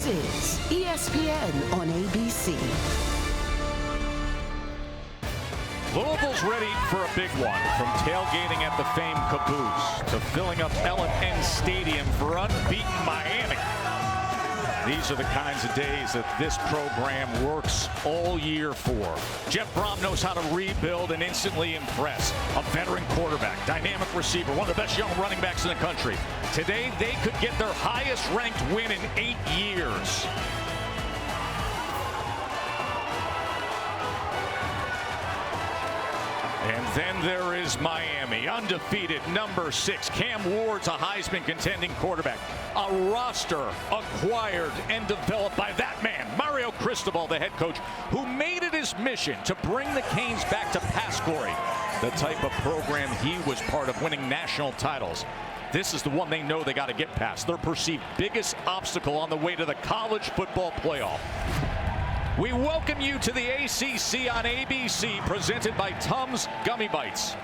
is ESPN on ABC. Louisville's ready for a big one, from tailgating at the famed Caboose to filling up L&N Stadium for unbeaten Miami. These are the kinds of days that this program works all year for. Jeff Brom knows how to rebuild and instantly impress. A veteran quarterback, dynamic receiver, one of the best young running backs in the country. Today, they could get their highest ranked win in 8 years. And then there is Miami, undefeated, number 6. Cam Ward's a Heisman contending quarterback. A roster acquired and developed by that man, Mario Cristobal, the head coach, who made it his mission to bring the Canes back to pass glory, the type of program he was part of, winning national titles. This is the one they know they got to get past, their perceived biggest obstacle on the way to the college football playoff. We welcome you to the ACC on ABC, presented by Tums Gummy Bites.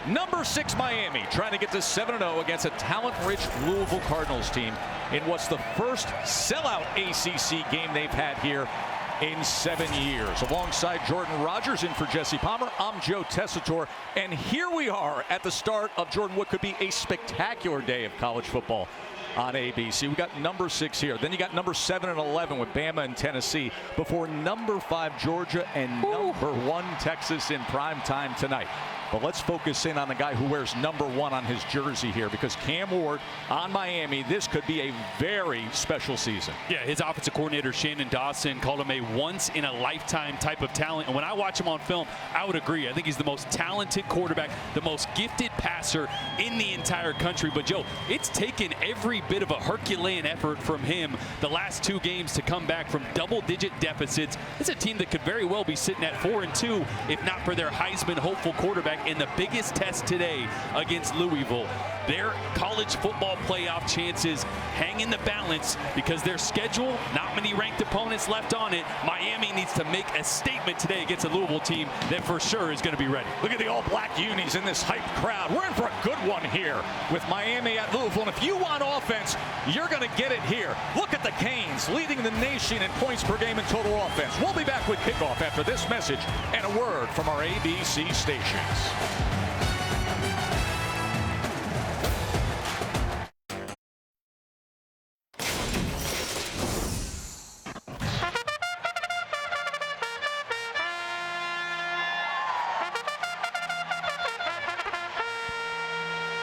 Number 6 Miami trying to get to 7-0 against a talent-rich Louisville Cardinals team in what's the first sellout ACC game they've had here in 7 years. Alongside Jordan Rogers, in for Jesse Palmer, I'm Joe Tessitore, and here we are at the start of Jordan, what could be a spectacular day of college football on ABC. We got number 6 here. Then you got number 7 and 11 with Bama and Tennessee, before number 5 Georgia and number 1 Texas in prime time tonight. But let's focus in on the guy who wears number 1 on his jersey here, because Cam Ward on Miami, this could be a very special season. Yeah, his offensive coordinator, Shannon Dawson, called him a once-in-a-lifetime type of talent. And when I watch him on film, I would agree. I think he's the most talented quarterback, the most gifted passer in the entire country. But, Joe, it's taken every bit of a Herculean effort from him the last 2 games to come back from double-digit deficits. It's a team that could very well be sitting at 4-2 if not for their Heisman hopeful quarterback in the biggest test today against Louisville. Their college football playoff chances hang in the balance because their schedule, not many ranked opponents left on it. Miami needs to make a statement today against a Louisville team that for sure is going to be ready. Look at the all-black unis in this hyped crowd. We're in for a good one here with Miami at Louisville. And if you want offense, you're going to get it here. Look at the Canes leading the nation in points per game and total offense. We'll be back with kickoff after this message and a word from our ABC stations.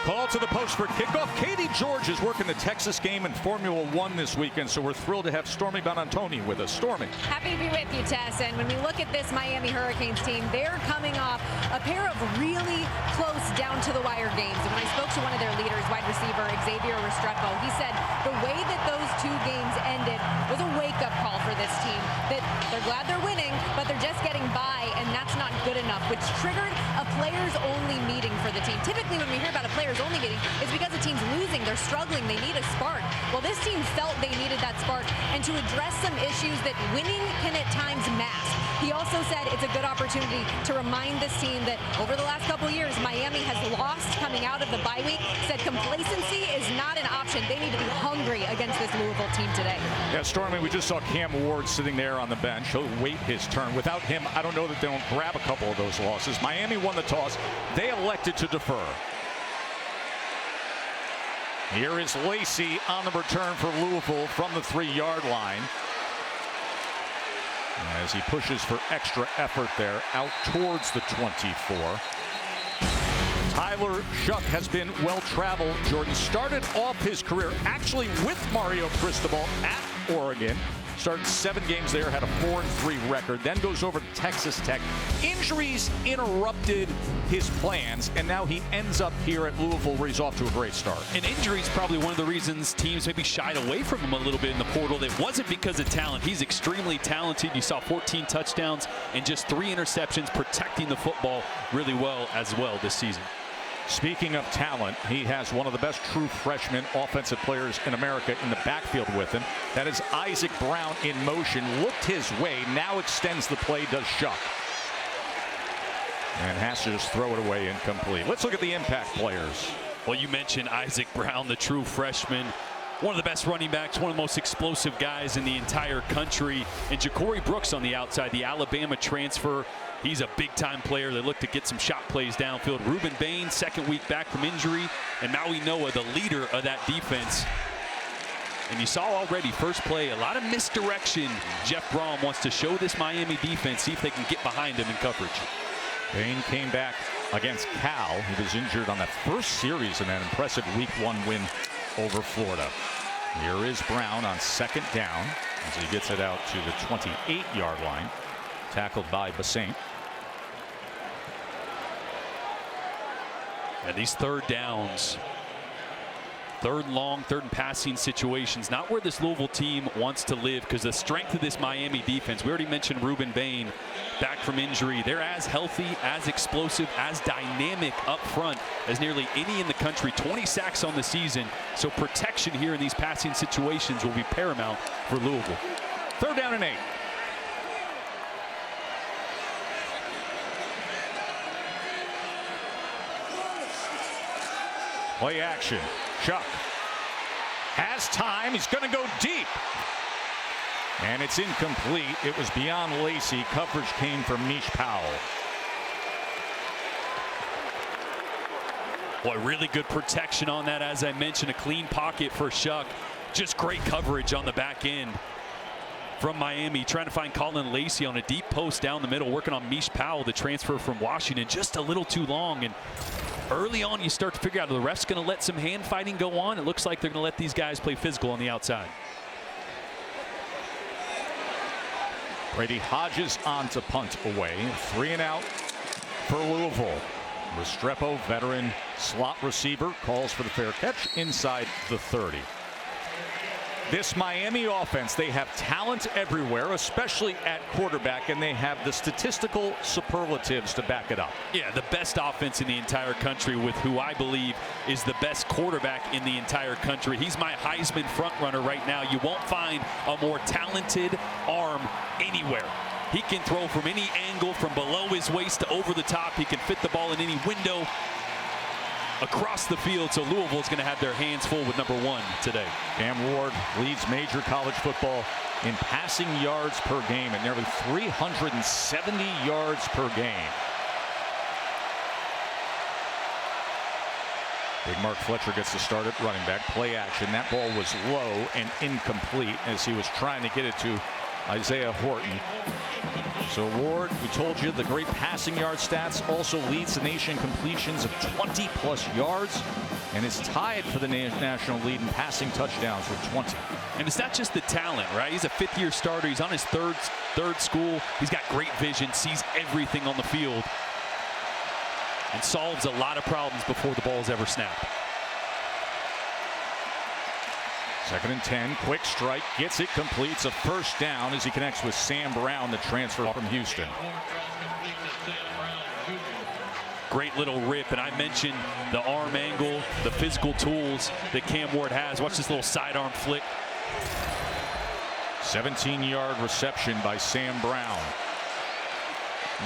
Call to the post for kickoff. Katie George is working the Texas game in Formula One this weekend, so we're thrilled to have Stormy Bonantoni with us. Stormy. Happy to be with you, Tess. And when we look at this Miami Hurricanes team, they're coming off a pair of really close down-to-the-wire games. And when I spoke to one of their leaders, wide receiver Xavier Restrepo, he said the way that those 2 games ended was a wake-up call for this team. That they're glad they're winning, but they're just getting by, and that's not good enough, which triggered a players-only meeting for the team. Typically, when we hear about a players-only meeting, it's because the team's losing, they're struggling, they need a spark. Well, this team felt they needed that spark, and to address some issues that winning can at times mask. He also said it's a good opportunity to remind this team that over the last couple years, Miami has lost coming out of the bye week. Said complacency is not an option. They need to be hungry against this Louisville team today. Yeah, Stormy, we just saw Cam Ward sitting there on the bench. He'll wait his turn. Without him, I don't know that they don't grab a couple of those losses. Miami won the toss. They elected to defer. Here is Lacey on the return for Louisville from the 3-yard line, as he pushes for extra effort there out towards the 24. Tyler Shuck has been well-traveled. Jordan started off his career actually with Mario Cristobal at Oregon. Started 7 games there, had a 4-3 record, then goes over to Texas Tech. Injuries interrupted his plans, and now he ends up here at Louisville, where he's off to a great start. And injuries probably one of the reasons teams maybe shied away from him a little bit in the portal. It wasn't because of talent. He's extremely talented. You saw 14 touchdowns and just 3 interceptions, protecting the football really well as well this season. Speaking of talent, he has one of the best true freshman offensive players in America in the backfield with him. That is Isaac Brown in motion. Looked his way, now extends the play, does Shuck. And has to just throw it away incomplete. Let's look at the impact players. Well, you mentioned Isaac Brown, the true freshman. one of the best running backs, one of the most explosive guys in the entire country. And Ja'Cory Brooks on the outside, the Alabama transfer. He's a big-time player. They look to get some shot plays downfield. Ruben Bain, second week back from injury. And Maui Noah, the leader of that defense. And you saw already, first play, a lot of misdirection. Jeff Brom wants to show this Miami defense, see if they can get behind him in coverage. Bain came back against Cal. He was injured on that first series in that impressive Week 1 win over Florida. Here is Brown on second down as he gets it out to the 28-yard line. Tackled by Basaint. And these third downs, third and long, third and passing situations, not where this Louisville team wants to live, because the strength of this Miami defense, we already mentioned Ruben Bain back from injury. They're as healthy, as explosive, as dynamic up front as nearly any in the country. 20 sacks on the season, so protection here in these passing situations will be paramount for Louisville. Third down and 8. Play action. Chuck has time. He's going to go deep. And it's incomplete. It was beyond Lacey. Coverage came from Mish Powell. Boy, really good protection on that. As I mentioned, a clean pocket for Shuck. Just great coverage on the back end from Miami, trying to find Colin Lacey on a deep post down the middle, working on Mish Powell, the transfer from Washington, just a little too long. And early on, you start to figure out, are the refs going to let some hand fighting go on? It looks like they're going to let these guys play physical on the outside. Brady Hodges on to punt away. 3 and out for Louisville. Restrepo, veteran slot receiver, calls for the fair catch inside the 30. This Miami offense, they have talent everywhere, especially at quarterback, and they have the statistical superlatives to back it up. Yeah, the best offense in the entire country with who I believe is the best quarterback in the entire country. He's my Heisman frontrunner right now. You won't find a more talented arm anywhere. He can throw from any angle, from below his waist to over the top. He can fit the ball in any window across the field, so Louisville is going to have their hands full with number 1 today. Cam Ward leads major college football in passing yards per game at nearly 370 yards per game. Big Mark Fletcher gets the start at running back. Play action. That ball was low and incomplete as he was trying to get it to Isaiah Horton. So Ward, we told you, the great passing yard stats, also leads the nation completions of 20+ yards and is tied for the national lead in passing touchdowns with 20. And it's not just the talent, right? He's a 5th-year starter. He's on his third school. He's got great vision, sees everything on the field, and solves a lot of problems before the ball is ever snapped. 2nd and 10, quick strike, gets it, completes a first down as he connects with Sam Brown, the transfer from Houston. Great little rip, and I mentioned the arm angle, the physical tools that Cam Ward has. Watch this little sidearm flick. 17-yard reception by Sam Brown.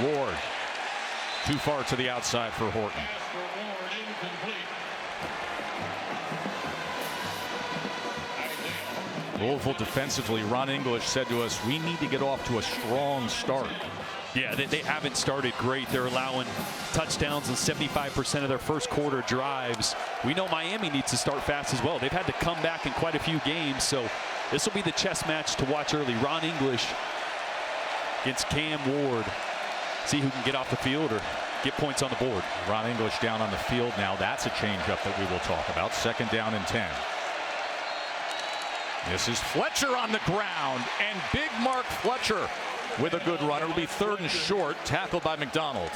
Ward, too far to the outside for Horton. Louisville defensively, Ron English said to us, we need to get off to a strong start. Yeah, they haven't started great. They're allowing touchdowns in 75% of their first quarter drives. We know Miami needs to start fast as well. They've had to come back in quite a few games, so this will be the chess match to watch early. Ron English against Cam Ward. See who can get off the field or get points on the board. Ron English down on the field now. That's a changeup that we will talk about. 2nd down and 10. This is Fletcher on the ground, and big Mark Fletcher with a good run. It'll be 3rd and short, tackled by McDonald.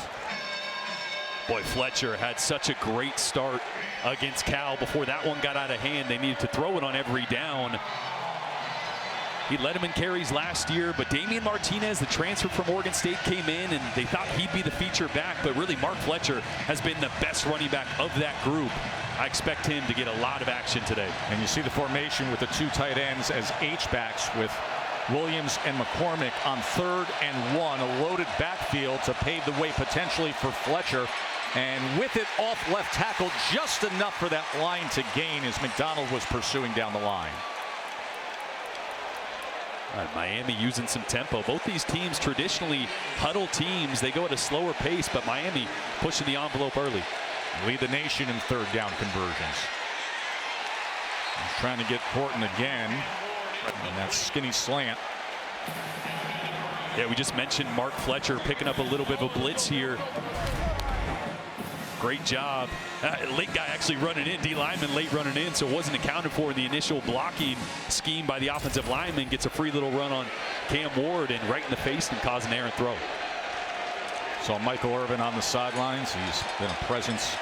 Boy, Fletcher had such a great start against Cal. Before that one got out of hand, they needed to throw it on every down. He led him in carries last year, but Damian Martinez, the transfer from Oregon State, came in, and they thought he'd be the feature back, but really Mark Fletcher has been the best running back of that group. I expect him to get a lot of action today. And you see the formation with the 2 tight ends as H-backs with Williams and McCormick on 3rd and 1. A loaded backfield to pave the way potentially for Fletcher. And with it off left tackle, just enough for that line to gain as McDonald was pursuing down the line. All right, Miami using some tempo. Both these teams traditionally huddle teams. They go at a slower pace, but Miami pushing the envelope early. Lead the nation in third down conversions. He's trying to get Horton again. And that skinny slant. Yeah, we just mentioned Mark Fletcher picking up a little bit of a blitz here. Great job. Late guy actually running in, D lineman late running in, so it wasn't accounted for in the initial blocking scheme by the offensive lineman. Gets a free little run on Cam Ward and right in the face and cause an errant throw. Saw Michael Irvin on the sidelines. He's been a presence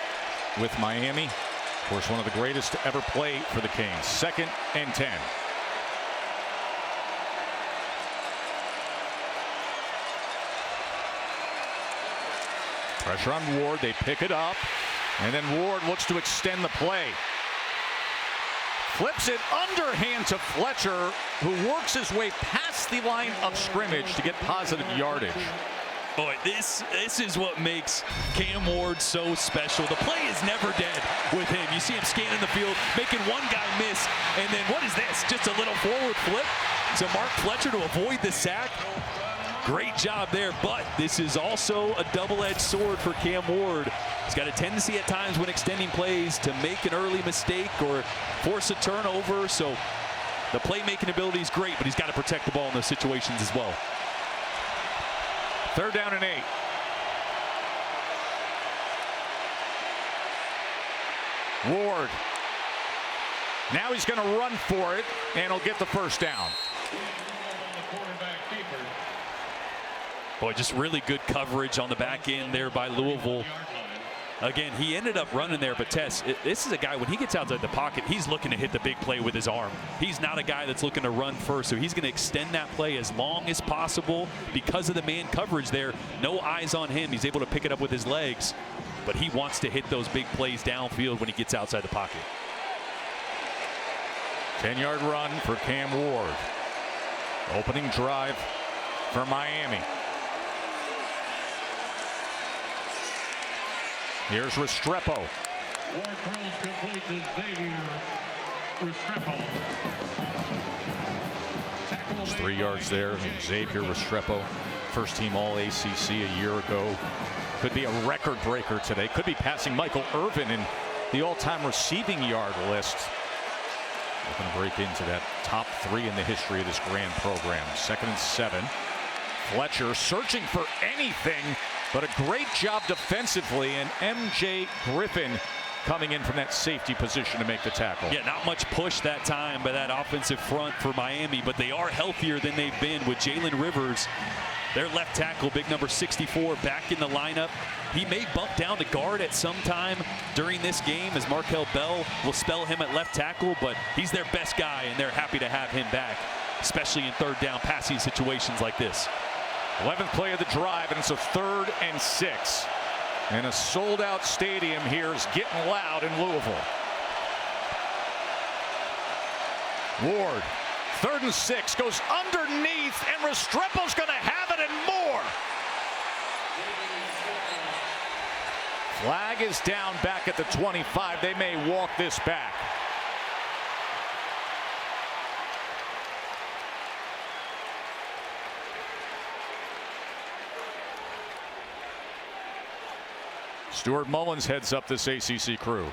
with Miami. Of course, one of the greatest to ever play for the Canes. 2nd and 10. Pressure on Ward. They pick it up. And then Ward looks to extend the play. Flips it underhand to Fletcher, who works his way past the line of scrimmage to get positive yardage. Boy, this is what makes Cam Ward so special. The play is never dead with him. You see him scanning the field, making one guy miss, and then what is this? Just a little forward flip to Mark Fletcher to avoid the sack. Great job there, but this is also a double-edged sword for Cam Ward. He's got a tendency at times when extending plays to make an early mistake or force a turnover, so the playmaking ability is great, but he's got to protect the ball in those situations as well. 3rd down and 8. Ward. Now he's going to run for it, and he'll get the first down. Boy, just really good coverage on the back end there by Louisville. Again, he ended up running there, but Tess, this is a guy, when he gets outside the pocket, he's looking to hit the big play with his arm. He's not a guy that's looking to run first, so he's going to extend that play as long as possible because of the man coverage there. No eyes on him. He's able to pick it up with his legs, but he wants to hit those big plays downfield when he gets outside the pocket. 10-yard run for Cam Ward. Opening drive for Miami. Here's Restrepo. 3 yards there. Xavier Restrepo, first team All-ACC a year ago. Could be a record breaker today. Could be passing Michael Irvin in the all-time receiving yard list. Looking to break into that top 3 in the history of this grand program. 2nd and 7. Fletcher searching for anything, but a great job defensively, and M.J. Griffin coming in from that safety position to make the tackle. Yeah, not much push that time by that offensive front for Miami, but they are healthier than they've been with Jalen Rivers, their left tackle, big number 64, back in the lineup. He may bump down to guard at some time during this game as Markel Bell will spell him at left tackle, but he's their best guy, and they're happy to have him back, especially in 3rd down passing situations like this. 11th play of the drive, and it's a 3rd and 6. And a sold-out stadium here is getting loud in Louisville. Ward, 3rd and 6, goes underneath, and Restrepo's going to have it and more. Flag is down back at the 25. They may walk this back. Stuart Mullins heads up this ACC crew.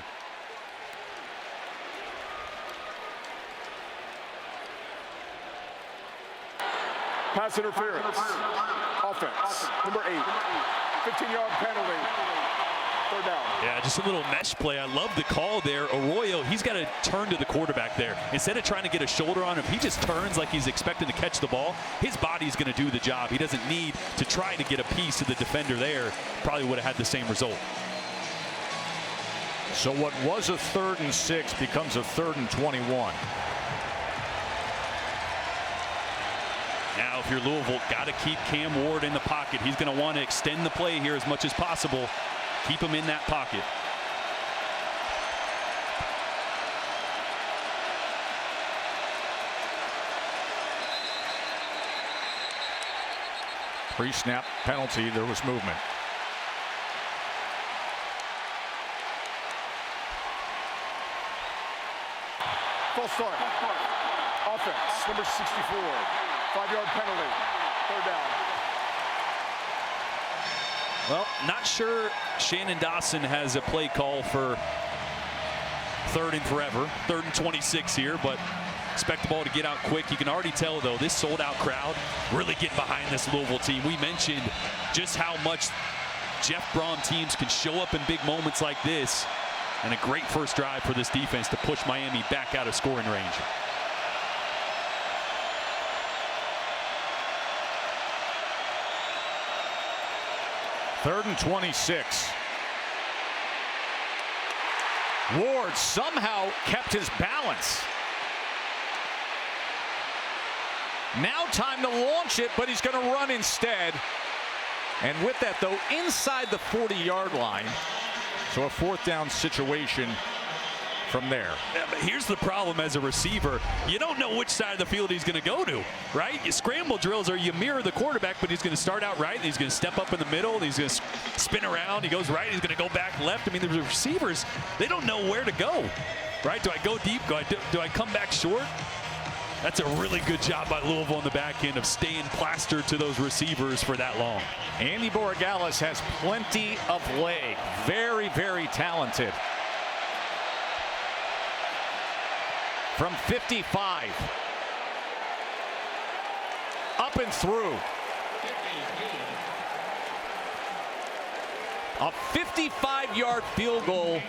Pass interference. Offense. Number 8. 15-yard penalty. 3rd down. Yeah, just a little mesh play. I love the call there. Arroyo, he's got to turn to the quarterback there. Instead of trying to get a shoulder on him, he just turns like he's expecting to catch the ball. His body's going to do the job. He doesn't need to try to get a piece of the defender there. Probably would have had the same result. So what was a 3rd and 6 becomes a 3rd and 21. Now, if you're Louisville, got to keep Cam Ward in the pocket. He's going to want to extend the play here as much as possible. Keep him in that pocket. Pre-snap penalty, there was movement. False start. Offense, number 64. 5-yard penalty. Third down. Well, not sure Shannon Dawson has a play call for third and forever. 3rd and 26 here, but expect the ball to get out quick. You can already tell, though, this sold-out crowd really getting behind this Louisville team. We mentioned just how much Jeff Brom teams can show up in big moments like this, and a great first drive for this defense to push Miami back out of scoring range. Third and 26. Ward somehow kept his balance. Now time to launch it, but he's going to run instead. And with that, though, inside the 40-yard line. So a 4th down situation from there. Yeah, but here's the problem as a receiver. You don't know which side of the field he's going to go to, right? You scramble drills, or you mirror the quarterback, but he's going to start out right, and he's going to step up in the middle, and he's going to spin around. He goes right, he's going to go back left. I mean, the receivers, they don't know where to go, right? Do I go deep? Do I come back short? That's a really good job by Louisville on the back end of staying plastered to those receivers for that long. Andy Borregales has plenty of leg. Very, very talented. From 55. Up and through. A 55-yard field goal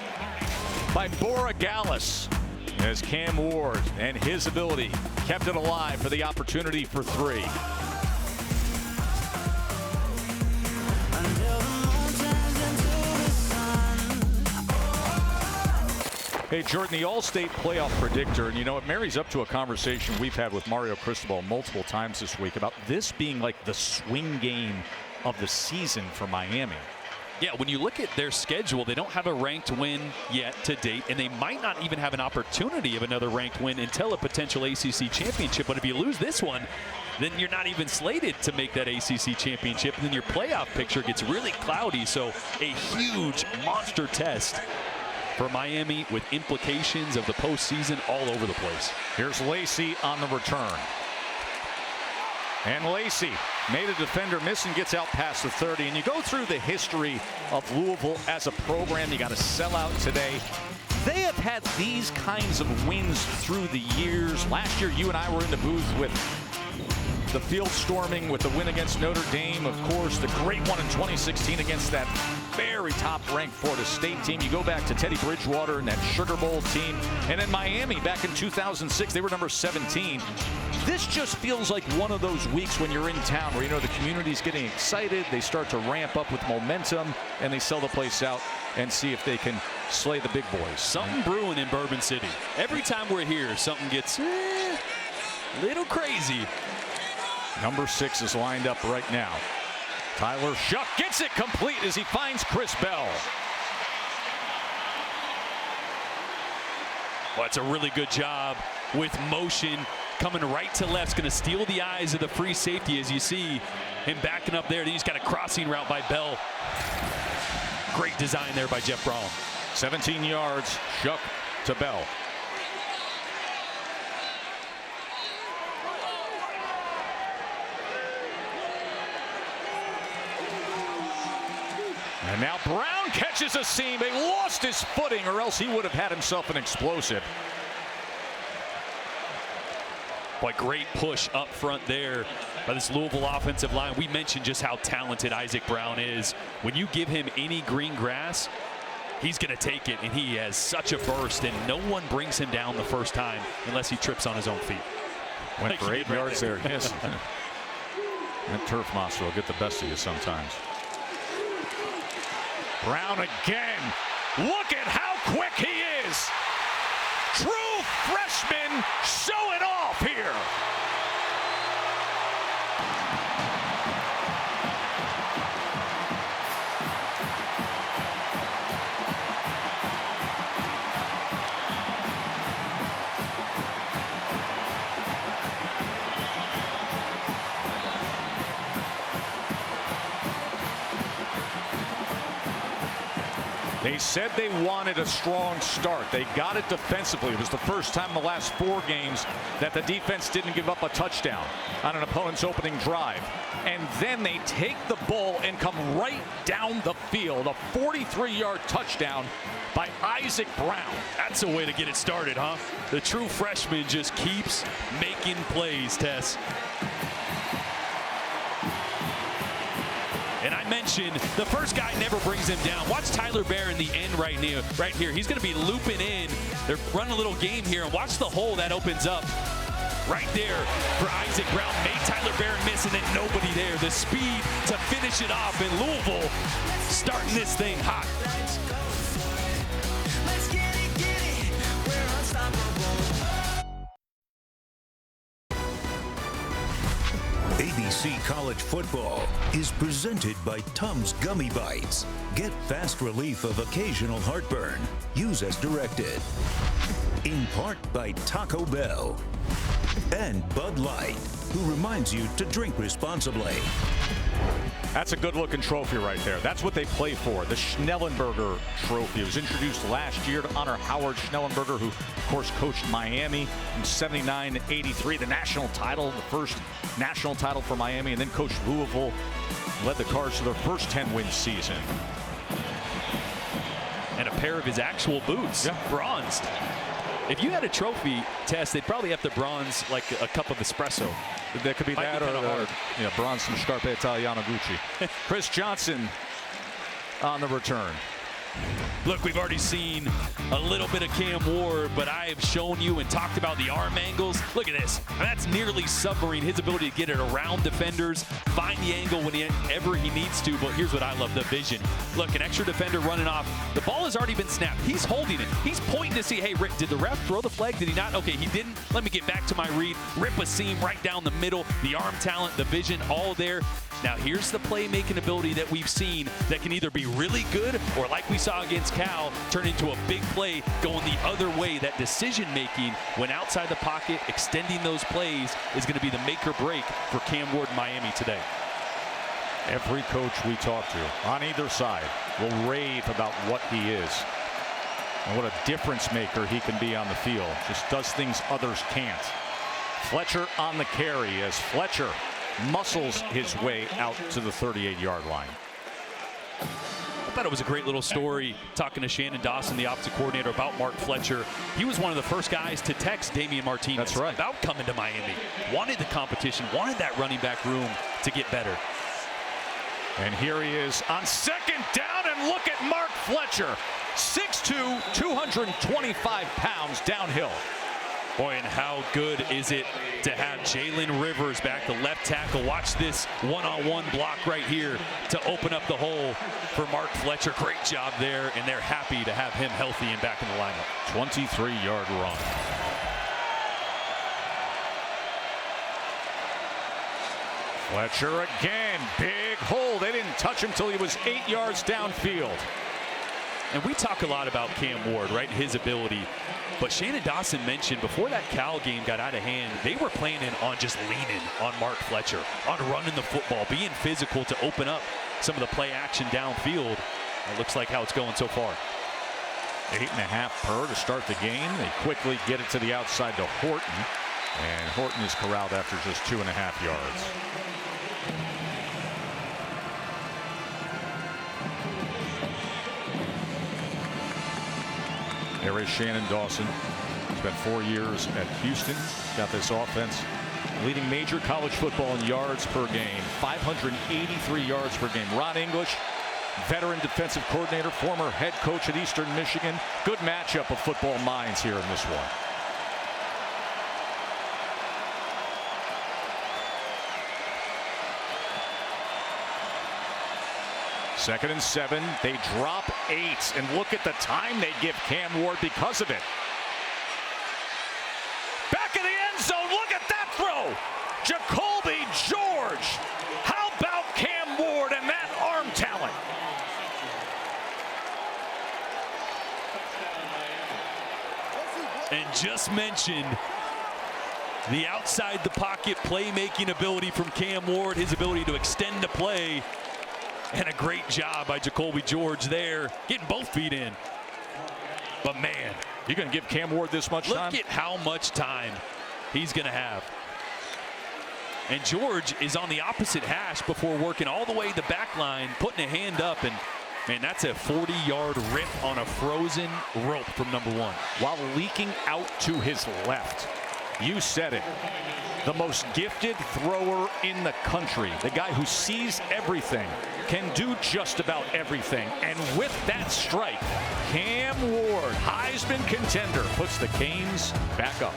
by Borregales, as Cam Ward and his ability kept it alive for the opportunity for 3. Hey, Jordan, the All-State playoff predictor, and you know, it marries up to a conversation we've had with Mario Cristobal multiple times this week about this being like the swing game of the season for Miami. Yeah, when you look at their schedule, they don't have a ranked win yet to date, and they might not even have an opportunity of another ranked win until a potential ACC championship. But if you lose this one, then you're not even slated to make that ACC championship, and then your playoff picture gets really cloudy. So a huge monster test for Miami with implications of the postseason all over the place. Here's Lacey on the return. And Lacey made a defender miss and gets out past the 30. And you go through the history of Louisville as a program. You got to sell out today. They have had these kinds of wins through the years. Last year, you and I were in the booth with the field storming with the win against Notre Dame. Of course, the great one in 2016 against that very top-ranked Florida State team. You go back to Teddy Bridgewater and that Sugar Bowl team. And in Miami back in 2006, they were number 17. This just feels like one of those weeks when you're in town where, you know, the community's getting excited. They start to ramp up with momentum, and they sell the place out and see if they can slay the big boys. Something brewing in Bourbon City. Every time we're here, something gets a little crazy. Number 6 is lined up right now. Tyler Shuck gets it complete as he finds Chris Bell. Well, it's a really good job with motion coming right to left. It's going to steal the eyes of the free safety as you see him backing up there. Then he's got a crossing route by Bell. Great design there by Jeff Brom. 17 yards, Shuck to Bell. And now Brown catches a seam. He lost his footing, or else he would have had himself an explosive. Boy, great push up front there by this Louisville offensive line. We mentioned just how talented Isaac Brown is. When you give him any green grass, he's going to take it, and he has such a burst, and no one brings him down the first time unless he trips on his own feet. Went for 8 yards there. Yes. That turf monster will get the best of you sometimes. Brown again. Look at how quick he is. True freshman showing off here. They said they wanted a strong start. They got it defensively. It was the first time in the last 4 games that the defense didn't give up a touchdown on an opponent's opening drive. And then they take the ball and come right down the field. A 43-yard touchdown by Isaac Brown. That's a way to get it started, huh? The true freshman just keeps making plays, Tess. And I mentioned the first guy never brings him down. Watch Tyler Bear in the end right here. He's going to be looping in. They're running a little game here, and watch the hole that opens up right there for Isaac Brown. Made Tyler Bear miss, and then nobody there. The speed to finish it off, and Louisville starting this thing hot. ABC College Football is presented by Tums Gummy Bites. Get fast relief of occasional heartburn. Use as directed. In part by Taco Bell. And Bud Light, who reminds you to drink responsibly. That's a good-looking trophy right there. That's what they play for. The Schnellenberger Trophy. It was introduced last year to honor Howard Schnellenberger, who, of course, coached Miami in '79-83, the national title, the first national title for Miami, and then coached Louisville, led the Cards to their first 10-win season. And a pair of his actual boots, bronzed. If you had a trophy, Tess, they'd probably have to bronze like a cup of espresso. That could be that, or bronze some Scarpe Italiano Gucci. Chris Johnson on the return. Look, we've already seen a little bit of Cam Ward, but I have shown you and talked about the arm angles. Look at this. That's nearly submarine. His ability to get it around defenders, find the angle whenever he needs to. But here's what I love, the vision. Look, an extra defender running off. The ball has already been snapped. He's holding it. He's pointing to see, hey, Rick, did the ref throw the flag? Did he not? Okay, he didn't. Let me get back to my read. Rip a seam right down the middle. The arm talent, the vision, all there. Now, here's the playmaking ability that we've seen that can either be really good or, like we saw against Cal, turn into a big play going the other way. That decision-making when outside the pocket, extending those plays is going to be the make or break for Cam Ward in Miami today. Every coach we talk to on either side will rave about what he is and what a difference maker he can be on the field. Just does things others can't. Fletcher on the carry as Fletcher muscles his way out to the 38-yard line. I thought it was a great little story talking to Shannon Dawson, the offensive coordinator, about Mark Fletcher. He was one of the first guys to text Damian Martinez about coming to Miami. Wanted the competition, wanted that running back room to get better. And here he is on second down, and look at Mark Fletcher. 6'2", 225 pounds downhill. Boy, and how good is it to have Jalen Rivers back, the left tackle. Watch this one-on-one block right here to open up the hole for Mark Fletcher. Great job there, and they're happy to have him healthy and back in the lineup. 23-yard run. Fletcher again, big hole. They didn't touch him till he was 8 yards downfield. And we talk a lot about Cam Ward, right, his ability. But Shannon Dawson mentioned before that Cal game got out of hand, they were planning on just leaning on Mark Fletcher, on running the football, being physical to open up some of the play action downfield. It looks like how it's going so far. 8.5 per to start the game. They quickly get it to the outside to Horton. And Horton is corralled after just 2.5 yards. There is Shannon Dawson. Spent 4 years at Houston. Got this offense leading major college football in yards per game. 583 yards per game. Ron English, veteran defensive coordinator, former head coach at Eastern Michigan. Good matchup of football minds here in this one. Second and 7. They drop 8. And look at the time they give Cam Ward because of it. Back in the end zone. Look at that throw. Jacoby George. How about Cam Ward and that arm talent? And just mentioned the outside the pocket playmaking ability from Cam Ward, his ability to extend the play. And a great job by Jacoby George there, getting both feet in. But man, you're going to give Cam Ward this much time? Look at how much time he's going to have. And George is on the opposite hash before working all the way to the back line, putting a hand up, and man, that's a 40-yard rip on a frozen rope from number 1. While leaking out to his left. You said it. The most gifted thrower in the country. The guy who sees everything, can do just about everything. And with that strike, Cam Ward, Heisman contender, puts the Canes back up.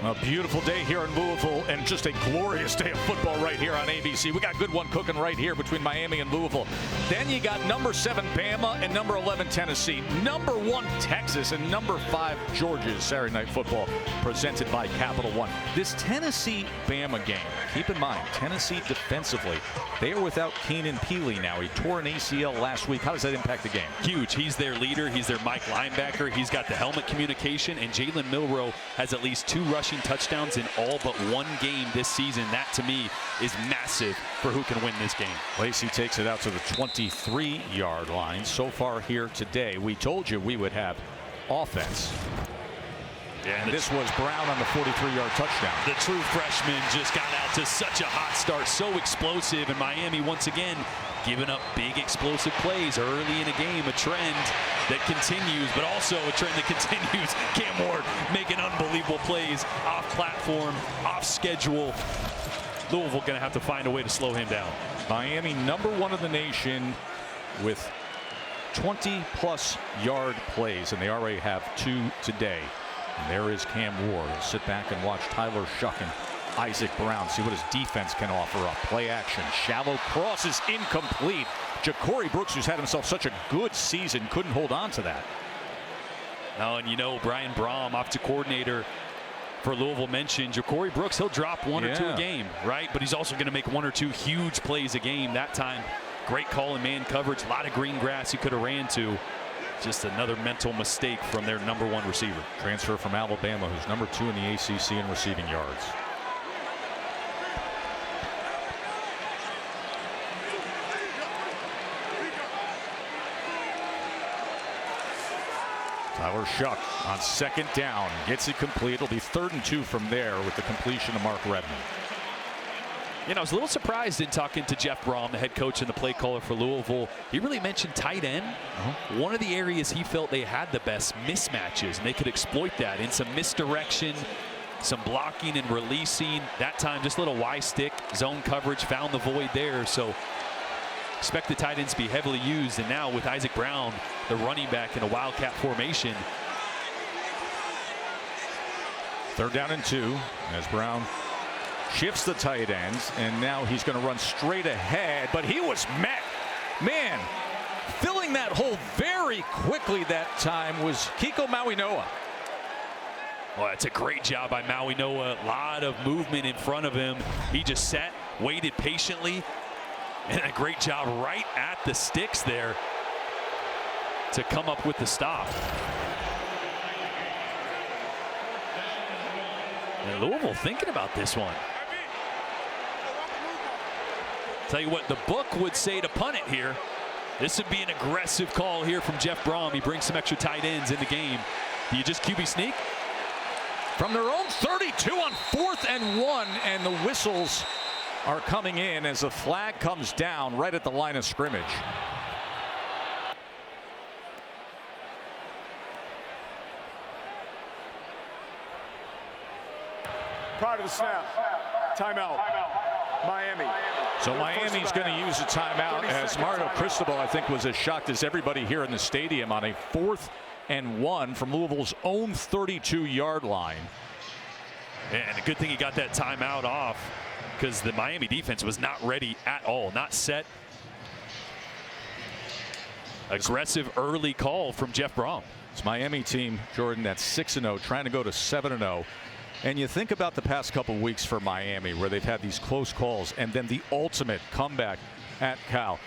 A beautiful day here in Louisville, and just a glorious day of football right here on ABC. We got a good one cooking right here between Miami and Louisville. Then you got number 7 Bama and number 11 Tennessee, number 1 Texas, and number 5 Georgia's Saturday Night Football, presented by Capital One. This Tennessee-Bama game, keep in mind, Tennessee defensively, they are without Keenan Peely now. He tore an ACL last week. How does that impact the game? Huge. He's their leader. He's their Mike linebacker. He's got the helmet communication, and Jalen Milroe has at least 2 rushing touchdowns in all but 1 game this season. That, to me, is massive for who can win this game. Lacey takes it out to the 23-yard line. So far here today, we told you we would have offense. Yeah, and this was Brown on the 43-yard touchdown. The true freshman just got out to such a hot start, so explosive, and Miami once again giving up big explosive plays early in a game, a trend that continues, but also a trend that continues. Cam Ward making unbelievable plays off platform, off schedule. Louisville going to have to find a way to slow him down. Miami number 1 in the nation with 20-plus yard plays, and they already have 2 today. And there is Cam Ward. He'll sit back and watch Tyler Shuck and Isaac Brown, see what his defense can offer up. Play action, shallow cross is incomplete. Ja'Cory Brooks, who's had himself such a good season, couldn't hold on to that. No, and you know, Brian Brom, offensive coordinator for Louisville, mentioned Ja'Cory Brooks, he'll drop 1 or 2 a game, right? But he's also going to make 1 or 2 huge plays a game. That time, great call in man coverage, a lot of green grass he could have ran to. Just another mental mistake from their number 1 receiver. Transfer from Alabama, who's number 2 in the ACC in receiving yards. Tyler Shuck on 2nd down, gets it complete. It'll be 3rd and 2 from there with the completion to Mark Redmond. You know, I was a little surprised in talking to Jeff Brom, the head coach and the play caller for Louisville. He really mentioned tight end. One of the areas he felt they had the best mismatches, and they could exploit that in some misdirection, some blocking and releasing. That time, just a little Y stick, zone coverage, found the void there. So expect the tight ends to be heavily used. And now with Isaac Brown, the running back in a Wildcat formation. 3rd down and 2 as Brown shifts the tight ends, and now he's going to run straight ahead, but he was met. Man, filling that hole very quickly that time was Kiko Mawinoa. Well, that's a great job by Mawinoa. A lot of movement in front of him. He just sat, waited patiently, and a great job right at the sticks there to come up with the stop. And Louisville thinking about this one. Tell you what, the book would say to punt it here. This would be an aggressive call here from Jeff Brom. He brings some extra tight ends in the game. Do you just QB sneak? From their own 32 on 4th and 1, and the whistles are coming in as the flag comes down right at the line of scrimmage. Prior to the snap, timeout, Miami. So Miami's going to use a timeout, as Mario Cristobal, I think, was as shocked as everybody here in the stadium on a 4th and 1 from Louisville's own 32-yard line. And a good thing he got that timeout off, because the Miami defense was not ready at all, not set. Aggressive early call from Jeff Brom. It's Miami team, Jordan, that's 6-0, trying to go to 7-0. And you think about the past couple weeks for Miami, where they've had these close calls and then the ultimate comeback at Cal.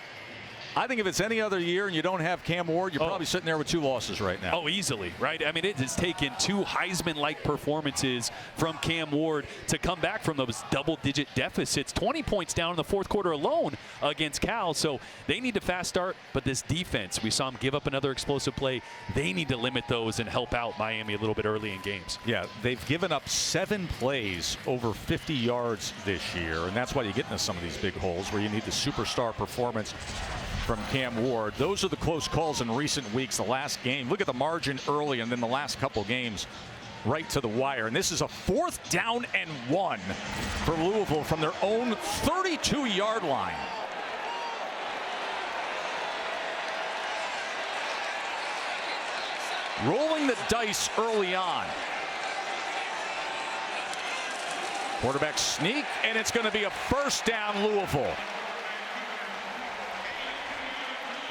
I think if it's any other year and you don't have Cam Ward, you're probably sitting there with 2 losses right now. Oh, easily, right? I mean, it has taken 2 Heisman-like performances from Cam Ward to come back from those double-digit deficits. 20 points down in the fourth quarter alone against Cal. So they need to fast start, but this defense, we saw him give up another explosive play. They need to limit those and help out Miami a little bit early in games. Yeah, they've given up 7 plays over 50 yards this year, and that's why you get into some of these big holes where you need the superstar performance from Cam Ward. Those are the close calls in recent weeks. The last game, look at the margin early, and then the last couple games right to the wire. And this is a 4th down and 1 for Louisville from their own 32-yard line. Rolling the dice early on. Quarterback sneak, and it's going to be a 1st down Louisville.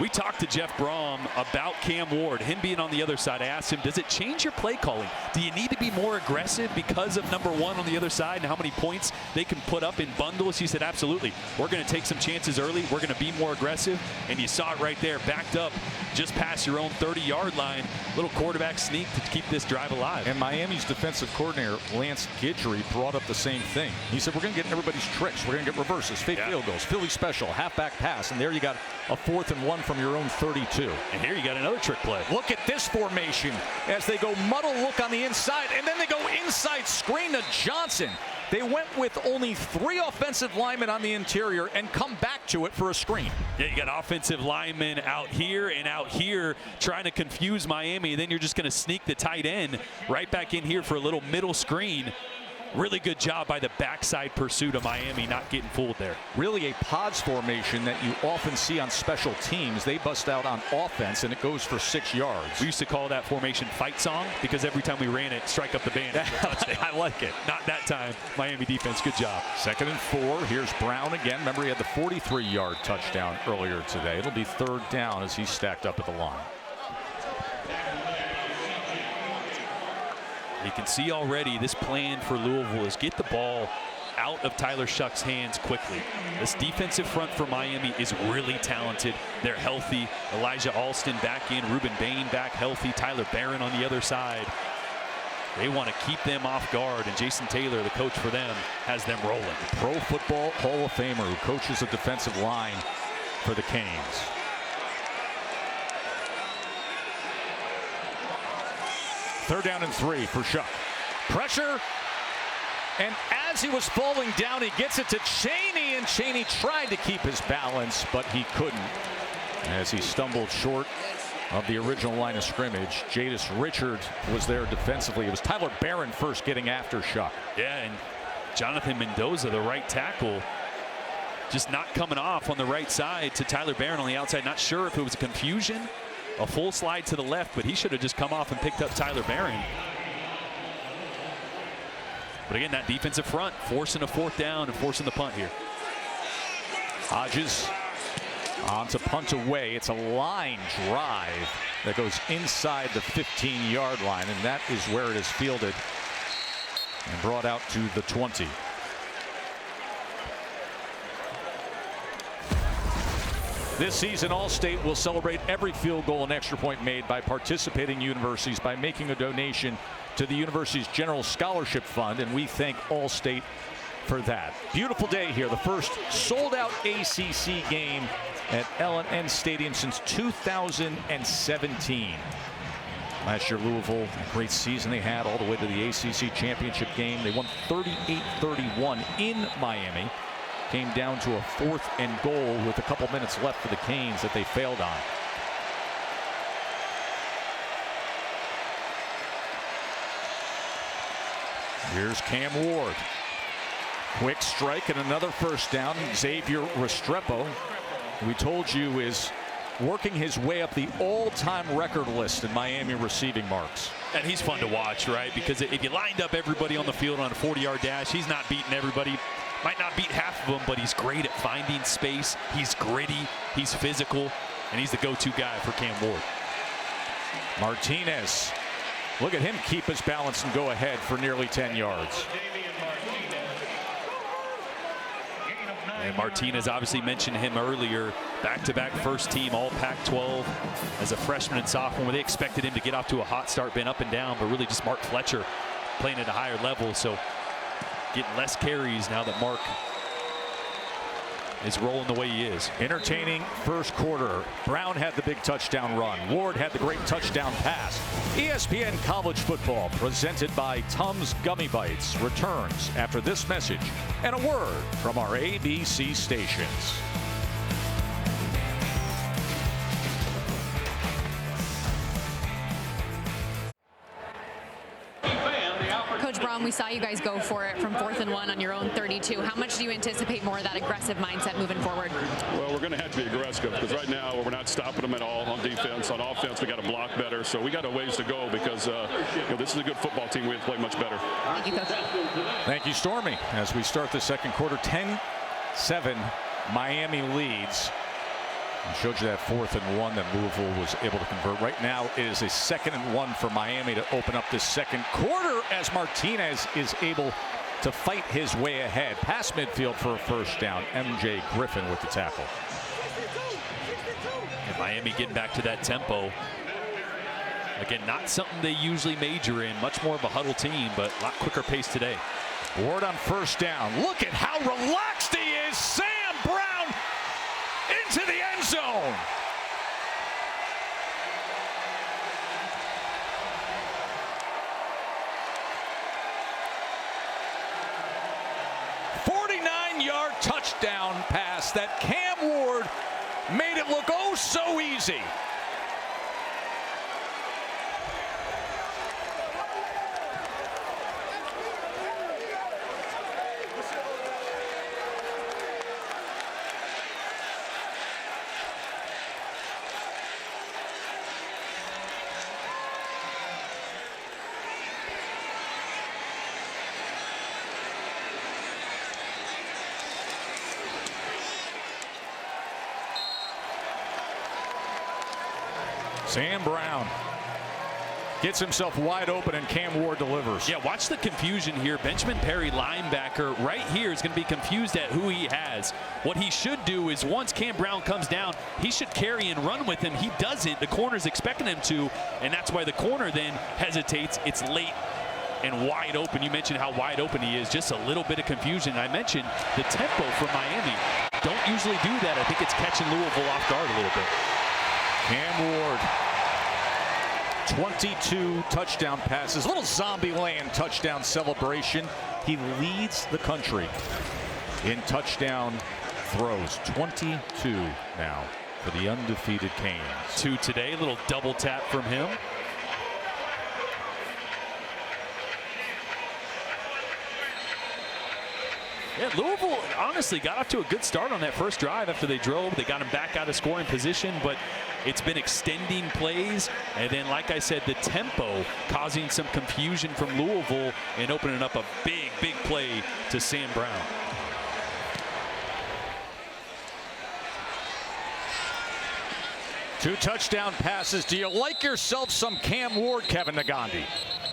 We talked to Jeff Brom about Cam Ward, him being on the other side. I asked him, does it change your play calling? Do you need to be more aggressive because of number 1 on the other side and how many points they can put up in bundles? He said, absolutely. We're going to take some chances early. We're going to be more aggressive. And you saw it right there, backed up just past your own 30-yard line. Little quarterback sneak to keep this drive alive. And Miami's defensive coordinator, Lance Guidry, brought up the same thing. He said, we're going to get everybody's tricks. We're going to get reverses, fake field goals, Philly special, halfback pass. And there you got a 4th and 1 from your own 32. And here you got another trick play. Look at this formation as they go muddle look on the inside, and then they go inside screen to Johnson. They went with only 3 offensive linemen on the interior and come back to it for a screen. Yeah, you got offensive linemen out here and out here trying to confuse Miami. Then you're just going to sneak the tight end right back in here for a little middle screen. Really good job by the backside pursuit of Miami, not getting fooled there. Really a pods formation that you often see on special teams. They bust out on offense, and it goes for 6 yards. We used to call that formation fight song because every time we ran it, strike up the band. I like it. Not that time. Miami defense, good job. 2nd and 4. Here's Brown again. Remember, he had the 43-yard touchdown earlier today. It'll be 3rd down as he's stacked up at the line. You can see already this plan for Louisville is get the ball out of Tyler Shuck's hands quickly. This defensive front for Miami is really talented. They're healthy. Elijah Alston back in, Ruben Bain back healthy, Tyler Barron on the other side. They want to keep them off guard, and Jason Taylor, the coach for them, has them rolling. Pro Football Hall of Famer who coaches a defensive line for the Canes. Third down and 3 for Shuck. Pressure, and as he was falling down, he gets it to Chaney, and Chaney tried to keep his balance, but he couldn't as he stumbled short of the original line of scrimmage. Jadis Richard was there defensively. It was Tyler Barron first getting after Shuck. Yeah, and Jonathan Mendoza, the right tackle, just not coming off on the right side to Tyler Barron on the outside. Not sure if it was a confusion, a full slide to the left, but he should have just come off and picked up Tyler Barron. But again, that defensive front forcing a 4th down and forcing the punt here. Hodges on to punt away. It's a line drive that goes inside the 15-yard line, and that is where it is fielded and brought out to the 20. This season, All-State will celebrate every field goal and extra point made by participating universities by making a donation to the university's General Scholarship Fund, and we thank All-State for that. Beautiful day here. The first sold-out ACC game at L&N Stadium since 2017. Last year, Louisville, a great season they had all the way to the ACC championship game. They won 38-31 in Miami. Came down to a 4th and goal with a couple minutes left for the Canes that they failed on. Here's Cam Ward. Quick strike and another first down. Xavier Restrepo, we told you, is working his way up the all-time record list in Miami receiving marks. And he's fun to watch, right? Because if you lined up everybody on the field on a 40-yard dash, he's not beating everybody. Might not beat half of them, but he's great at finding space. He's gritty, he's physical, and he's the go-to guy for Cam Ward. Martinez, look at him keep his balance and go ahead for nearly 10 yards. And Martinez, obviously mentioned him earlier. Back-to-back first team all Pac-12 as a freshman and sophomore. They expected him to get off to a hot start, been up and down, but really just Mark Fletcher playing at a higher level. So getting less carries now that Mark is rolling the way he is. Entertaining first quarter. Brown had the big touchdown run. Ward had the great touchdown pass. ESPN College Football, presented by Tums Gummy Bites, returns after this message and a word from our ABC stations. Coach Braun, we saw you guys go for it from 4th and 1 on your own 32. How much do you anticipate more of that aggressive mindset moving forward? Well, we're going to have to be aggressive because right now we're not stopping them at all on defense. On offense, we got to block better. So we got a ways to go because this is a good football team. We have to play much better. Thank you, Coach. Thank you, Stormy. As we start the second quarter, 10-7, Miami leads. I showed you that 4th and 1 that Louisville was able to convert. Right now it is a 2nd and 1 for Miami to open up this second quarter as Martinez is able to fight his way ahead. Past midfield for a first down. MJ Griffin with the tackle. And Miami getting back to that tempo. Again, not something they usually major in. Much more of a huddle team, but a lot quicker pace today. Ward on first down. Look at how relaxed he is. Sam Brown into the end zone. "49-yard touchdown pass that Cam Ward made it look oh so easy." Sam Brown gets himself wide open and Cam Ward delivers. Yeah, watch the confusion here. Benjamin Perry, linebacker, right here is going to be confused at who he has. What he should do is once Cam Brown comes down, he should carry and run with him. He doesn't. The corner's expecting him to, and that's why the corner then hesitates. It's late and wide open. You mentioned how wide open he is. Just a little bit of confusion. I mentioned the tempo from Miami. Don't usually do that. I think it's catching Louisville off guard a little bit. Cam Ward, 22 touchdown passes. Little zombie land touchdown celebration. He leads the country in touchdown throws. 22 now for the undefeated Canes. 2 today. Little double tap from him. Yeah, Louisville honestly got off to a good start on that first drive after they drove. They got him back out of scoring position, but it's been extending plays. And then, like I said, the tempo causing some confusion from Louisville and opening up a big, big play to Sam Brown. Two touchdown passes. Do you like yourself some Cam Ward, Kevin Nagandi?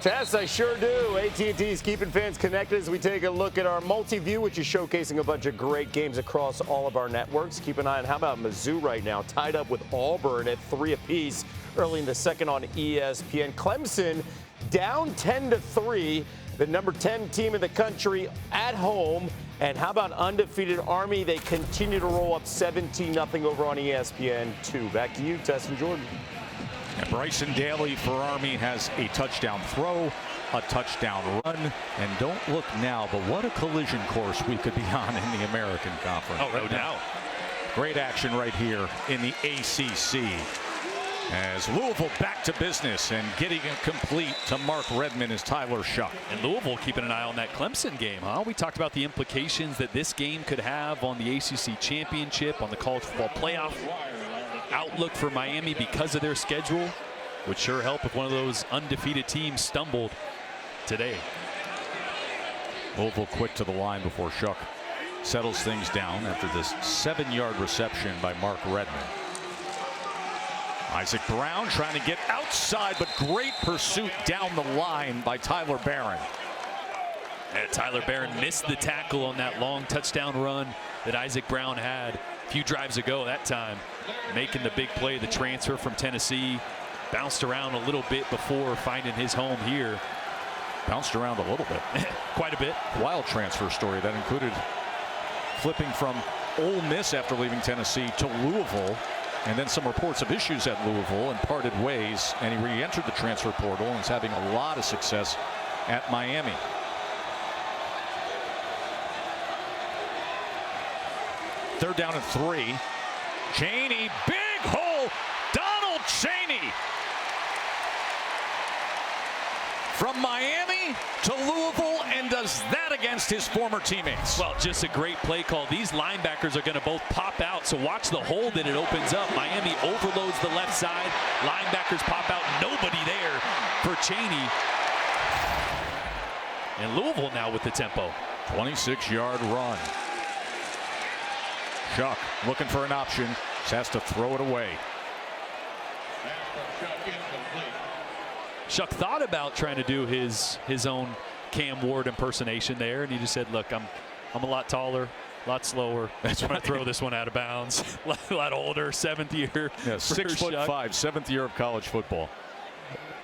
Tess, I sure do. AT&T is keeping fans connected as we take a look at our multi-view, which is showcasing a bunch of great games across all of our networks. Keep an eye on how about Mizzou right now, tied up with Auburn at 3 apiece early in the second on ESPN. Clemson down 10-3, the number 10 team in the country at home. And how about undefeated Army? They continue to roll up 17-0 over on ESPN2. Back to you, Tess and Jordan. And Bryson Daly for Army has a touchdown throw, a touchdown run, and don't look now, but what a collision course we could be on in the American Conference. Oh, no doubt. Great action right here in the ACC. As Louisville back to business and getting it complete to Mark Redmond is Tyler Shuck. And Louisville keeping an eye on that Clemson game, huh? We talked about the implications that this game could have on the ACC championship, on the college football playoff outlook for Miami because of their schedule. Would sure help if one of those undefeated teams stumbled today. Louisville quick to the line before Shuck settles things down after this 7-yard reception by Mark Redmond. Isaac Brown trying to get outside, but great pursuit down the line by Tyler Barron. And Tyler Barron missed the tackle on that long touchdown run that Isaac Brown had. A few drives ago that time, making the big play, the transfer from Tennessee. Bounced around a little bit before finding his home here. Bounced around a little bit. Quite a bit. Wild transfer story that included flipping from Ole Miss after leaving Tennessee to Louisville, and then some reports of issues at Louisville and parted ways, and he re-entered the transfer portal and is having a lot of success at Miami. Third down and 3. Chaney, big hole. Donald Chaney. From Miami to Louisville, and does that against his former teammates. Well, just a great play call. These linebackers are going to both pop out, so watch the hole that it opens up. Miami overloads the left side. Linebackers pop out. Nobody there for Chaney. And Louisville now with the tempo. 26-yard run. Shuck looking for an option. Just has to throw it away. Shuck thought about trying to do his own Cam Ward impersonation there, and he just said, look, I'm a lot taller, a lot slower. I'm going to throw this one out of bounds. A lot older, 7th year. Yeah, 6'5", 7th year of college football.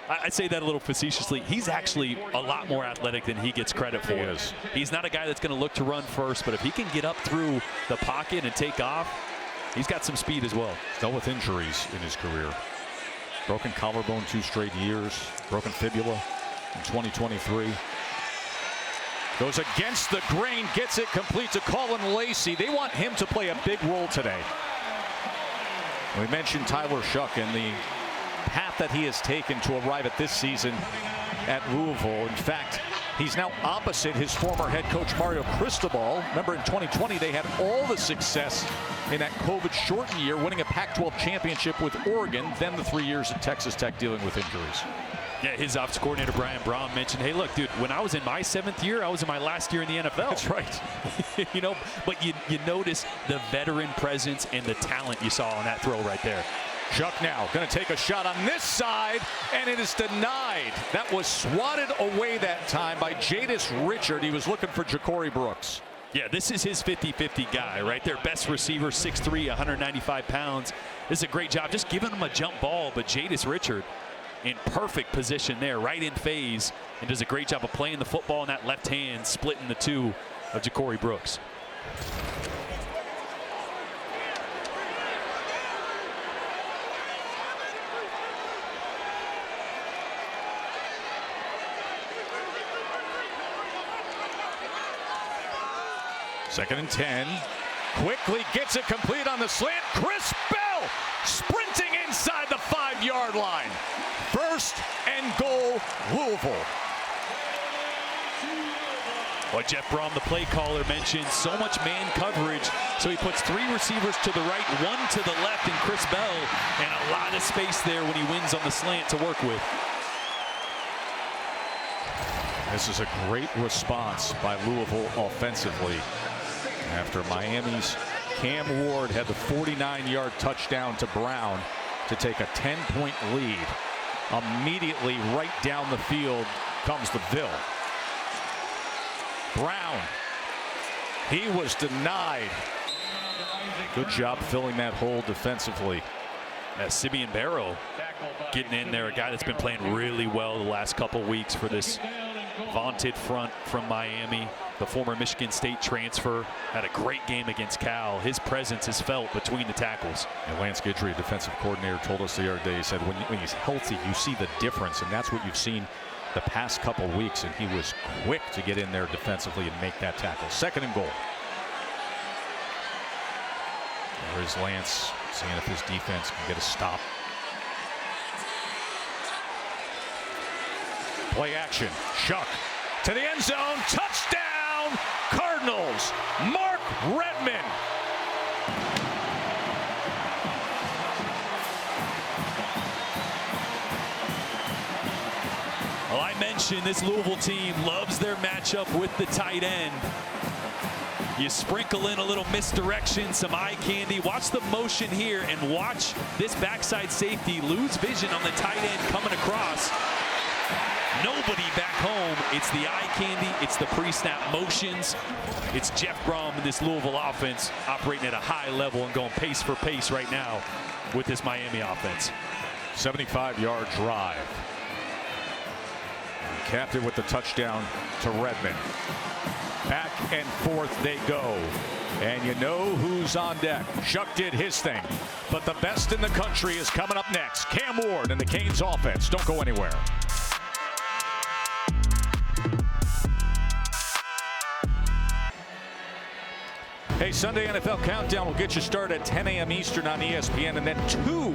I say that a little facetiously. He's actually a lot more athletic than he gets credit for. He is. He's not a guy that's going to look to run first, but if he can get up through the pocket and take off, he's got some speed as well. Dealt with injuries in his career. Broken collarbone 2 straight years. Broken fibula in 2023. Goes against the grain, gets it complete to Colin Lacey. They want him to play a big role today. We mentioned Tyler Shuck and the path that he has taken to arrive at this season at Louisville. In fact, he's now opposite his former head coach Mario Cristobal. Remember, in 2020 they had all the success in that COVID-shortened year, winning a Pac-12 championship with Oregon, then the 3 years at Texas Tech dealing with injuries. Yeah, his offensive coordinator Brian Brown mentioned, hey, look, dude, when I was in my 7th year, I was in my last year in the NFL. That's right. You know, but you notice the veteran presence and the talent you saw on that throw right there. Shuck now going to take a shot on this side, and it is denied. That was swatted away that time by Jadis Richard. He was looking for Ja'Cory Brooks. Yeah, this is his 50-50 guy right there. Best receiver, 6'3", 195 pounds. This is a great job just giving him a jump ball, but Jadis Richard in perfect position there, right in phase, and does a great job of playing the football in that left hand, splitting the two of Ja'Cory Brooks. Second and 10. Quickly gets it complete on the slant. Chris Bell sprinting inside the 5-yard line. First and goal, Louisville. Well, Jeff Brom, the play caller, mentioned so much man coverage, so he puts 3 receivers to the right, 1 to the left in Chris Bell, and a lot of space there when he wins on the slant to work with. This is a great response by Louisville offensively after Miami's Cam Ward had the 49-yard touchdown to Brown to take a 10-point lead. Immediately right down the field comes the Ville. Brown, he was denied. Good job filling that hole defensively. Simeon Barrow getting in there, a guy that's been playing really well the last couple weeks for this vaunted front from Miami. The former Michigan State transfer had a great game against Cal. His presence is felt between the tackles. And Lance Guidry, defensive coordinator, told us the other day, he said when he's healthy, you see the difference, and that's what you've seen the past couple weeks, and he was quick to get in there defensively and make that tackle. Second and goal. There is Lance, seeing if his defense can get a stop. Play action. Shuck to the end zone. Touchdown, Cardinals. Mark Redmond. Well, I mentioned this Louisville team loves their matchup with the tight end. You sprinkle in a little misdirection, some eye candy. Watch the motion here and watch this backside safety lose vision on the tight end coming across. nobody back home. It's the eye candy. It's the pre-snap motions. It's Jeff Brom and this Louisville offense operating at a high level and going pace for pace right now with this Miami offense. 75-yard drive. Capped it with the touchdown to Redmond. Back and forth they go. And you know who's on deck. Chuck did his thing. But the best in the country is coming up next. Cam Ward and the Canes offense. Don't go anywhere. Hey, Sunday NFL Countdown will get you started at 10 a.m. Eastern on ESPN, and then 2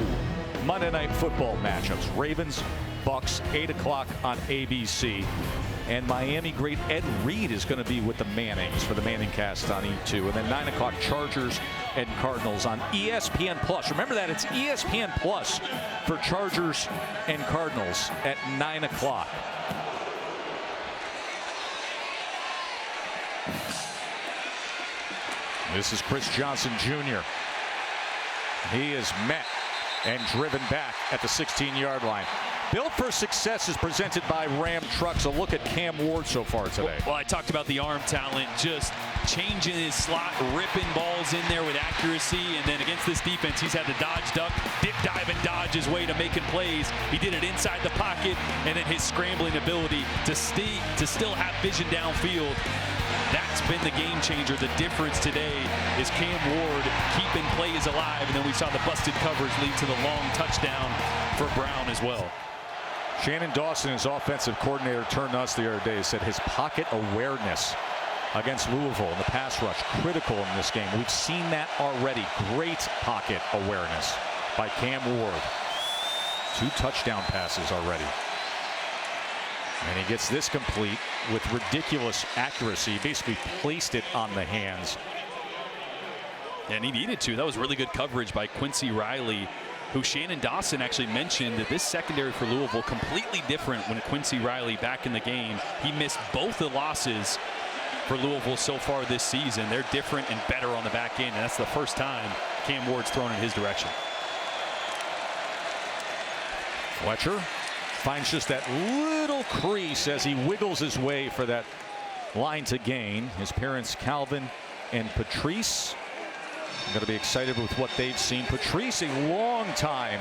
Monday Night Football matchups. Ravens, Bucks, 8 o'clock on ABC. And Miami great Ed Reed is going to be with the Mannings for the Manning cast on E2. And then 9 o'clock Chargers and Cardinals on ESPN Plus. Remember that, it's ESPN Plus for Chargers and Cardinals at 9 o'clock. This is Chris Johnson Jr. He is met and driven back at the 16-yard line. Built for Success is presented by Ram Trucks. A look at Cam Ward so far today. Well, I talked about the arm talent, just changing his slot, ripping balls in there with accuracy, and then against this defense, he's had to dodge, duck, dip, dive, and dodge his way to making plays. He did it inside the pocket, and then his scrambling ability to still have vision downfield. That's been the game changer. The difference today is Cam Ward keeping plays alive, and then we saw the busted coverage lead to the long touchdown for Brown as well. Shannon Dawson, his offensive coordinator, turned to us the other day, said his pocket awareness against Louisville in the pass rush, critical in this game. We've seen that already. Great pocket awareness by Cam Ward. 2 touchdown passes already. And he gets this complete with ridiculous accuracy. He basically placed it on the hands. And he needed to. That was really good coverage by Quincy Riley, who Shannon Dawson actually mentioned that this secondary for Louisville completely different when Quincy Riley back in the game. He missed both the losses for Louisville so far this season. They're different and better on the back end, and that's the first time Cam Ward's thrown in his direction. Fletcher finds just that little crease as he wiggles his way for that line to gain. His parents, Calvin and Patrice, are going to be excited with what they've seen. Patrice, a long-time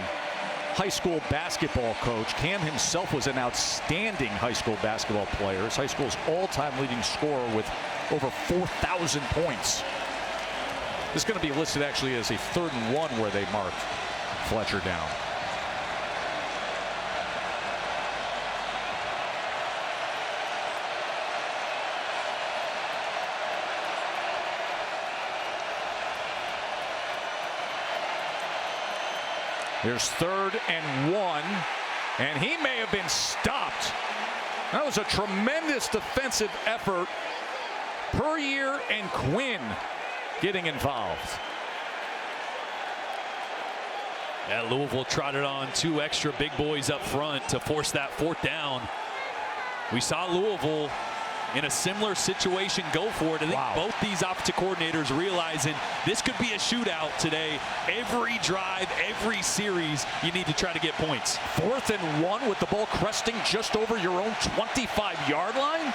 high school basketball coach. Cam himself was an outstanding high school basketball player. His high school's all-time leading scorer with over 4,000 points. This is going to be listed actually as a 3rd and 1 where they marked Fletcher down. There's 3rd and 1, and he may have been stopped. That was a tremendous defensive effort. Puryear and Quinn getting involved. Yeah, Louisville trotted on 2 extra big boys up front to force that 4th down. We saw Louisville in a similar situation go for it. I think both these offensive coordinators realizing this could be a shootout today. Every drive, every series, you need to try to get points. 4th and 1 with the ball cresting just over your own 25-yard line.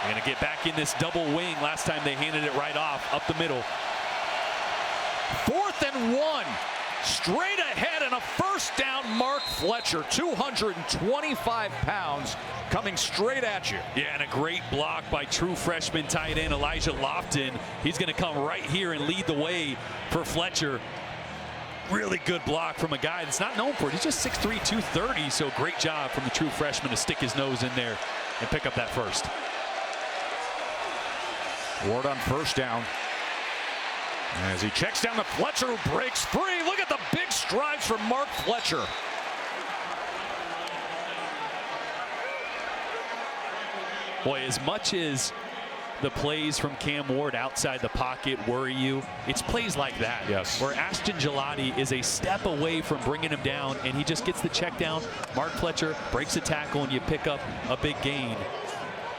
They're going to get back in this double wing. Last time they handed it right off up the middle. 4th and 1. Straight ahead and a 1st down. Mark Fletcher, 225 pounds, coming straight at you. Yeah, and a great block by true freshman tight end Elijah Lofton. He's going to come right here and lead the way for Fletcher. Really good block from a guy that's not known for it. He's just 6'3", 230, so great job from the true freshman to stick his nose in there and pick up that first. Ward on 1st down. As he checks down to Fletcher, who breaks free. Look at the big strides from Mark Fletcher. Boy, as much as the plays from Cam Ward outside the pocket worry you, it's plays like that. Yes. Where Ashton Gelati is a step away from bringing him down, and he just gets the check down. Mark Fletcher breaks a tackle, and you pick up a big gain.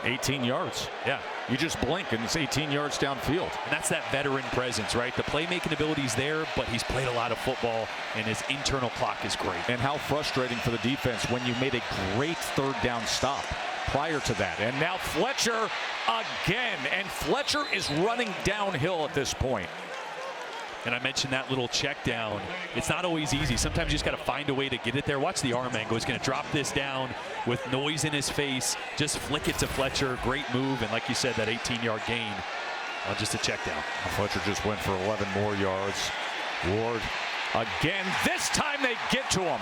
18 yards. Yeah. You just blink and it's 18 yards downfield. And that's that veteran presence, right? The playmaking ability's there, but he's played a lot of football, and his internal clock is great. And how frustrating for the defense when you made a great third down stop prior to that. And now Fletcher again. And Fletcher is running downhill at this point. And I mentioned that little check down. It's not always easy. Sometimes you just got to find a way to get it there. Watch the arm angle. He's going to drop this down with noise in his face. Just flick it to Fletcher. Great move. And like you said, that 18-yard gain on just a check down. Fletcher just went for 11 more yards. Ward again. This time they get to him.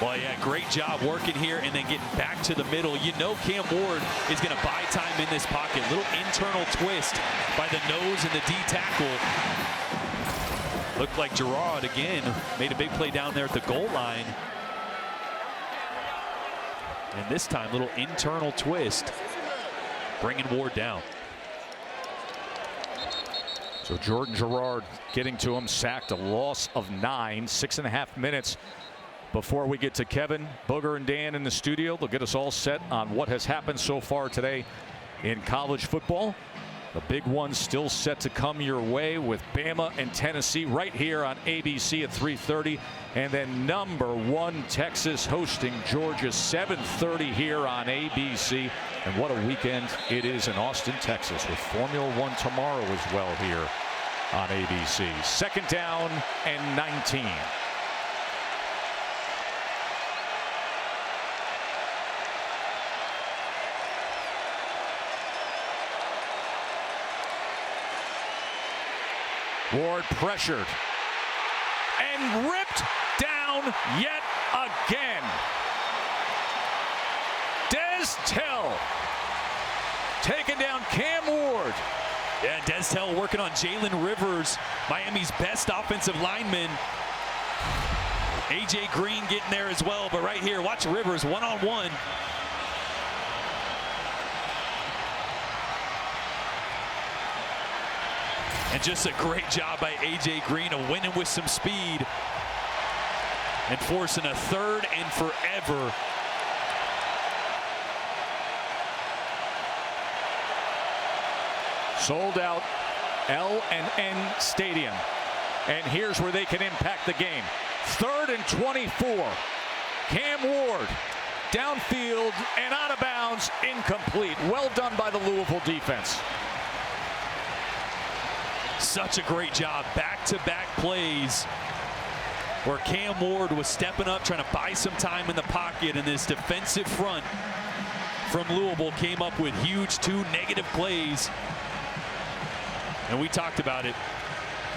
Well, yeah, great job working here and then getting back to the middle. You know Cam Ward is going to buy time in this pocket. Little internal twist by the nose and the D tackle. Looked like Gerard again made a big play down there at the goal line. And this time, little internal twist, bringing Ward down. So Jordan Gerard getting to him, sacked, a loss of 9, 6.5 minutes. Before we get to Kevin, Booger, and Dan in the studio, they'll get us all set on what has happened so far today in college football. The big one still set to come your way with Bama and Tennessee right here on ABC at 3:30. And then #1 Texas hosting Georgia, 7:30 here on ABC. And what a weekend it is in Austin, Texas, with Formula One tomorrow as well here on ABC. 2nd down and 19. Ward pressured and ripped down yet again. Tell taking down Cam Ward. Yeah, Tell working on Jalen Rivers, Miami's best offensive lineman. A.J. Green getting there as well, but right here, watch Rivers one-on-one. And just a great job by A.J. Green of winning with some speed and forcing a 3rd and forever. Sold out L&N Stadium. And here's where they can impact the game. 3rd and 24. Cam Ward downfield and out of bounds, incomplete. Well done by the Louisville defense. Such a great job, back-to-back plays where Cam Ward was stepping up, trying to buy some time in the pocket, and this defensive front from Louisville came up with huge 2 negative plays. And we talked about it.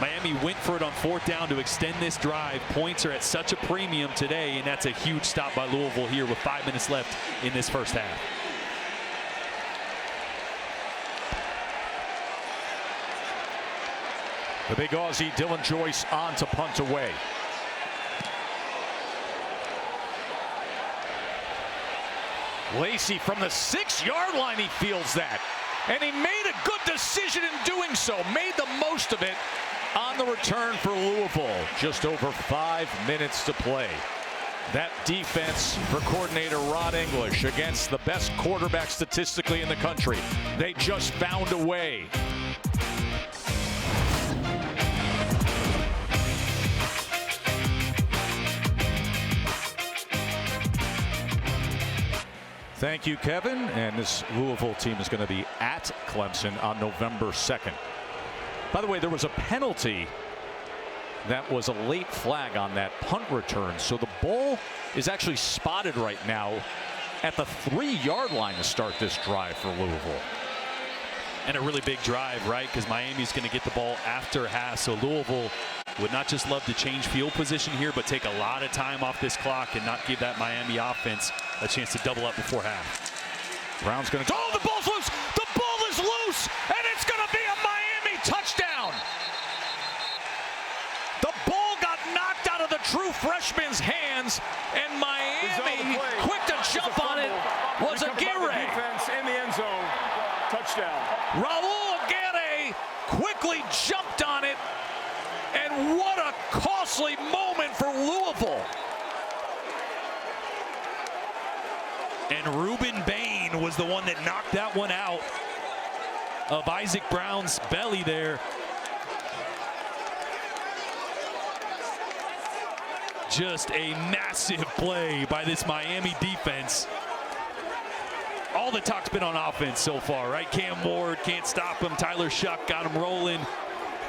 Miami went for it on 4th down to extend this drive. Points are at such a premium today, and that's a huge stop by Louisville here with 5 minutes left in this first half. The big Aussie Dylan Joyce on to punt away. Lacey from the 6-yard line, he fields that. And he made a good decision in doing so. Made the most of it on the return for Louisville. Just over 5 minutes to play. That defense for coordinator Rod English against the best quarterback statistically in the country. They just found a way. Thank you, Kevin. And this Louisville team is going to be at Clemson on November 2nd. By the way, there was a penalty that was a late flag on that punt return. So the ball is actually spotted right now at the 3-yard line to start this drive for Louisville. And a really big drive, right? Because Miami's going to get the ball after half. So Louisville would not just love to change field position here, but take a lot of time off this clock and not give that Miami offense a chance to double up before half. Brown's going to, oh, the ball's loose. The ball is loose, and it's going to be a Miami touchdown. The ball got knocked out of the true freshman's hands, and Miami, quick to jump on it, was Aguirre. Defense in the end zone. Touchdown. Raul Aguirre quickly jumped on it and What a costly moment for Louisville. And Ruben Bain was the one that knocked that one out of Isaac Brown's belly there. Just a massive play by this Miami defense. All the talk's been on offense so far, right? Cam Ward can't stop him. Tyler Shuck got him rolling.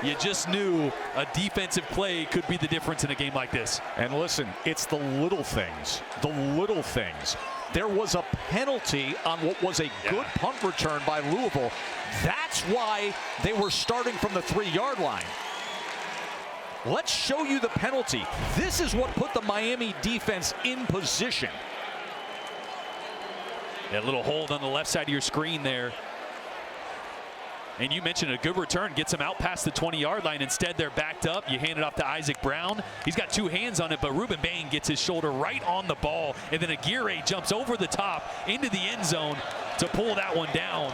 You just knew a defensive play could be the difference in a game like this. And listen, it's the little things. The little things. There was a penalty on what was a good punt return by Louisville. That's why they were starting from the 3-yard line. Let's show you the penalty. This is what put the Miami defense in position. That little hold on the left side of your screen there. And you mentioned a good return, gets him out past the 20-yard line. Instead, they're backed up. You hand it off to Isaac Brown. He's got 2 hands on it, but Ruben Bain gets his shoulder right on the ball. And then Aguirre jumps over the top into the end zone to pull that one down.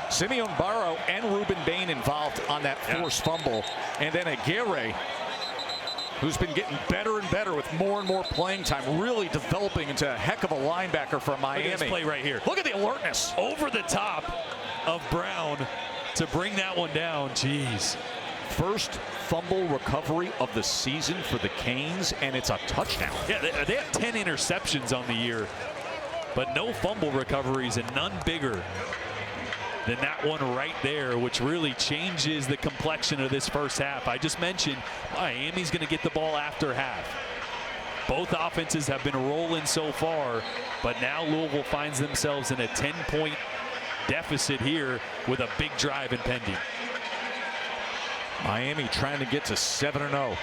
Simeon Barrow and Ruben Bain involved on that forced fumble. And then Aguirre, who's been getting better and better with more and more playing time, really developing into a heck of a linebacker for Miami. Look at this play right here. Look at the alertness. Over the top of Brown to bring that one down. Jeez. First fumble recovery of the season for the Canes, and it's a touchdown. Yeah, they have 10 interceptions on the year, but no fumble recoveries and none bigger than that one right there, which really changes the complexion of this first half. I just mentioned Miami's going to get the ball after half. Both offenses have been rolling so far, but now Louisville finds themselves in a 10-point deficit here with a big drive impending. Miami trying to get to 7-0.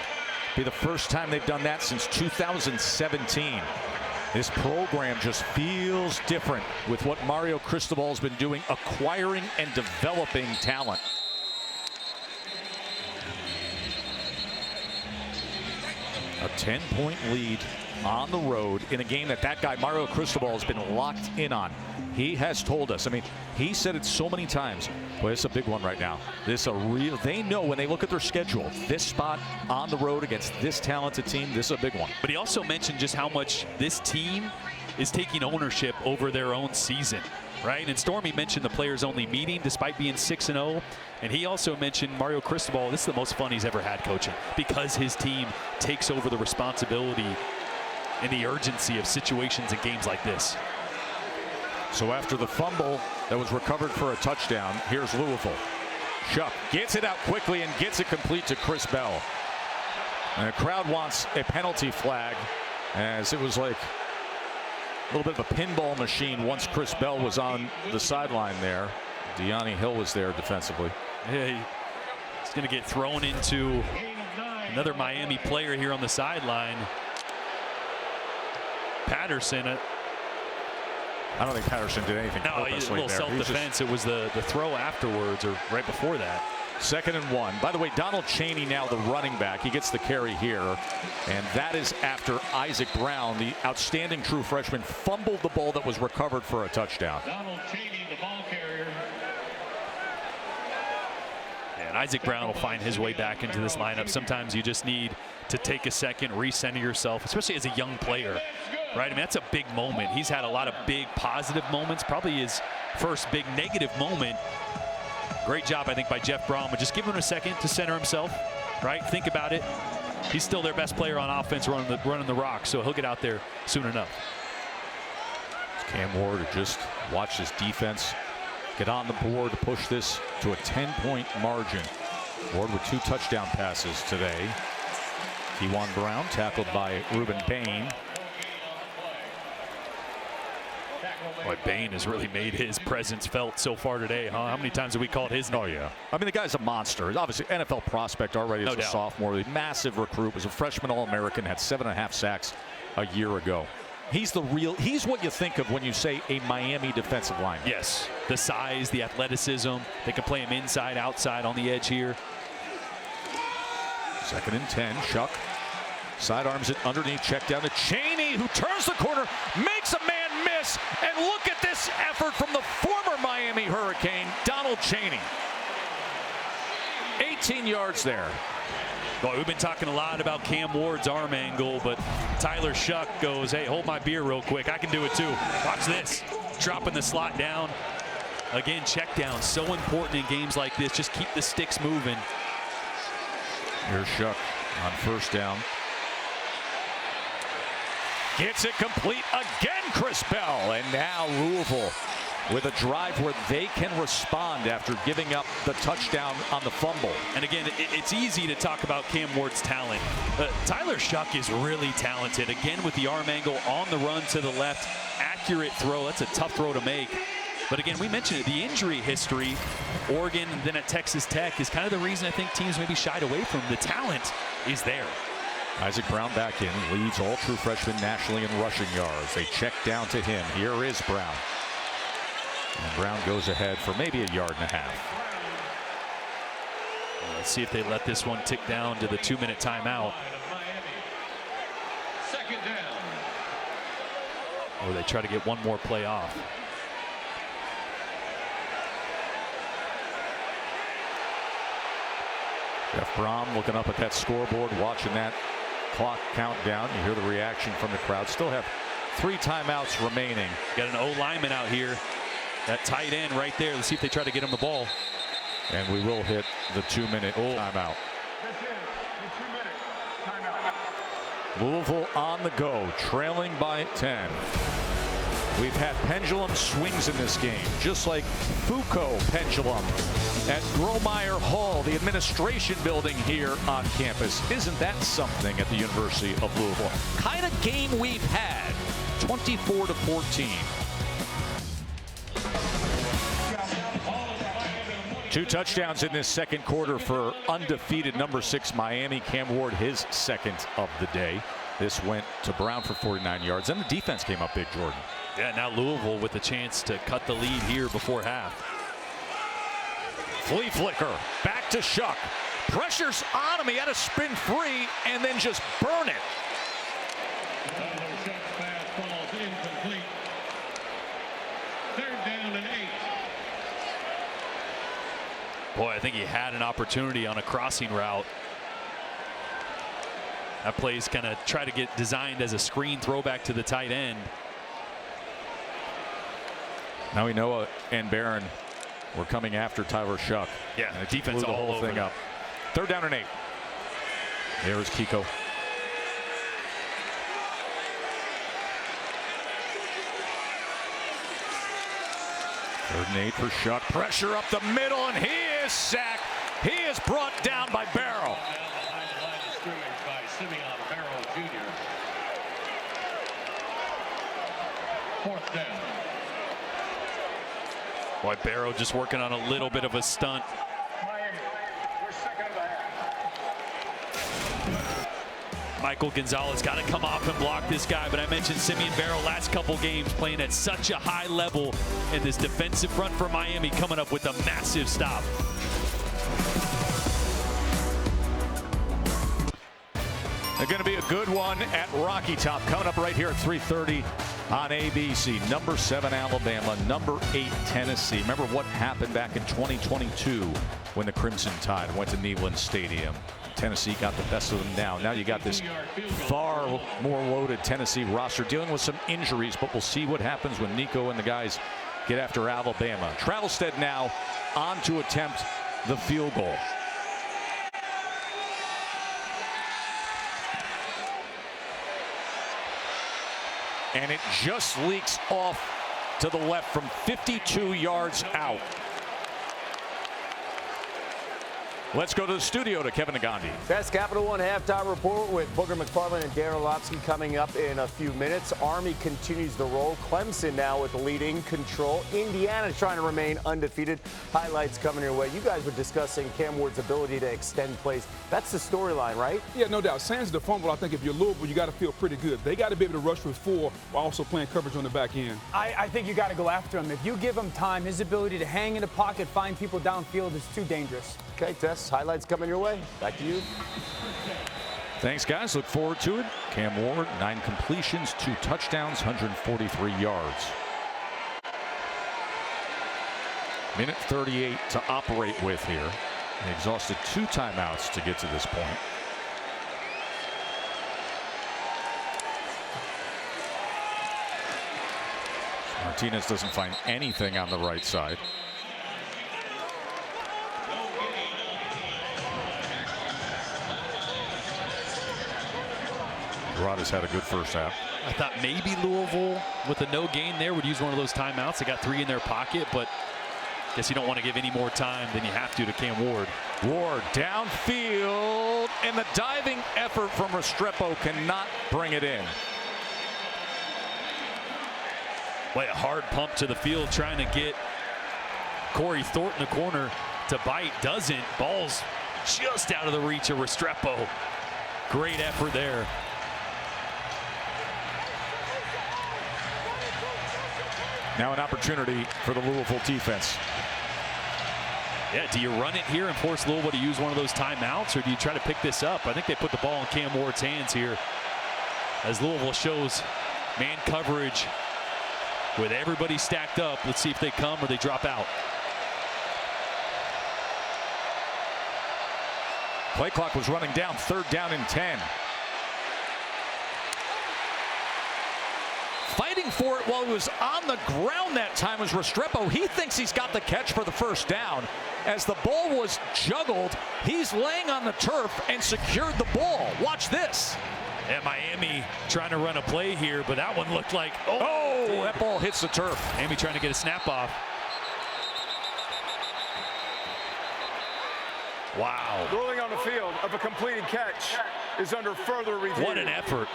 Be the first time they've done that since 2017. This program just feels different with what Mario Cristobal's been doing, acquiring and developing talent. A 10-point lead on the road in a game that guy Mario Cristobal has been locked in on. He has told us, I mean, he said it so many times, boy, it's a big one right now. They know when they look at their schedule, this spot on the road against this talented team, this is a big one. But he also mentioned just how much this team is taking ownership over their own season, right? And Stormy mentioned the players only meeting despite being 6-0. And he also mentioned Mario Cristobal, this is the most fun he's ever had coaching because his team takes over the responsibility and the urgency of situations and games like this. So after the fumble that was recovered for a touchdown, here's Louisville. Shuck gets it out quickly and gets it complete to Chris Bell. And the crowd wants a penalty flag, as it was like a little bit of a pinball machine once Chris Bell was on the sideline there. Deani Hill was there defensively. Yeah, he's going to get thrown into another Miami player here on the sideline. Patterson. I don't think Patterson did anything purposely a little there. self-defense. It was the throw afterwards or right before that. 2nd and 1. By the way, Donald Chaney now the running back. He gets the carry here. And that is after Isaac Brown, the outstanding true freshman, fumbled the ball that was recovered for a touchdown. Donald Chaney, the ball carrier. And Isaac Brown will find his way back into this lineup. Sometimes you just need to take a second, recenter yourself, especially as a young player. Right? I mean, that's a big moment. He's had a lot of big positive moments, probably his first big negative moment. Great job, I think, by Jeff Brom, but just give him a second to center himself, right? Think about it. He's still their best player on offense running the rock, so he'll get out there soon enough. Cam Ward just watched his defense get on the board to push this to a 10-point margin. Ward with 2 touchdown passes today. Kewan Brown tackled by Ruben Bain. Boy, Bain has really made his presence felt so far today, huh? How many times have we called his name? Oh, yeah. I mean, the guy's a monster. He's obviously NFL prospect already as a sophomore. Massive recruit. Was a freshman All-American. Had 7.5 sacks a year ago. He's what you think of when you say a Miami defensive line. Yes. The size, the athleticism. They can play him inside, outside, on the edge here. 2nd and 10. Shuck sidearms it underneath. Check down to Chaney, who turns the corner, makes a man miss, and look at this effort from the former Miami Hurricane, Donald Chaney. 18 yards there. Well, we've been talking a lot about Cam Ward's arm angle, but Tyler Shuck goes, hey, hold my beer real quick. I can do it too. Watch this. Dropping the slot down. Again, check down. So important in games like this. Just keep the sticks moving. Here's Shuck on first down. Gets it complete again, Chris Bell. And now Louisville with a drive where they can respond after giving up the touchdown on the fumble. And again, it's easy to talk about Cam Ward's talent. Tyler Shuck is really talented. Again, with the arm angle on the run to the left. Accurate throw. That's a tough throw to make. But again, we mentioned it, the injury history, Oregon and then at Texas Tech is kind of the reason I think teams maybe shied away from him. The talent is there. Isaac Brown back in, leads all true freshmen nationally in rushing yards. They check down to him. Here is Brown. And Brown goes ahead for maybe a yard and a half. Let's see if they let this one tick down to the 2-minute timeout. Second down. Or they try to get one more play off. Jeff Brom looking up at that scoreboard, watching that clock countdown. You hear the reaction from the crowd. Still have 3 timeouts remaining. Got an O lineman out here. That tight end right there. Let's see if they try to get him the ball. And we will hit the 2-minute timeout. Louisville on the go, trailing by 10. We've had pendulum swings in this game, just like Foucault pendulum at Gromeyer Hall, the administration building here on campus. Isn't that something at the University of Louisville? Kind of game we've had, 24-14. 2 touchdowns in this second quarter for undefeated number 6 Miami. Cam Ward, his second of the day. This went to Brown for 49 yards. And the defense came up big, Jordan. Yeah, now Louisville with a chance to cut the lead here before half. Flea flicker, back to Shuck. Pressure's on him, he had to spin free and then just burn it. Shuck's pass falls incomplete. Third down and 8. Boy, I think he had an opportunity on a crossing route. That play's going to try to get designed as a screen throwback to the tight end. Now Noah and Barron were coming after Tyler Shuck. Yeah, and the defense blew the all whole over thing them. up. Third down and 8. There's Kiko. Third and 8 for Shuck. Pressure up the middle, and he is sacked. He is brought down by Barrow. Behind the line of scrimmage by Simeon Barrow Jr. Fourth down. Boy, Barrow just working on a little bit of a stunt. Michael Gonzalez got to come off and block this guy, but I mentioned Simeon Barrow last couple games playing at such a high level in this defensive front for Miami, coming up with a massive stop. They're going to be a good one at Rocky Top, coming up right here at 3:30 on ABC. Number 7 Alabama, number 8 Tennessee. Remember what happened back in 2022 when the Crimson Tide went to Neyland Stadium. Tennessee got the best of them now. Now you got this far more loaded Tennessee roster dealing with some injuries, but we'll see what happens when Nico and the guys get after Alabama. Travelstead now on to attempt the field goal. And it just leaks off to the left from 52 yards out. Let's go to the studio to Kevin Nagandi. That's Capital One halftime report with Booger McFarland and Darren Orlovsky coming up in a few minutes. Army continues the roll. Clemson now with the lead in control. Indiana trying to remain undefeated. Highlights coming your way. You guys were discussing Cam Ward's ability to extend plays. That's the storyline, right? Yeah, no doubt. Sans the fumble, I think if you're Louisville, you got to feel pretty good. They got to be able to rush with 4 while also playing coverage on the back end. I think you got to go after him. If you give him time, his ability to hang in the pocket, find people downfield is too dangerous. Okay, Tess, highlights coming your way. Back to you. Thanks, guys. Look forward to it. Cam Ward, 9 completions, 2 touchdowns, 143 yards. Minute 38 to operate with here. They exhausted 2 timeouts to get to this point. Martinez doesn't find anything on the right side. Rod has had a good first half. I thought maybe Louisville, with a no gain there, would use one of those timeouts. They got 3 in their pocket, but I guess you don't want to give any more time than you have to Cam Ward. Ward downfield, and the diving effort from Restrepo cannot bring it in. Boy, a hard pump to the field trying to get Corey Thornton the corner to bite. Doesn't. Ball's just out of the reach of Restrepo. Great effort there. Now an opportunity for the Louisville defense. Yeah, do you run it here and force Louisville to use one of those timeouts, or do you try to pick this up? I think they put the ball in Cam Ward's hands here as Louisville shows man coverage with everybody stacked up. Let's see if they come or they drop out. Play clock was running down, 3rd down and 10. Fighting for it while he was on the ground that time was Restrepo. He thinks he's got the catch for the first down. As the ball was juggled, he's laying on the turf and secured the ball. Watch this. And Miami trying to run a play here, but that one looked like, oh, that ball hits the turf. Miami trying to get a snap off. Wow. Ruling on the field of a completed catch is under further review. What an effort.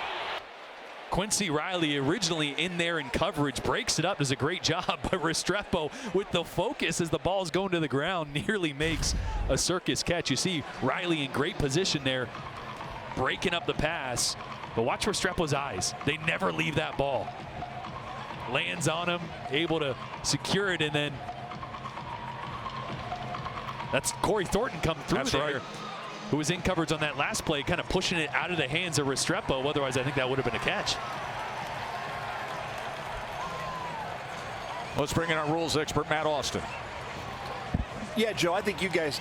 Quincy Riley, originally in there in coverage, breaks it up, does a great job, but Restrepo with the focus as the ball's going to the ground nearly makes a circus catch. You see Riley in great position there, breaking up the pass, but watch Restrepo's eyes. They never leave that ball. Lands on him, able to secure it, and then that's Corey Thornton come through. That's there. right. Who was in coverage on that last play, kind of pushing it out of the hands of Restrepo. Otherwise, I think that would have been a catch. Let's bring in our rules expert, Matt Austin. Yeah, Joe, I think you guys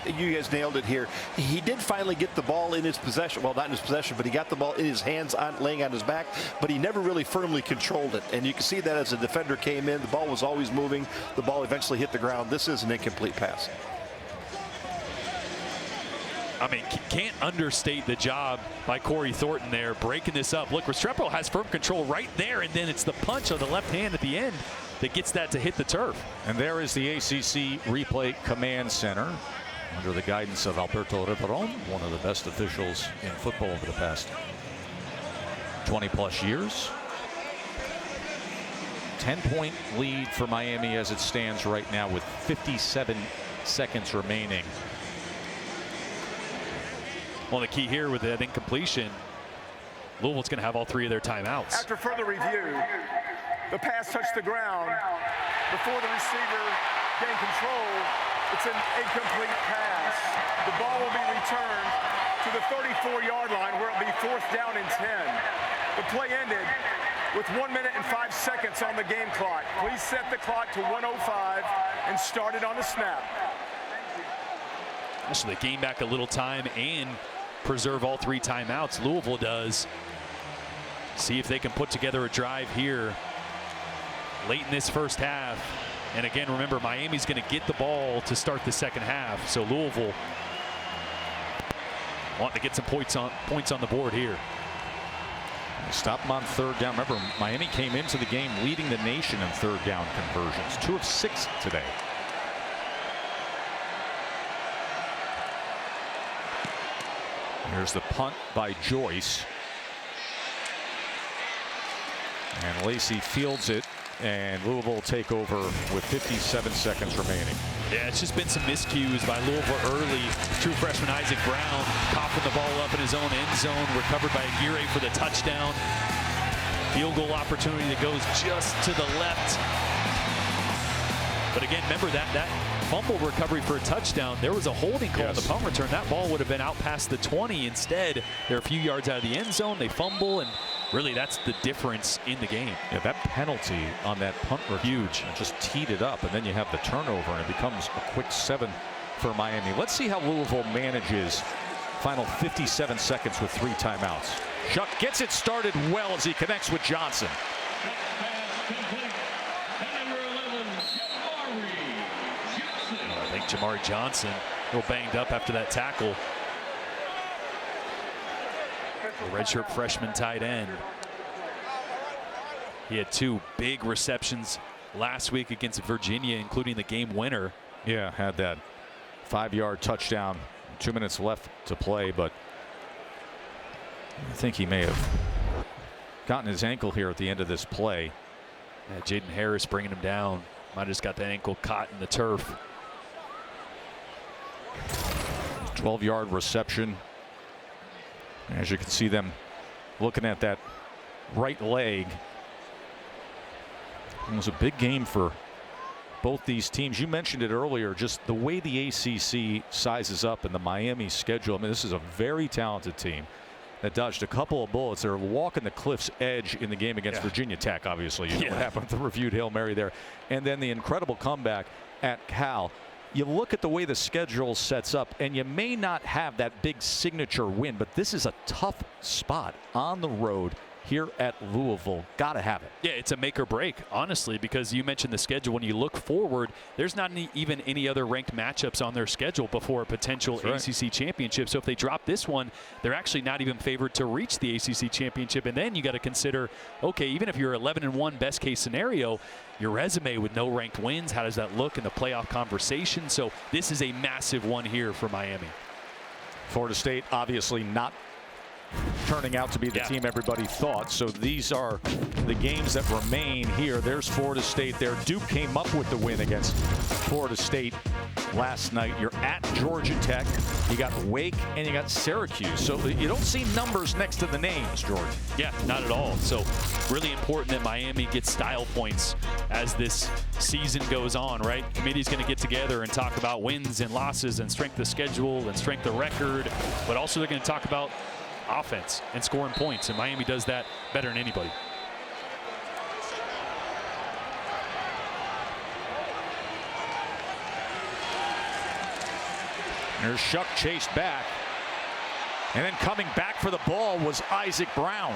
nailed it here. He did finally get the ball in his possession. Well, not in his possession, but he got the ball in his hands, laying on his back, but he never really firmly controlled it. And you can see that as the defender came in, the ball was always moving. The ball eventually hit the ground. This is an incomplete pass. I mean, can't understate the job by Corey Thornton there, breaking this up. Look, Restrepo has firm control right there, and then it's the punch of the left hand at the end that gets that to hit the turf. And there is the ACC Replay Command Center under the guidance of Alberto Riveron, one of the best officials in football over the past 20-plus years. 10-point lead for Miami as it stands right now with 57 seconds remaining. Well, the key here with that incompletion, Louisville's going to have all 3 of their timeouts. After further review, the pass touched the ground before the receiver gained control. It's an incomplete pass. The ball will be returned to the 34-yard line where it'll be 4th down and 10. The play ended with 1 minute and 5 seconds on the game clock. Please set the clock to 1:05 and start it on the snap. So they gain back a little time and preserve all 3 timeouts. Louisville does. See if they can put together a drive here late in this first half. And again, remember, Miami's going to get the ball to start the second half. So Louisville want to get some points on the board here. Stop them on 3rd down. Remember, Miami came into the game leading the nation in 3rd down conversions. 2 of 6 today. Here's the punt by Joyce. And Lacey fields it, and Louisville will take over with 57 seconds remaining. Yeah, it's just been some miscues by Louisville early. True freshman Isaac Brown coughing the ball up in his own end zone, recovered by Aguirre for the touchdown. Field goal opportunity that goes just to the left. But again, remember that fumble recovery for a touchdown. There was a holding call on the punt return. That ball would have been out past the 20. Instead, they're a few yards out of the end zone. They fumble, and really that's the difference in the game. Yeah, that penalty on that punt return, huge. It just teed it up, and then you have the turnover, and it becomes a quick 7 for Miami. Let's see how Louisville manages final 57 seconds with 3 timeouts. Shuck gets it started well as he connects with Johnson. Jamari Johnson, a little banged up after that tackle. The redshirt freshman tight end. He had 2 big receptions last week against Virginia, including the game winner. Yeah, had that 5-yard touchdown. 2 minutes left to play, but I think he may have gotten his ankle here at the end of this play. Yeah, Jaden Harris bringing him down. Might have just got the ankle caught in the turf. 12-yard reception. As you can see them looking at that right leg. It was a big game for both these teams. You mentioned it earlier, just the way the ACC sizes up and the Miami schedule. I mean, this is a very talented team that dodged a couple of bullets. They're walking the cliff's edge in the game against Virginia Tech, obviously. You know what happened with the reviewed Hail Mary there. And then the incredible comeback at Cal. You look at the way the schedule sets up, and you may not have that big signature win, but this is a tough spot on the road here at Louisville. Got to have it. Yeah, it's a make or break, honestly, because you mentioned the schedule. When you look forward, there's not even any other ranked matchups on their schedule before a potential ACC championship. So if they drop this one, they're actually not even favored to reach the ACC championship. And then you got to consider, okay, even if you're 11-1 best case scenario, your resume with no ranked wins, how does that look in the playoff conversation? So this is a massive one here for Miami. Florida State obviously not turning out to be the team everybody thought. So these are the games that remain here. There's Florida State there. Duke came up with the win against Florida State last night. You're at Georgia Tech. You got Wake and you got Syracuse. So you don't see numbers next to the names, George. Yeah, not at all. So really important that Miami gets style points as this season goes on, right? Committee's going to get together and talk about wins and losses and strength of schedule and strength of record, but also they're going to talk about offense and scoring points, and Miami does that better than anybody. There's Shuck chased back, and then coming back for the ball was Isaac Brown.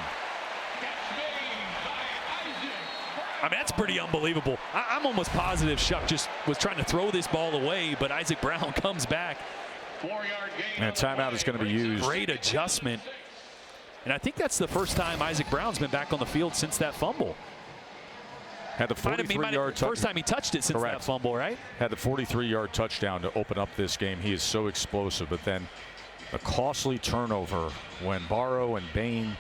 I mean, that's pretty unbelievable. I'm almost positive Shuck just was trying to throw this ball away, but Isaac Brown comes back. And a timeout is going to be used. Great adjustment. And I think that's the first time Isaac Brown's been back on the field since that fumble. Had the 43-yard touchdown. First time he touched it since that fumble, right? Had the 43-yard touchdown to open up this game. He is so explosive. But then a costly turnover when Barrow and Bain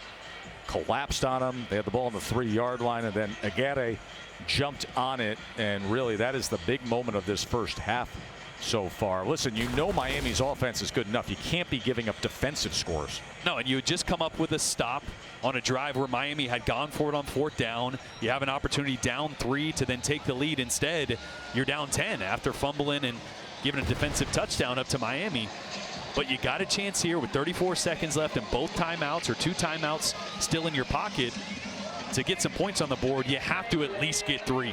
collapsed on him. They had the ball on the 3-yard line, and then Agate jumped on it. And really, that is the big moment of this first half so far. Listen, you know Miami's offense is good enough. You can't be giving up defensive scores. No, and you had just come up with a stop on a drive where Miami had gone for it on 4th down. You have an opportunity down 3 to then take the lead. Instead, you're down 10 after fumbling and giving a defensive touchdown up to Miami. But you got a chance here with 34 seconds left and both timeouts or 2 timeouts still in your pocket to get some points on the board. You have to at least get 3.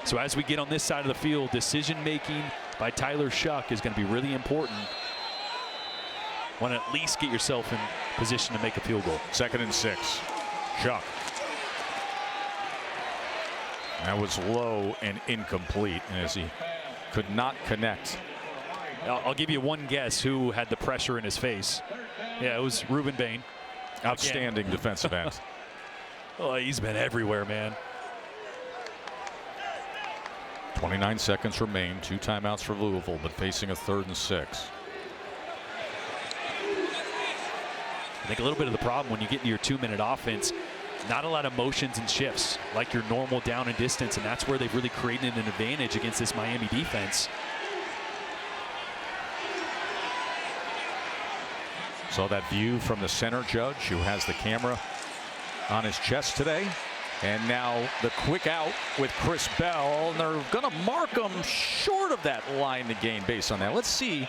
So as we get on this side of the field, decision making by Tyler Shuck is going to be really important. Want to at least get yourself in position to make a field goal. 2nd and 6. Shuck. That was low and incomplete as he could not connect. I'll give you one guess who had the pressure in his face. Yeah, it was Ruben Bain. Outstanding defensive end. Oh, he's been everywhere, man. 29 seconds remain. 2 timeouts for Louisville, but facing a 3rd and 6. I think a little bit of the problem when you get into your 2-minute offense, not a lot of motions and shifts like your normal down and distance, and that's where they've really created an advantage against this Miami defense. Saw that view from the center judge who has the camera on his chest today. And now the quick out with Chris Bell, and they're going to mark him short of that line to gain based on that. Let's see.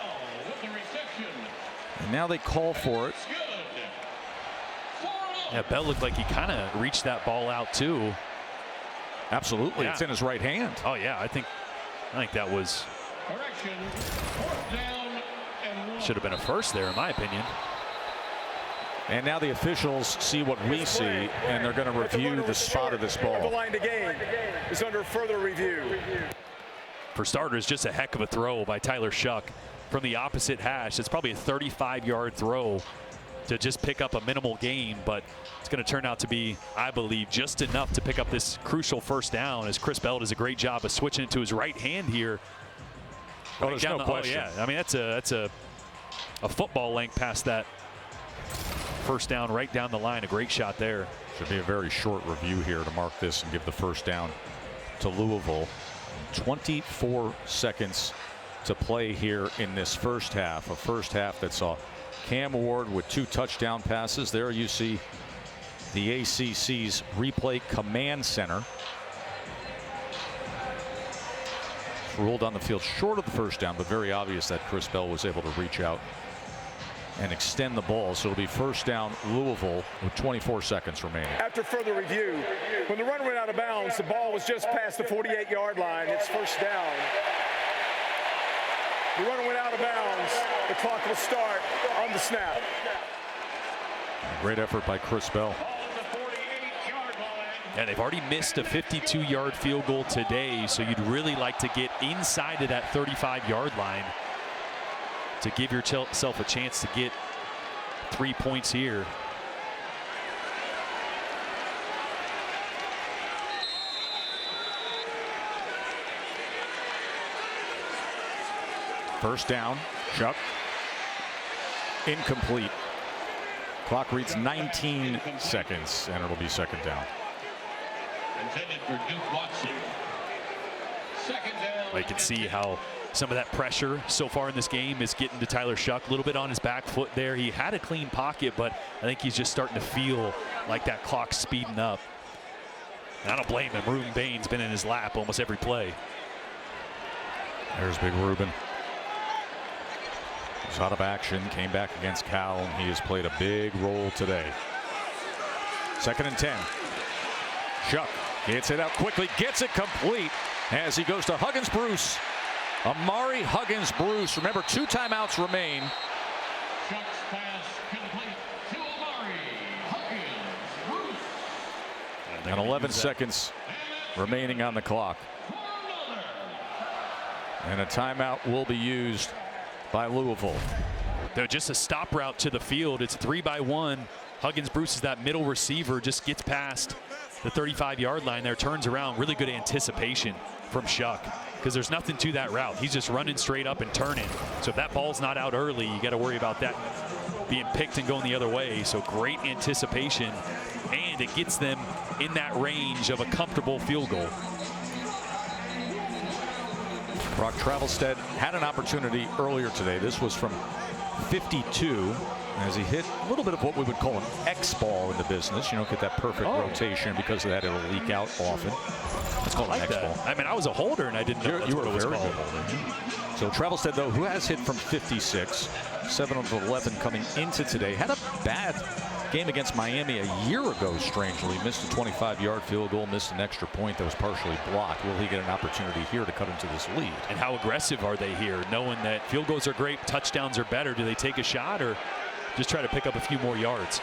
And now they call for it. Yeah, Bell looked like he kind of reached that ball out too. Absolutely, yeah. It's in his right hand. Oh yeah, I think that was should have been a first there in my opinion. And now the officials see what we see, and they're going to review the spot of this ball. The line to gain is under further review. For starters, just a heck of a throw by Tyler Shuck from the opposite hash. It's probably a 35-yard throw to just pick up a minimal gain, but it's going to turn out to be, I believe, just enough to pick up this crucial first down, as Chris Bell does a great job of switching it to his right hand here. Oh, there's no question. Oh, yeah. I mean, that's a football length past that first down right down the line. A great shot there. Should be a very short review here to mark this and give the first down to Louisville. 24 seconds to play here in this first half. A first half that saw Cam Ward with 2 touchdown passes. There you see the ACC's replay command center. Ruled on the field short of the first down, but very obvious that Chris Bell was able to reach out and extend the ball. So it'll be first down Louisville with 24 seconds remaining. After further review, when the run went out of bounds, the ball was just past the 48-yard line. It's first down. The run went out of bounds. The clock will start on the snap. Great effort by Chris Bell. And they've already missed a 52-yard field goal today, so you'd really like to get inside of that 35-yard line to give yourself a chance to get 3 points here. First down, Chuck. Incomplete. Clock reads 19 seconds, and it'll be second down. Intended for Duke Watson. Second down. You can see how some of that pressure so far in this game is getting to Tyler Shuck. A little bit on his back foot there. He had a clean pocket, but I think he's just starting to feel like that clock's speeding up. And I don't blame him. Ruben Bain's been in his lap almost every play. There's big Ruben. He's out of action, came back against Cal, and he has played a big role today. Second and 10. Shuck gets it out quickly, gets it complete as he goes to Huggins-Bruce. Amari Huggins-Bruce. Remember, 2 timeouts remain. Shuck's pass complete to Amari Huggins-Bruce. And 11 seconds remaining on the clock. And a timeout will be used by Louisville. They're just a stop route to the field. It's 3-by-1. Huggins-Bruce is that middle receiver, just gets past the 35-yard line there, turns around. Really good anticipation from Shuck, because there's nothing to that route. He's just running straight up and turning. So if that ball's not out early, you got to worry about that being picked and going the other way. So great anticipation, and it gets them in that range of a comfortable field goal. Brock Travelstead had an opportunity earlier today. This was from 52 as he hit a little bit of what we would call an X ball in the business. You don't get that perfect rotation. Because of that, it'll leak out often. It's called an X ball. I mean, I was a holder and I didn't know that's what it was called. So Travelstead, though, who has hit from 56, 7 of 11 coming into today, had a bad game against Miami a year ago, strangely. Missed a 25-yard field goal, missed an extra point that was partially blocked. Will he get an opportunity here to cut into this lead? And how aggressive are they here, knowing that field goals are great, touchdowns are better? Do they take a shot or just try to pick up a few more yards?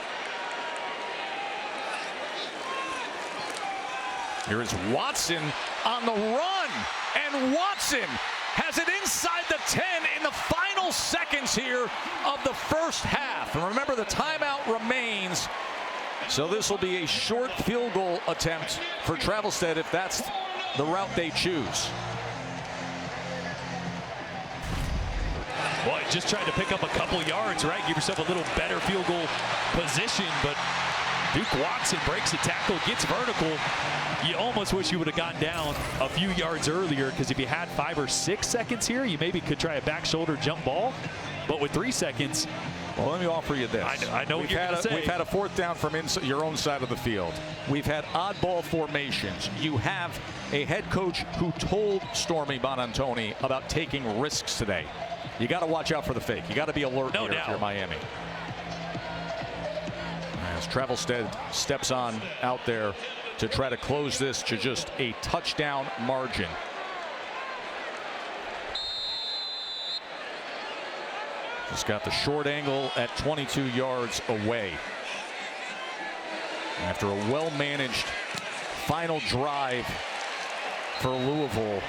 Here is Watson on the run, and Watson has it inside the 10 in the final seconds here of the first half. And remember, the timeout remains, so this will be a short field goal attempt for Travelstead if that's the route they choose. Boy, just trying to pick up a couple yards, right? Give yourself a little better field goal position, but Duke Watson breaks a tackle, gets vertical. You almost wish you would have gone down a few yards earlier, because if you had 5 or 6 seconds here, you maybe could try a back shoulder jump ball. But with 3 seconds, well, let me offer you this. I know what you're going to say. We've had a fourth down from your own side of the field. We've had oddball formations. You have a head coach who told Stormy Bonantoni about taking risks today. You got to watch out for the fake. You got to be alert here if you're Miami. As Travelstead steps on out there to try to close this to just a touchdown margin. Just got the short angle at 22 yards away. After a well-managed final drive for Louisville,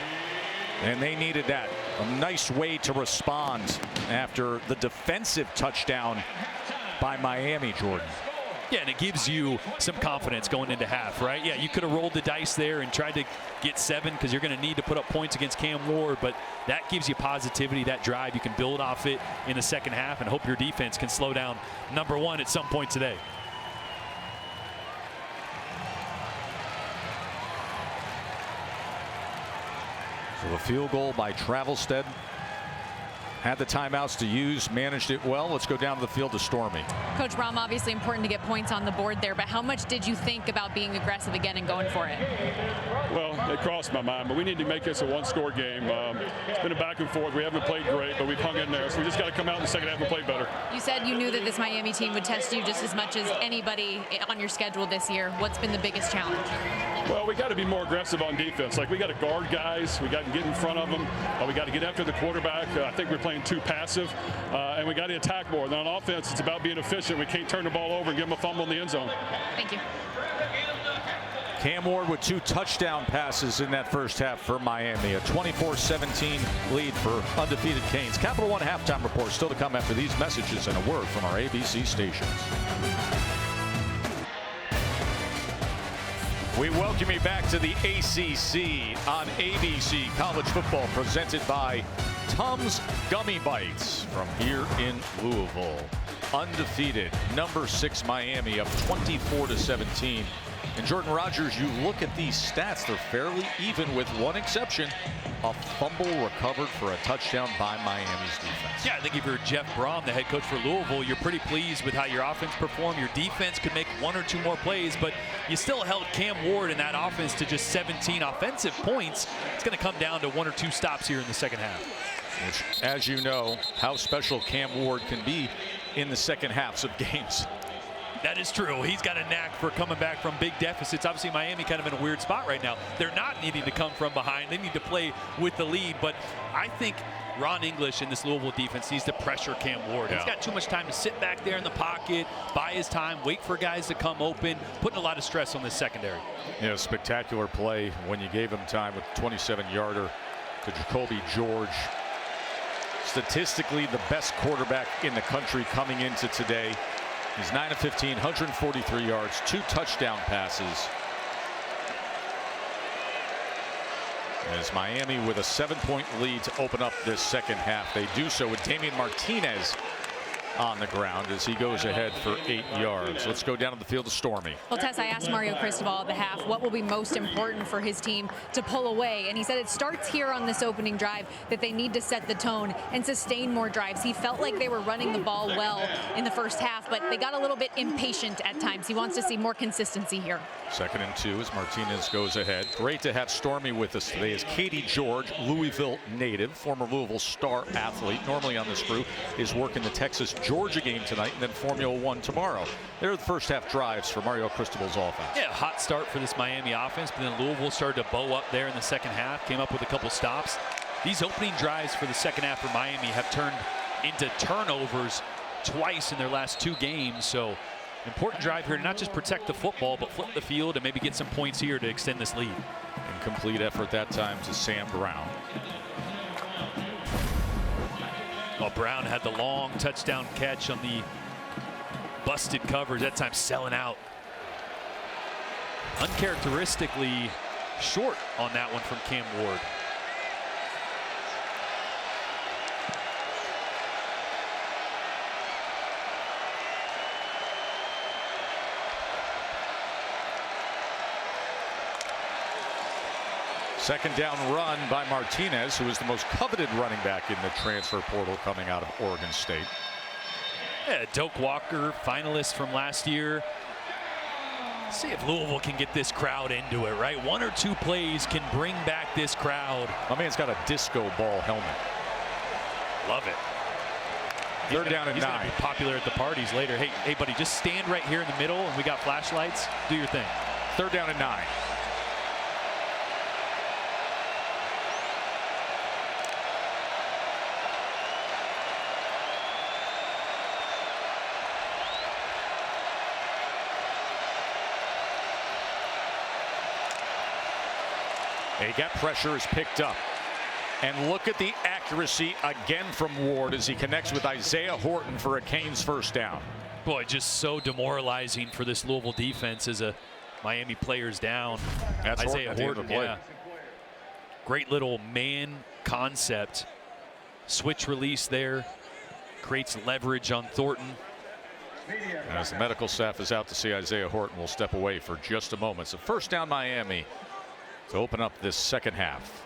And they needed that. A nice way to respond after the defensive touchdown by Miami, Jordan. Yeah, and it gives you some confidence going into half, right? Yeah, you could have rolled the dice there and tried to get 7 because you're going to need to put up points against Cam Ward, but that gives you positivity, that drive. You can build off it in the second half and hope your defense can slow down number 1 at some point today. So a field goal by Travelstead. Had the timeouts to use, managed it well. Let's go down to the field to Stormy. Coach Brom, obviously important to get points on the board there, but how much did you think about being aggressive again and going for it? Well, it crossed my mind, but we need to make this a one-score game. It's been a back and forth. We haven't played great, but we've hung in there, so we just got to come out in the second half and play better. You said you knew that this Miami team would test you just as much as anybody on your schedule this year. What's been the biggest challenge? Well, we got to be more aggressive on defense. Like, we got to guard guys. We got to get in front of them. We got to get after the quarterback. I think we're playing too passive, and we got to attack more. Then on offense, it's about being efficient. We can't turn the ball over and give them a fumble in the end zone. Thank you. Cam Ward with 2 touchdown passes in that first half for Miami. A 24-17 lead for undefeated Canes. Capital One halftime report still to come after these messages and a word from our ABC stations. We welcome you back to the ACC on ABC College Football, presented by Tums Gummy Bites from here in Louisville. Undefeated, number 6 Miami up 24-17. And Jordan Rogers, you look at these stats, they're fairly even with one exception. A fumble recovered for a touchdown by Miami's defense. Yeah, I think if you're Jeff Brom, the head coach for Louisville, you're pretty pleased with how your offense performed. Your defense could make 1 or 2 more plays, but you still held Cam Ward in that offense to just 17 offensive points. It's going to come down to 1 or 2 stops here in the second half. Which, as you know, how special Cam Ward can be in the second halves of games. That is true. He's got a knack for coming back from big deficits. Obviously, Miami kind of in a weird spot right now. They're not needing to come from behind. They need to play with the lead. But I think Ron English in this Louisville defense needs to pressure Cam Ward. Yeah. He's got too much time to sit back there in the pocket, buy his time, wait for guys to come open, putting a lot of stress on this secondary. Yeah, spectacular play when you gave him time with 27-yarder to Jacoby George. Statistically, the best quarterback in the country coming into today. He's 9 of 15, 143 yards, 2 touchdown passes. As Miami with a 7-point lead to open up this second half. They do so with Damian Martinez on the ground as he goes ahead for 8 yards. Let's go down to the field to Stormy. Well, Tess, I asked Mario Cristobal at the half what will be most important for his team to pull away, and he said it starts here on this opening drive, that they need to set the tone and sustain more drives. He felt like they were running the ball well in the first half, but they got a little bit impatient at times. He wants to see more consistency here. 2nd and 2 as Martinez goes ahead. Great to have Stormy with us today. As Katie George, Louisville native, former Louisville star athlete, normally on this crew, is working the Texas Georgia game tonight and then Formula One tomorrow. They're the first half drives for Mario Cristobal's offense. Yeah, hot start for this Miami offense, but then Louisville started to bow up there in the second half, came up with a couple stops. These opening drives for the second half for Miami have turned into turnovers twice in their last 2 games. So important drive here to not just protect the football, but flip the field and maybe get some points here to extend this lead. Incomplete effort that time to Sam Brown. Well, Brown had the long touchdown catch on the busted coverage, that time selling out. Uncharacteristically short on that one from Cam Ward. Second down run by Martinez, who is the most coveted running back in the transfer portal coming out of Oregon State. Yeah, Doak Walker, finalist from last year. See if Louisville can get this crowd into it, right? 1 or 2 plays can bring back this crowd. My man's got a disco ball helmet. Love it. 3rd down and 9. He's gonna be popular at the parties later. Hey, buddy, just stand right here in the middle, and we got flashlights. Do your thing. 3rd down and 9. A gap pressure is picked up. And look at the accuracy again from Ward as he connects with Isaiah Horton for a Canes first down. Boy, just so demoralizing for this Louisville defense as a Miami player's down. That's Isaiah Horton, yeah. Great little man concept. Switch release there. Creates leverage on Thornton. And as the medical staff is out to see Isaiah Horton, will step away for just a moment. So first down Miami to open up this second half.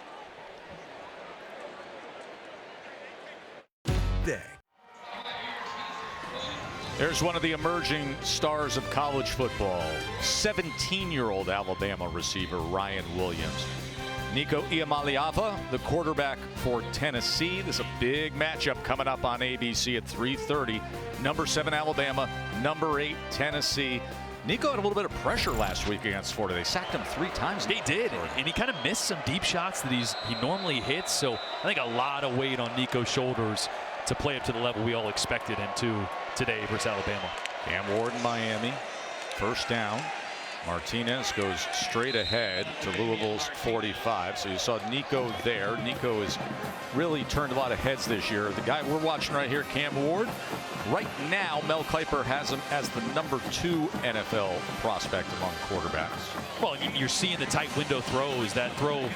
There's one of the emerging stars of college football, 17-year-old Alabama receiver Ryan Williams. Nico Iamaleava, the quarterback for Tennessee. This is a big matchup coming up on ABC at 3:30. Number 7 Alabama, number 8 Tennessee. Nico had a little bit of pressure last week against Florida. They sacked him 3 times. They did, and he kind of missed some deep shots that he normally hits. So I think a lot of weight on Nico's shoulders to play up to the level we all expected him to today versus Alabama. Cam Ward in Miami, first down. Martinez goes straight ahead to Louisville's 45. So you saw Nico there. Nico has really turned a lot of heads this year. The guy we're watching right here, Cam Ward, right now Mel Kiper has him as the number 2 NFL prospect among quarterbacks. Well, you're seeing the tight window throws. That throw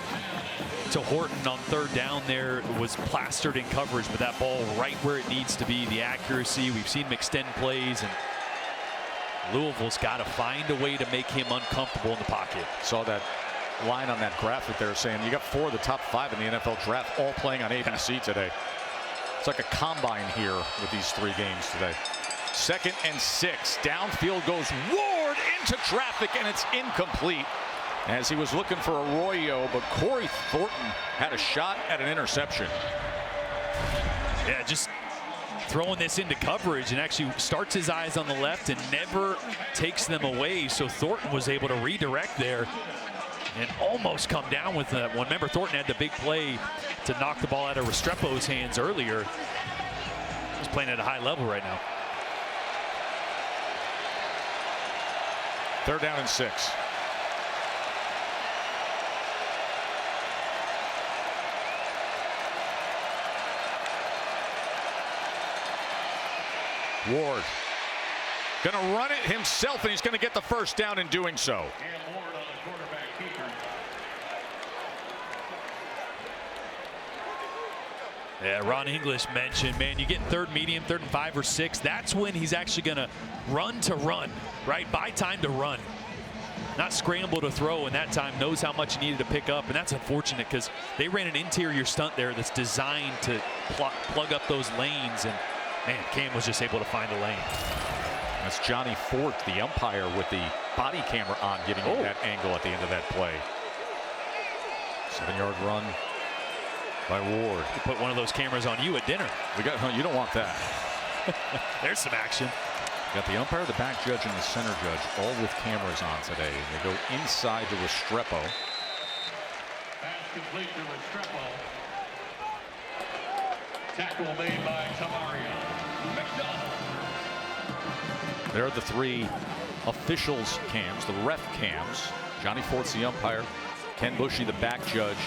to Horton on third down there was plastered in coverage, but that ball right where it needs to be. The accuracy, we've seen him extend plays, and Louisville's got to find a way to make him uncomfortable in the pocket. Saw that line on that graphic there saying you got 4 of the top 5 in the NFL draft all playing on ABC today. It's like a combine here with these 3 games today. 2nd and 6. Downfield goes Ward into traffic, and it's incomplete as he was looking for Arroyo, but Corey Thornton had a shot at an interception. Yeah, just throwing this into coverage, and actually starts his eyes on the left and never takes them away. So Thornton was able to redirect there and almost come down with that one. Remember, Thornton had the big play to knock the ball out of Restrepo's hands earlier. He's playing at a high level right now. 3rd down and 6. Ward going to run it himself, and he's going to get the first down in doing so. Yeah, Ron English mentioned, man, you get 3rd medium, 3rd and 5 or 6. That's when he's actually going to run, right? Buy time to run, not scramble to throw. And that time knows how much he needed to pick up. And that's unfortunate because they ran an interior stunt there that's designed to plug up those lanes. And man, Cam was just able to find a lane. That's Johnny Fort, the umpire, with the body camera on, giving you that angle at the end of that play. 7-yard run by Ward. You put one of those cameras on you at dinner. You don't want that. There's some action. Got the umpire, the back judge, and the center judge all with cameras on today. They go inside to Restrepo. Pass complete to Restrepo. Tackle made by Tamaria McDonald. There are the 3 officials' cams, the ref cams. Johnny Fort's the umpire, Ken Bushy, the back judge,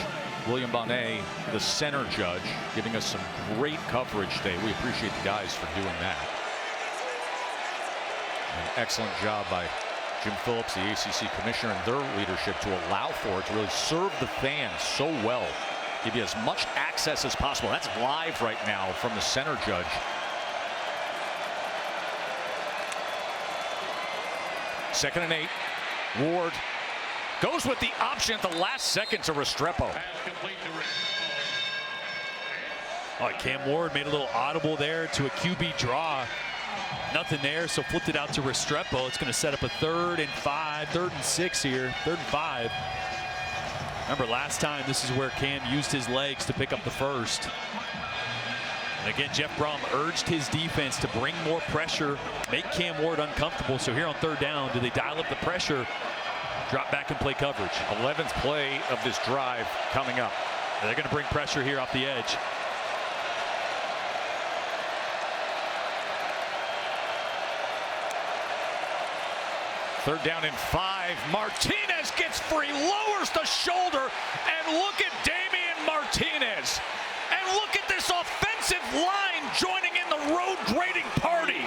William Bonnet, the center judge, giving us some great coverage today. We appreciate the guys for doing that. An excellent job by Jim Phillips, the ACC commissioner, and their leadership to allow for it to really serve the fans so well. Give you as much access as possible. That's live right now from the center judge. Second and 8. Ward goes with the option at the last second to Restrepo. Oh, Cam Ward made a little audible there to a QB draw. Nothing there, so flipped it out to Restrepo. It's going to set up a 3rd and 5, 3rd and 6 here, 3rd and 5. Remember last time, this is where Cam used his legs to pick up the first. And again, Jeff Brom urged his defense to bring more pressure, make Cam Ward uncomfortable. So here on 3rd down, do they dial up the pressure, drop back and play coverage? 11th play of this drive coming up. They're going to bring pressure here off the edge. Third down and 5. Martinez gets free, lowers the shoulder, and look at Damian Martinez. And look at this offensive line joining in the road grading party.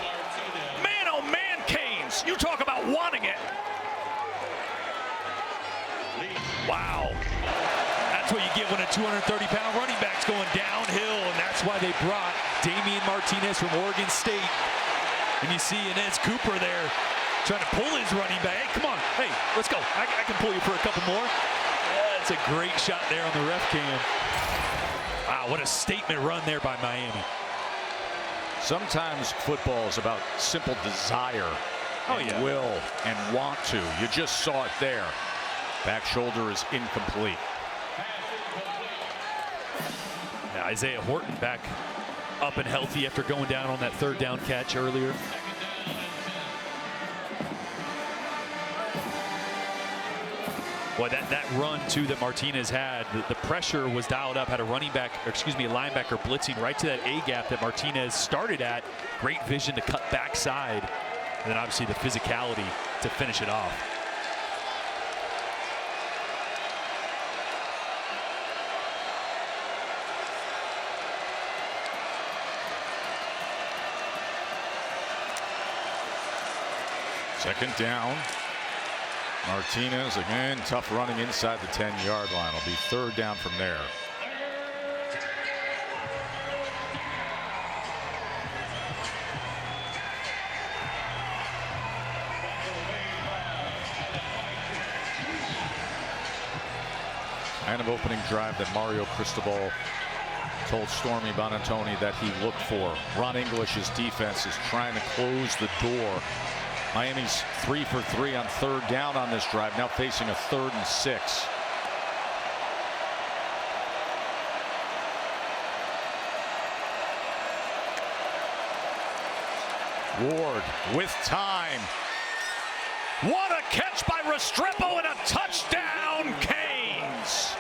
Man, oh man, Canes. You talk about wanting it. Wow. That's what you get when a 230-pound running back's going downhill, and that's why they brought Damian Martinez from Oregon State. And you see Inez Cooper there trying to pull his running back. Hey, come on. Hey, let's go. I can pull you for a couple more. That's a great shot there on the ref cam. Wow, what a statement run there by Miami. Sometimes football is about simple desire, will and want to. You just saw it there. Back shoulder is incomplete. Now, Isaiah Horton back up and healthy after going down on that third down catch earlier. Boy, that run too that Martinez had, the pressure was dialed up, had a linebacker blitzing right to that A gap that Martinez started at. Great vision to cut backside, and then obviously the physicality to finish it off. Second down. Martinez again, tough running inside the 10-yard line. It'll be third down from there. Kind of opening drive that Mario Cristobal told Stormy Bonantoni that he looked for. Ron English's defense is trying to close the door. Miami's 3 for 3 on third down on this drive, now facing a 3rd and 6. Ward with time. What a catch by Restrepo and a touchdown, Canes.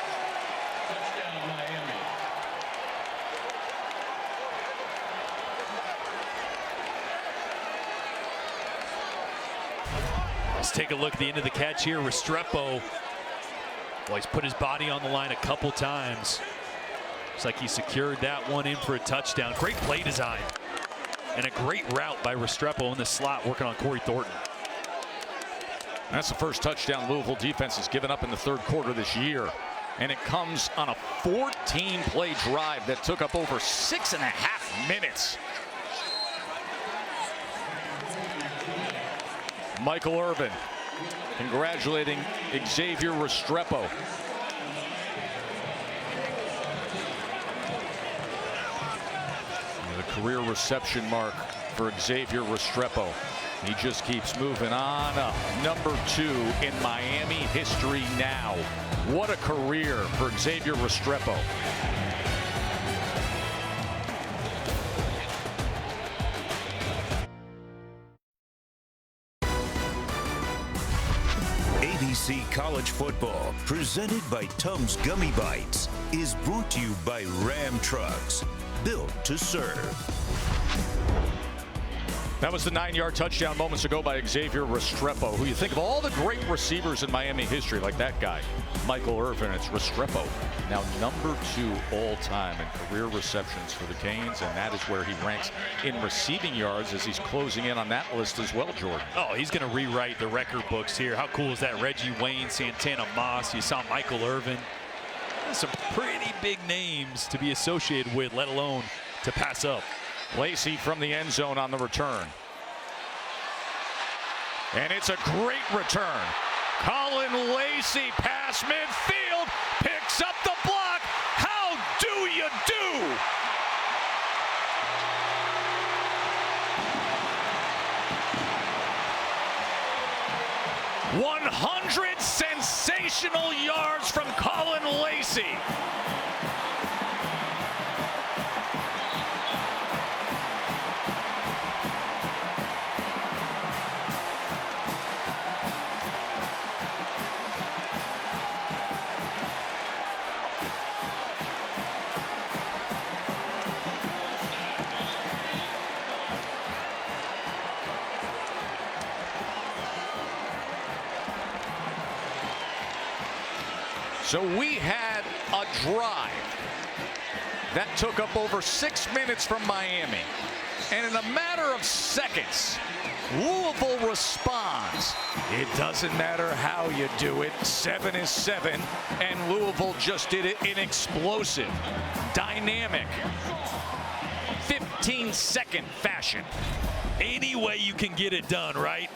Let's take a look at the end of the catch here. Restrepo, well, he's put his body on the line a couple times. Looks like he secured that one in for a touchdown. Great play design and a great route by Restrepo in the slot working on Corey Thornton. That's the first touchdown Louisville defense has given up in the third quarter this year. And it comes on a 14-play drive that took up over 6.5 minutes. Michael Irvin congratulating Xavier Restrepo. The career reception mark for Xavier Restrepo. He just keeps moving on up. Number 2 in Miami history now. What a career for Xavier Restrepo. ABC College Football, presented by Tums Gummy Bites, is brought to you by Ram Trucks, built to serve. That was the 9-yard touchdown moments ago by Xavier Restrepo, who you think of all the great receivers in Miami history, like that guy, Michael Irvin. It's Restrepo, now number 2 all-time in career receptions for the Canes, and that is where he ranks in receiving yards as he's closing in on that list as well, Jordan. Oh, he's going to rewrite the record books here. How cool is that? Reggie Wayne, Santana Moss, you saw Michael Irvin. Some pretty big names to be associated with, let alone to pass up. Lacey from the end zone on the return. And it's a great return. Colin Lacey past midfield, picks up the block. How do you do? "100 sensational yards from Colin Lacey." So we had a drive That took up over 6 minutes from Miami. And in a matter of seconds, Louisville responds. It doesn't matter how you do it. 7 is 7. And Louisville just did it in explosive, dynamic, 15-second fashion. Any way you can get it done, right?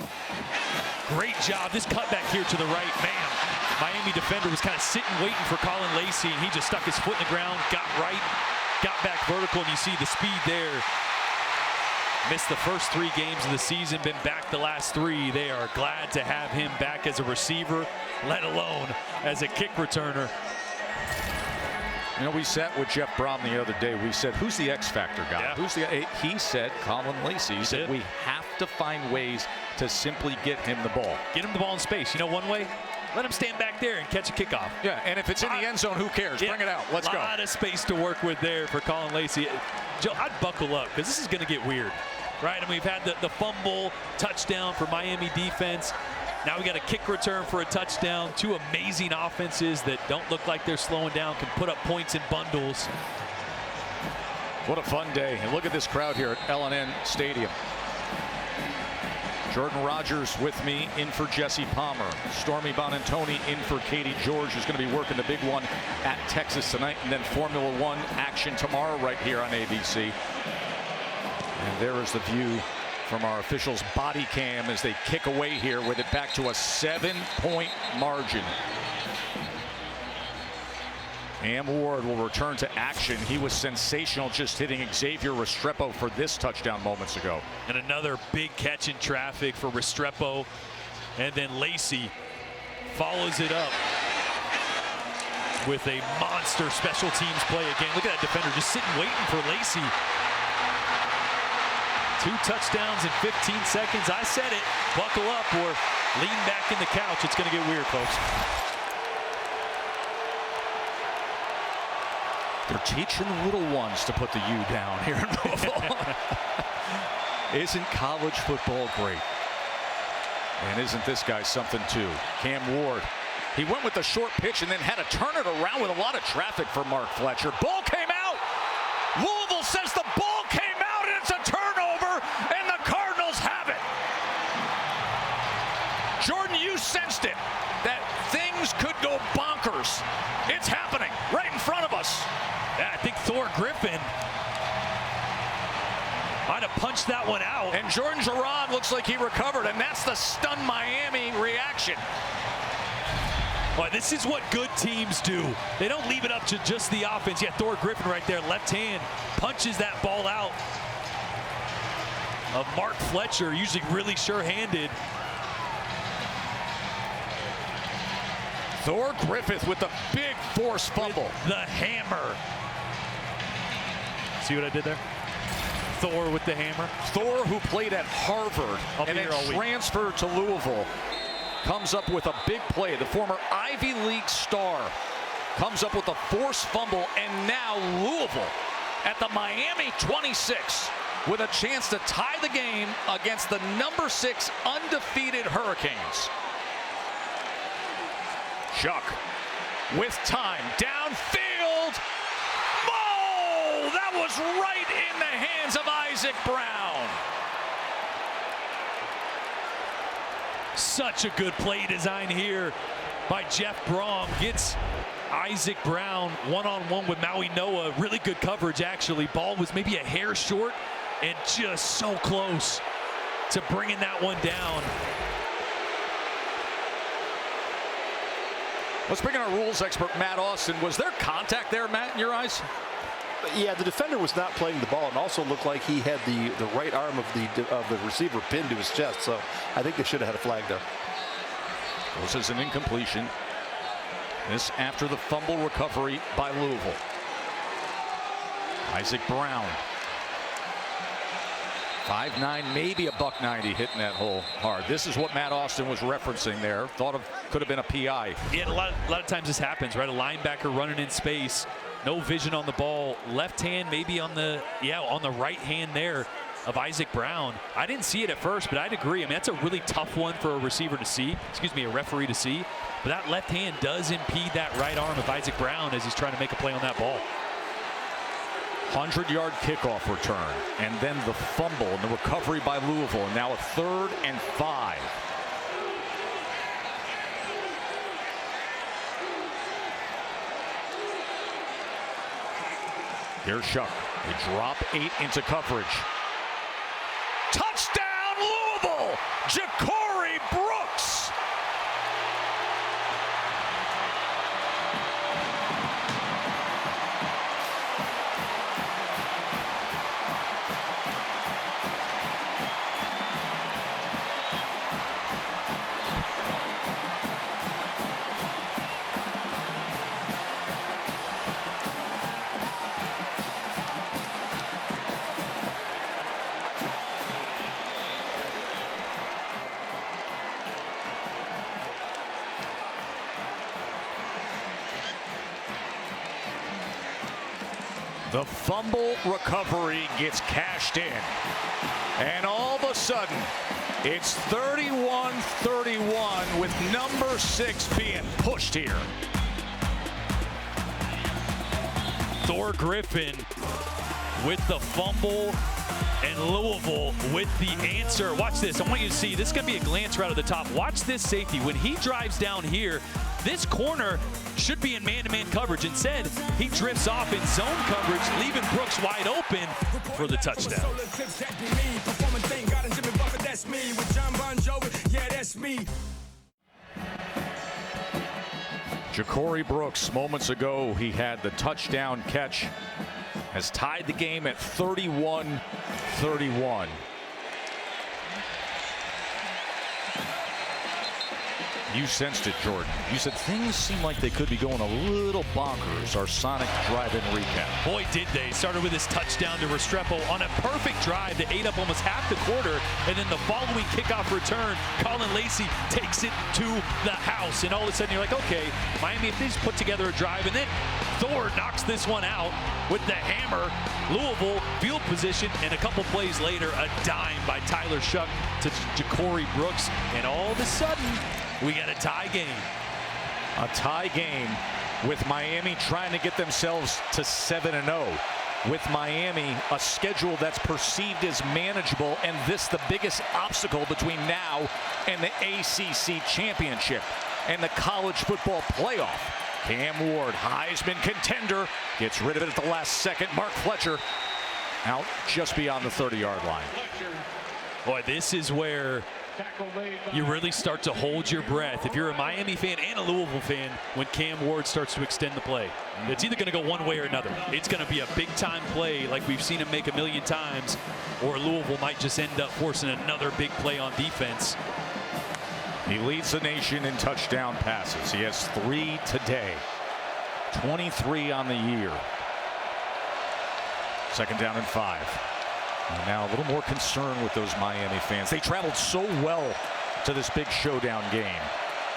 Great job. This cutback here to the right, man. Miami defender was kind of sitting, waiting for Colin Lacey, and he just stuck his foot in the ground, got right, got back vertical, and you see the speed there. Missed the first 3 games of the season, been back the last 3. They are glad to have him back as a receiver, let alone as a kick returner. You know, we sat with Jeff Brom the other day. We said, who's the X Factor guy? Yeah. Who's the? He said Colin Lacey. He said, we have to find ways to simply get him the ball. Get him the ball in space. You know, one way? Let him stand back there and catch a kickoff. Yeah, and if it's in the end zone, who cares? Bring it out. Let's go. A lot of space to work with there for Colin Lacey. Joe, I'd buckle up because this is going to get weird, right? And we've had the fumble touchdown for Miami defense. Now we got a kick return for a touchdown. 2 amazing offenses that don't look like they're slowing down, can put up points in bundles. What a fun day. And look at this crowd here at L&N Stadium. Jordan Rogers with me, in for Jesse Palmer. Stormy Bonantoni in for Katie George, who's going to be working the big one at Texas tonight. And then Formula One action tomorrow right here on ABC. And there is the view from our officials' body cam as they kick away here with it back to a 7-point margin. Cam Ward will return to action. He was sensational, just hitting Xavier Restrepo for this touchdown moments ago. And another big catch in traffic for Restrepo. And then Lacey follows it up with a monster special teams play again. Look at that defender just sitting waiting for Lacey. 2 touchdowns in 15 seconds. I said it. Buckle up or lean back in the couch. It's going to get weird, folks. They're teaching the little ones to put the U down here in Louisville. Isn't college football great? And isn't this guy something too? Cam Ward. He went with the short pitch and then had to turn it around with a lot of traffic for Mark Fletcher. Ball came out. Louisville says the ball came out and it's a turnover and the Cardinals have it. Jordan, you sensed it. That things could go bonkers. It's happening right in front of us. Yeah, I think Thor Griffin might have punched that one out. And Jordan Gerard looks like he recovered, and that's the stunned Miami reaction. Boy, this is what good teams do. They don't leave it up to just the offense. Yeah, Thor Griffin right there, left hand, punches that ball out of Mark Fletcher, usually really sure-handed. Thor Griffith with the big force fumble. With the hammer. See what I did there? Thor with the hammer. Thor, who played at Harvard and then transferred to Louisville, comes up with a big play. The former Ivy League star comes up with a forced fumble, and now Louisville at the Miami 26 with a chance to tie the game against the number 6 undefeated Hurricanes. Chuck with time downfield. Oh, that was right in the hands of Isaac Brown. Such a good play design here by Jeff Brom. Gets Isaac Brown one-on-one with Maui Noah. Really good coverage, actually. Ball was maybe a hair short and just so close to bringing that one down. Let's bring in our rules expert, Matt Austin. Was there contact there, Matt, in your eyes? Yeah, the defender was not playing the ball and also looked like he had the right arm of the receiver pinned to his chest. So I think they should have had a flag there. This is an incompletion. This after the fumble recovery by Louisville. Isaac Brown. 5'9", maybe a $190 hitting that hole hard. This is what Matt Austin was referencing there. Thought of could have been a PI. Yeah, a lot of times this happens, right? A linebacker running in space, no vision on the ball, left hand maybe on the right hand there of Isaac Brown. I didn't see it at first, but I'd agree. I mean, that's a really tough one for a receiver to see. Excuse me, a referee to see. But that left hand does impede that right arm of Isaac Brown as he's trying to make a play on that ball. 100-yard kickoff return, and then the fumble and the recovery by Louisville, and now a 3rd and 5. Here's Shuck. They drop 8 into coverage. Touchdown, Louisville! Ja'Cory Brooks! The fumble recovery gets cashed in. And all of a sudden, it's 31-31 with number 6 being pushed here. Thor Griffin with the fumble, and Louisville with the answer. Watch this. I want you to see. This is going to be a glance right at the top. Watch this safety. When he drives down here, this corner should be in man-to-man coverage. Instead, he drifts off in zone coverage, leaving Brooks wide open for the touchdown. Ja'Cory Brooks, moments ago, he had the touchdown catch, has tied the game at 31-31. You sensed it, Jordan. You said things seem like they could be going a little bonkers. Our Sonic drive-in recap. Boy, did they. Started with his touchdown to Restrepo on a perfect drive that ate up almost half the quarter. And then the following kickoff return, Colin Lacey takes it to the house. And all of a sudden, you're like, okay, Miami, if they just put together a drive. And then Thor knocks this one out with the hammer. Louisville field position. And a couple plays later, a dime by Tyler Shuck to Ja'Cory Brooks. And all of a sudden, we got a tie game. A tie game with Miami trying to get themselves to 7-0. With Miami, a schedule that's perceived as manageable, and this the biggest obstacle between now and the ACC championship and the college football playoff. Cam Ward, Heisman contender, gets rid of it at the last second. Mark Fletcher out just beyond the 30-yard line. Boy, this is where you really start to hold your breath if you're a Miami fan and a Louisville fan when Cam Ward starts to extend the play. It's either going to go one way or another. It's going to be a big-time play like we've seen him make a million times, or Louisville might just end up forcing another big play on defense. He leads the nation in touchdown passes. He has 3 today, 23 on the year. 2nd down and 5. And now a little more concern with those Miami fans. They traveled so well to this big showdown game.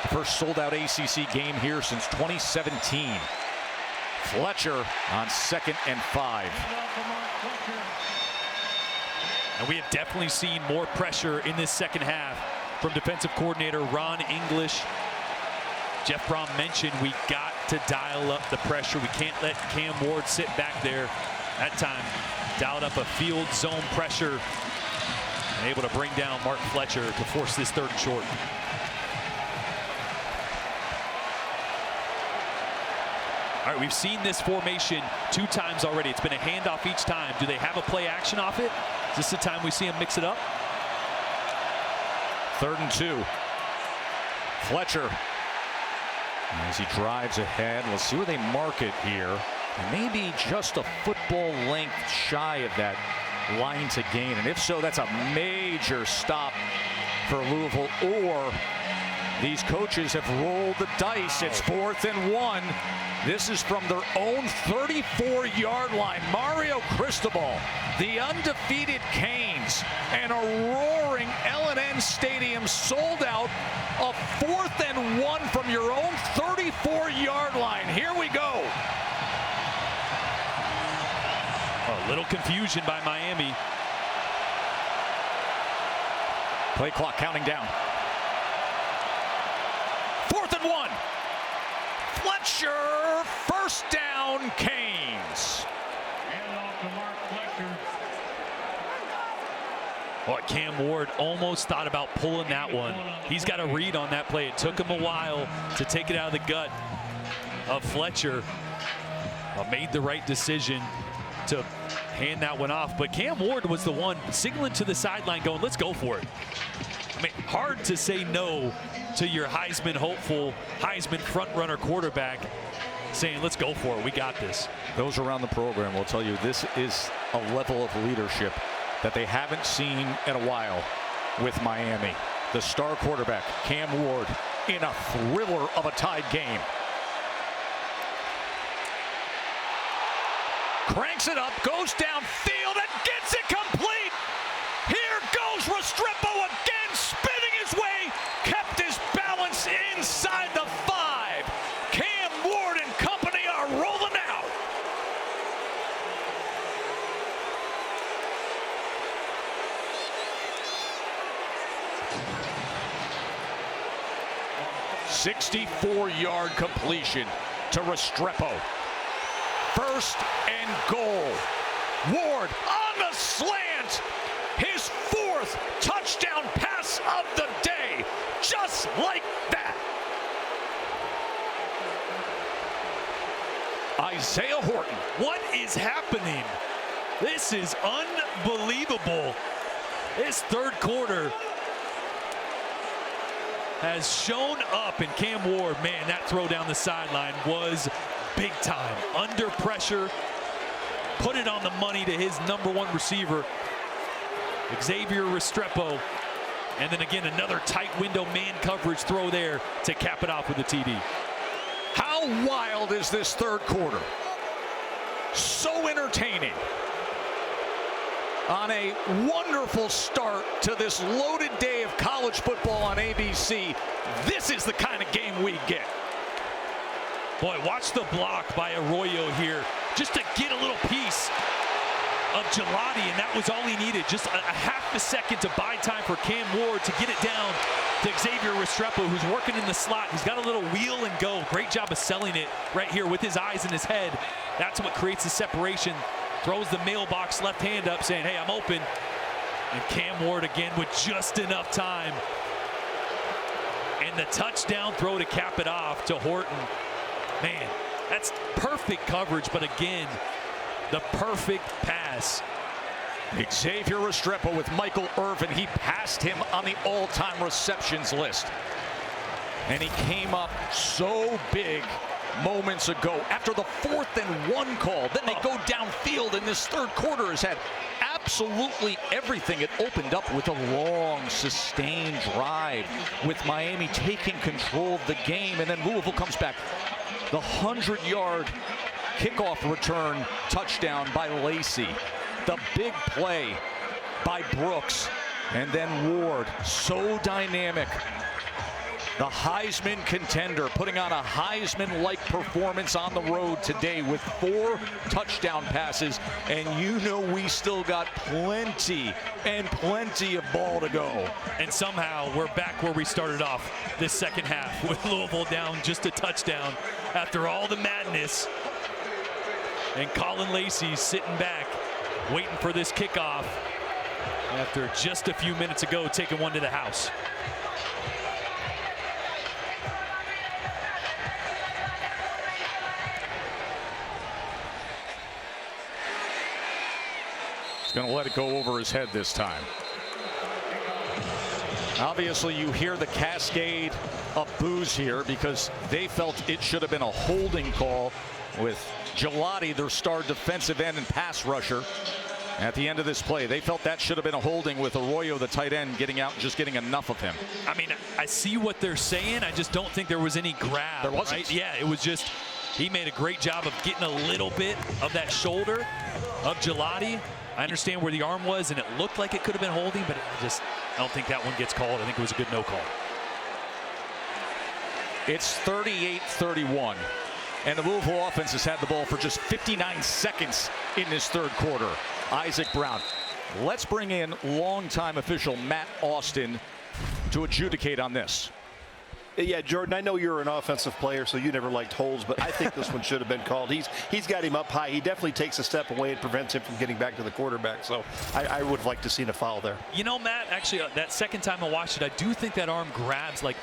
The first sold-out ACC game here since 2017. Fletcher on 2nd and 5. And we have definitely seen more pressure in this second half from defensive coordinator Ron English. Jeff Brom mentioned we got to dial up the pressure. We can't let Cam Ward sit back there. That time, dialed up a field zone pressure and able to bring down Mark Fletcher to force this 3rd and short. All right, we've seen this formation 2 times already. It's been a handoff each time. Do they have a play action off it? Is this the time we see him mix it up? 3rd and 2. Fletcher, as he drives ahead. Let's see where they mark it here. Maybe just a football length shy of that line to gain. And if so, that's a major stop for Louisville. Or these coaches have rolled the dice. It's 4th and 1. This is from their own 34-yard line. Mario Cristobal, the undefeated Canes, and a roaring L&N Stadium sold out. A 4th and 1 from your own 34-yard line. Here we go. A little confusion by Miami. Play clock counting down. 4th and 1. Fletcher, 1st down, Canes. Well, Cam Ward almost thought about pulling that one. He's got a read on that play. It took him a while to take it out of the gut of Fletcher. Made the right decision to hand that one off. But Cam Ward was the one signaling to the sideline going, let's go for it. I mean, hard to say no to your Heisman hopeful, Heisman front-runner quarterback saying, let's go for it. We got this. Those around the program will tell you this is a level of leadership that they haven't seen in a while with Miami. The star quarterback, Cam Ward, in a thriller of a tied game. Cranks it up, goes downfield, and gets it complete. Here goes Restrepo again, spinning his way, kept his balance inside the 5. Cam Ward and company are rolling out. A 64-yard completion to Restrepo. First and goal. Ward on the slant. His 4th touchdown pass of the day. Just like that. Isaiah Horton. What is happening? This is unbelievable. This third quarter has shown up, and Cam Ward, man, that throw down the sideline was big time. Under pressure, put it on the money to his #1 receiver, Xavier Restrepo. And then again, another tight window man coverage throw there to cap it off with the TD. How wild is this third quarter? So entertaining. On a wonderful start to this loaded day of college football on ABC, this is the kind of game we get. Boy, watch the block by Arroyo here, just to get a little piece of Gelati, and that was all he needed. Just a half a second to buy time for Cam Ward to get it down to Xavier Restrepo, who's working in the slot. He's got a little wheel and go. Great job of selling it right here with his eyes and his head. That's what creates the separation. Throws the mailbox left hand up saying, hey, I'm open. And Cam Ward again with just enough time. And the touchdown throw to cap it off to Horton. Man, that's perfect coverage, but again, the perfect pass. Xavier Restrepo with Michael Irvin. He passed him on the all-time receptions list. And he came up so big moments ago after the 4th and 1 call. Then they go downfield, and this third quarter has had absolutely everything. It opened up with a long, sustained drive with Miami taking control of the game, and then Louisville comes back. The 100-yard kickoff return touchdown by Lacey. The big play by Brooks, and then Ward, so dynamic. The Heisman contender putting on a Heisman-like performance on the road today with 4 touchdown passes, and you know we still got plenty and plenty of ball to go. And somehow we're back where we started off this second half with Louisville down just a touchdown after all the madness. And Colin Lacey sitting back, waiting for this kickoff after just a few minutes ago taking one to the house. Going to let it go over his head this time. Obviously, you hear the cascade of boos here because they felt it should have been a holding call with Gelati, their star defensive end and pass rusher. At the end of this play, they felt that should have been a holding with Arroyo, the tight end, getting out and just getting enough of him. I mean, I see what they're saying. I just don't think there was any grab. There wasn't. Right? Yeah, it was just he made a great job of getting a little bit of that shoulder of Gelati. I understand where the arm was, and it looked like it could have been holding, but I don't think that one gets called. I think it was a good no call. It's 38-31, and the Louisville offense has had the ball for just 59 seconds in this third quarter. Isaac Brown. Let's bring in longtime official Matt Austin to adjudicate on this. Yeah, Jordan, I know you're an offensive player, so you never liked holds, but I think this one should have been called. He's got him up high. He definitely takes a step away and prevents him from getting back to the quarterback. So I would have liked to see a foul there. You know, Matt, actually, that second time I watched it, I do think that arm grabs, like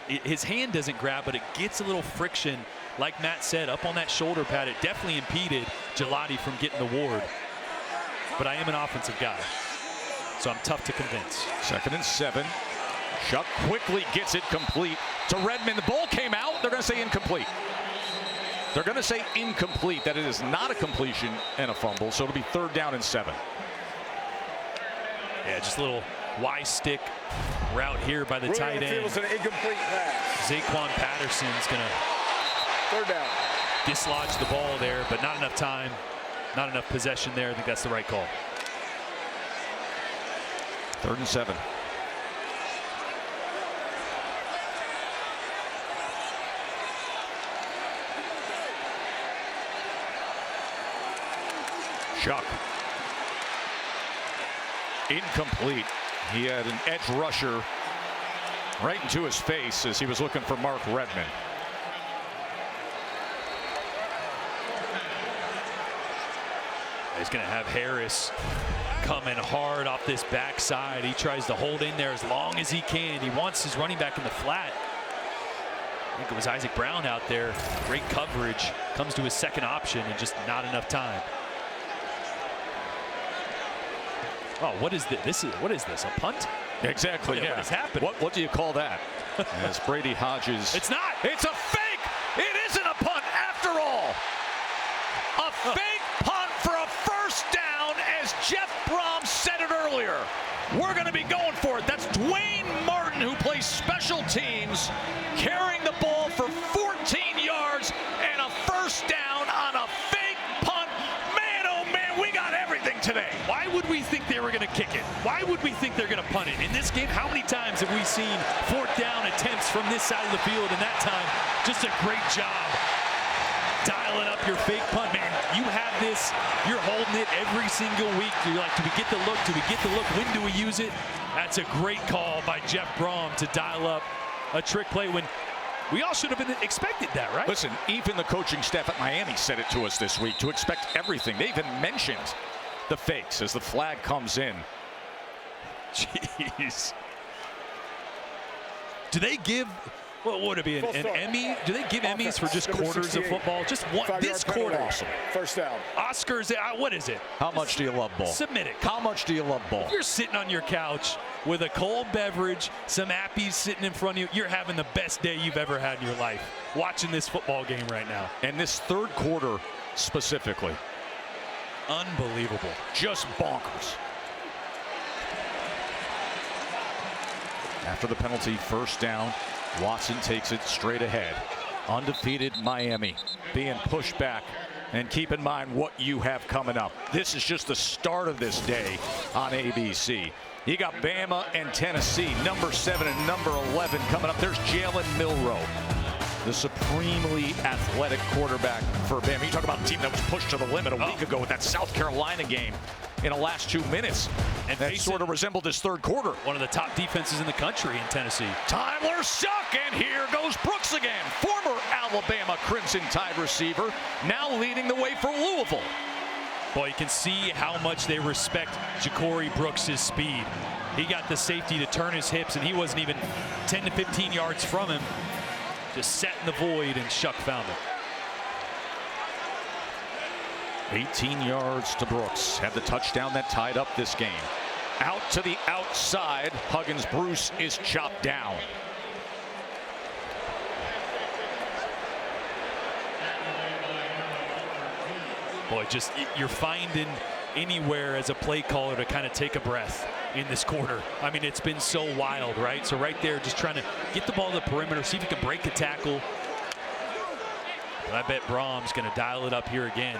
his hand doesn't grab, but it gets a little friction. Like Matt said, up on that shoulder pad, it definitely impeded Gelati from getting the ward. But I am an offensive guy, so I'm tough to convince. 2nd and 7. Shuck quickly gets it complete to Redmond. The ball came out. They're going to say incomplete. They're going to say incomplete, that it is not a completion and a fumble, so it'll be 3rd down and 7. Yeah, just a little Y-stick route here by the tight end. An incomplete pass. Zaquan Patterson's going to 3rd down. dislodge the ball there, but not enough time, not enough possession there. I think that's the right call. 3rd and 7. Shuck. Incomplete. He had an edge rusher right into his face as he was looking for Mark Redmond. He's going to have Harris coming hard off this backside. He tries to hold in there as long as he can. He wants his running back in the flat. I think it was Isaac Brown out there. Great coverage. Comes to his second option and just not enough time. Oh, what is this? What is this? A punt? Exactly. What is happening? What do you call that? As Brady Hodges. It's not. It's a fake. It isn't a punt after all. A fake punt for a 1st down, as Jeff Brom said it earlier. We're going to be going for it. That's Dwayne Martin, who plays special teams, carrying the ball for 14 yards and a 1st down on a fake punt. Man, oh man, we got everything today. Why would we think they were going to kick it? Why would we think they're going to punt it? In this game, how many times have we seen 4th down attempts from this side of the field? And that time, just a great job dialing up your fake punt. Man, you have this, you're holding it every single week. You're like, do we get the look? Do we get the look? When do we use it? That's a great call by Jeff Brom to dial up a trick play when we all should have been expected that, right? Listen, even the coaching staff at Miami said it to us this week to expect everything. They even mentioned the fakes as the flag comes in. Jeez. Do they give, what would it be, an Emmy? Do they give Emmys for just quarters of football? Just one, this quarter. 1st down. Oscars, what is it? How much do you love ball? Submit it. How much do you love ball? If you're sitting on your couch with a cold beverage, some appies sitting in front of you, you're having the best day you've ever had in your life watching this football game right now. And this 3rd quarter specifically. Unbelievable. Just bonkers. After the penalty, 1st down, Watson takes it straight ahead. Undefeated Miami being pushed back. And keep in mind what you have coming up. This is just the start of this day on ABC. You got Bama and Tennessee, number 7 and number 11 coming up. There's Jalen Milroe, the supremely athletic quarterback for Bama. You talk about a team that was pushed to the limit a week ago with that South Carolina game in the last 2 minutes. And that sort of resembled this 3rd quarter. One of the top defenses in the country in Tennessee. Tyler Shuck, and here goes Brooks again. Former Alabama Crimson Tide receiver, now leading the way for Louisville. Boy, you can see how much they respect Ja'Cory Brooks' speed. He got the safety to turn his hips, and he wasn't even 10 to 15 yards from him. Just set in the void, and Shuck found it. 18 yards to Brooks. Had the touchdown that tied up this game. Out to the outside. Huggins Bruce is chopped down. Boy, just you're finding anywhere as a play caller to kind of take a breath in this quarter. I mean, it's been so wild, right? So right there, just trying to get the ball to the perimeter, see if you can break a tackle. But I bet Brom's going to dial it up here again.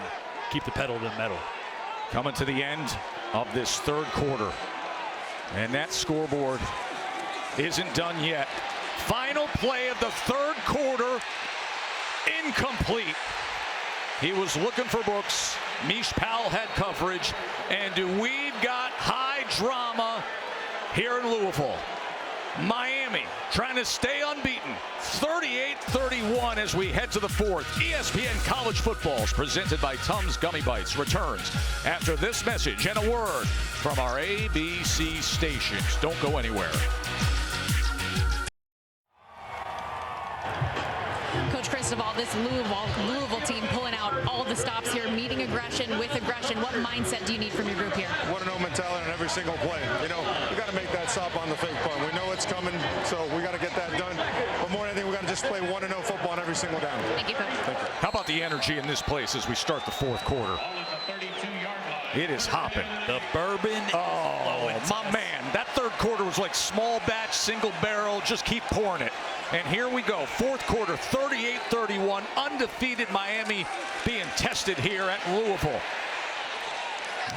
Keep the pedal to the metal. Coming to the end of this 3rd quarter. And that scoreboard isn't done yet. Final play of the 3rd quarter. Incomplete. He was looking for Brooks. Mish Powell had coverage. And we've got high drama here in Louisville. Miami trying to stay unbeaten. 38-31 as we head to the fourth. ESPN College Football is presented by Tums Gummy Bites. Returns after this message and a word from our ABC stations. Don't go anywhere. Coach Cristobal, this Louisville team pulling out all the stops here, meeting aggression with aggression. What mindset do you need from your group here? 1-0 mentality on every single play. You know, we got to make that stop on the fake punt. We know it's coming, so we got to get that done. But more than anything, we got to just play 1-0 football on every single down. Thank you, Coach. Thank you. How about the energy in this place as we start the fourth quarter? It is hopping. The bourbon. Oh, my man. That third quarter was like small batch, single barrel. Just keep pouring it. And here we go. Fourth quarter, 38-31. Undefeated Miami being tested here at Louisville.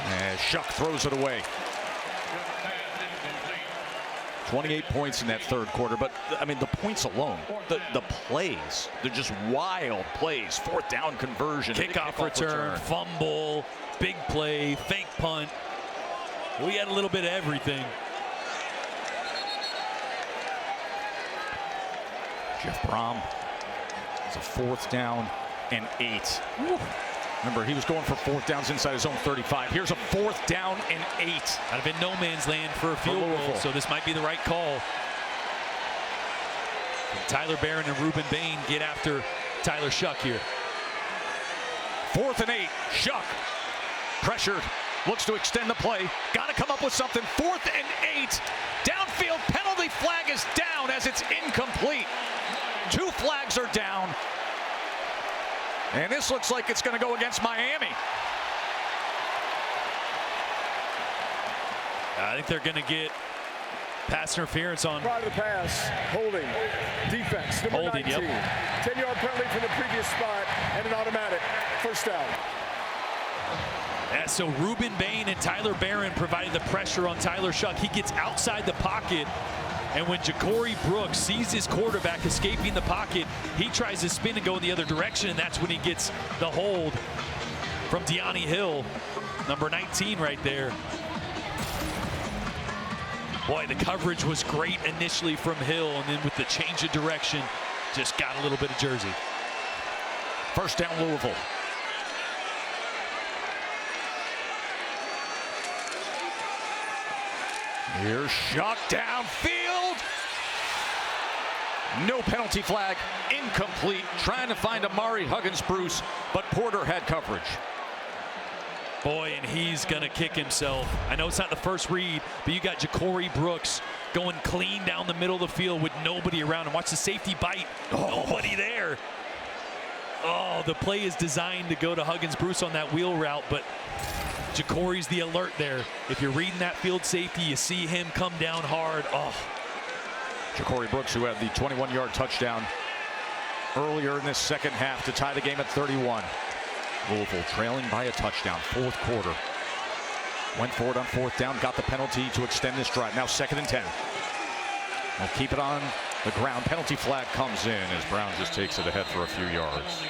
And Shuck throws it away. 28 points in that third quarter, but I mean the points alone, the plays, they're just wild plays. Fourth down conversion, kickoff return, fumble, big play, fake punt. We had a little bit of everything. Jeff Brom, it's a 4th down and 8. Woo. Remember, he was going for 4th downs inside his own 35. Here's a 4th down and 8. Kind of in no man's land for a field goal, so this might be the right call. And Tyler Barron and Ruben Bain get after Tyler Shuck here. 4th and 8. Shuck pressured, looks to extend the play. Got to come up with something. 4th and 8. Downfield penalty flag is down as it's incomplete. 2 flags are down. And this looks like it's going to go against Miami. I think they're going to get pass interference on. Prior to the pass, holding, defense, number 19. Yep. 10-yard penalty from the previous spot and an automatic first down. Yeah, so Ruben Bain and Tyler Barron provided the pressure on Tyler Shuck. He gets outside the pocket. And when Ja'Cory Brooks sees his quarterback escaping the pocket, he tries to spin and go in the other direction, and that's when he gets the hold from De'Ani Hill, number 19 right there. Boy, the coverage was great initially from Hill, and then with the change of direction, just got a little bit of jersey. First down, Louisville. Here's Shuck downfield. No penalty flag, incomplete. Trying to find Amari Huggins-Bruce, but Porter had coverage. Boy, and he's gonna kick himself. I know it's not the first read, but you got Ja'Cory Brooks going clean down the middle of the field with nobody around him. Watch the safety bite. Nobody there. Oh, the play is designed to go to Huggins-Bruce on that wheel route, but Ja'Cory's the alert there. If you're reading that field safety, you see him come down hard. Oh. Ja'Cory Brooks, who had the 21-yard touchdown earlier in this second half to tie the game at 31. Louisville trailing by a touchdown, fourth quarter. Went forward on 4th down, got the penalty to extend this drive. Now 2nd and 10. We'll keep it on the ground. Penalty flag comes in as Brown just takes it ahead for a few yards.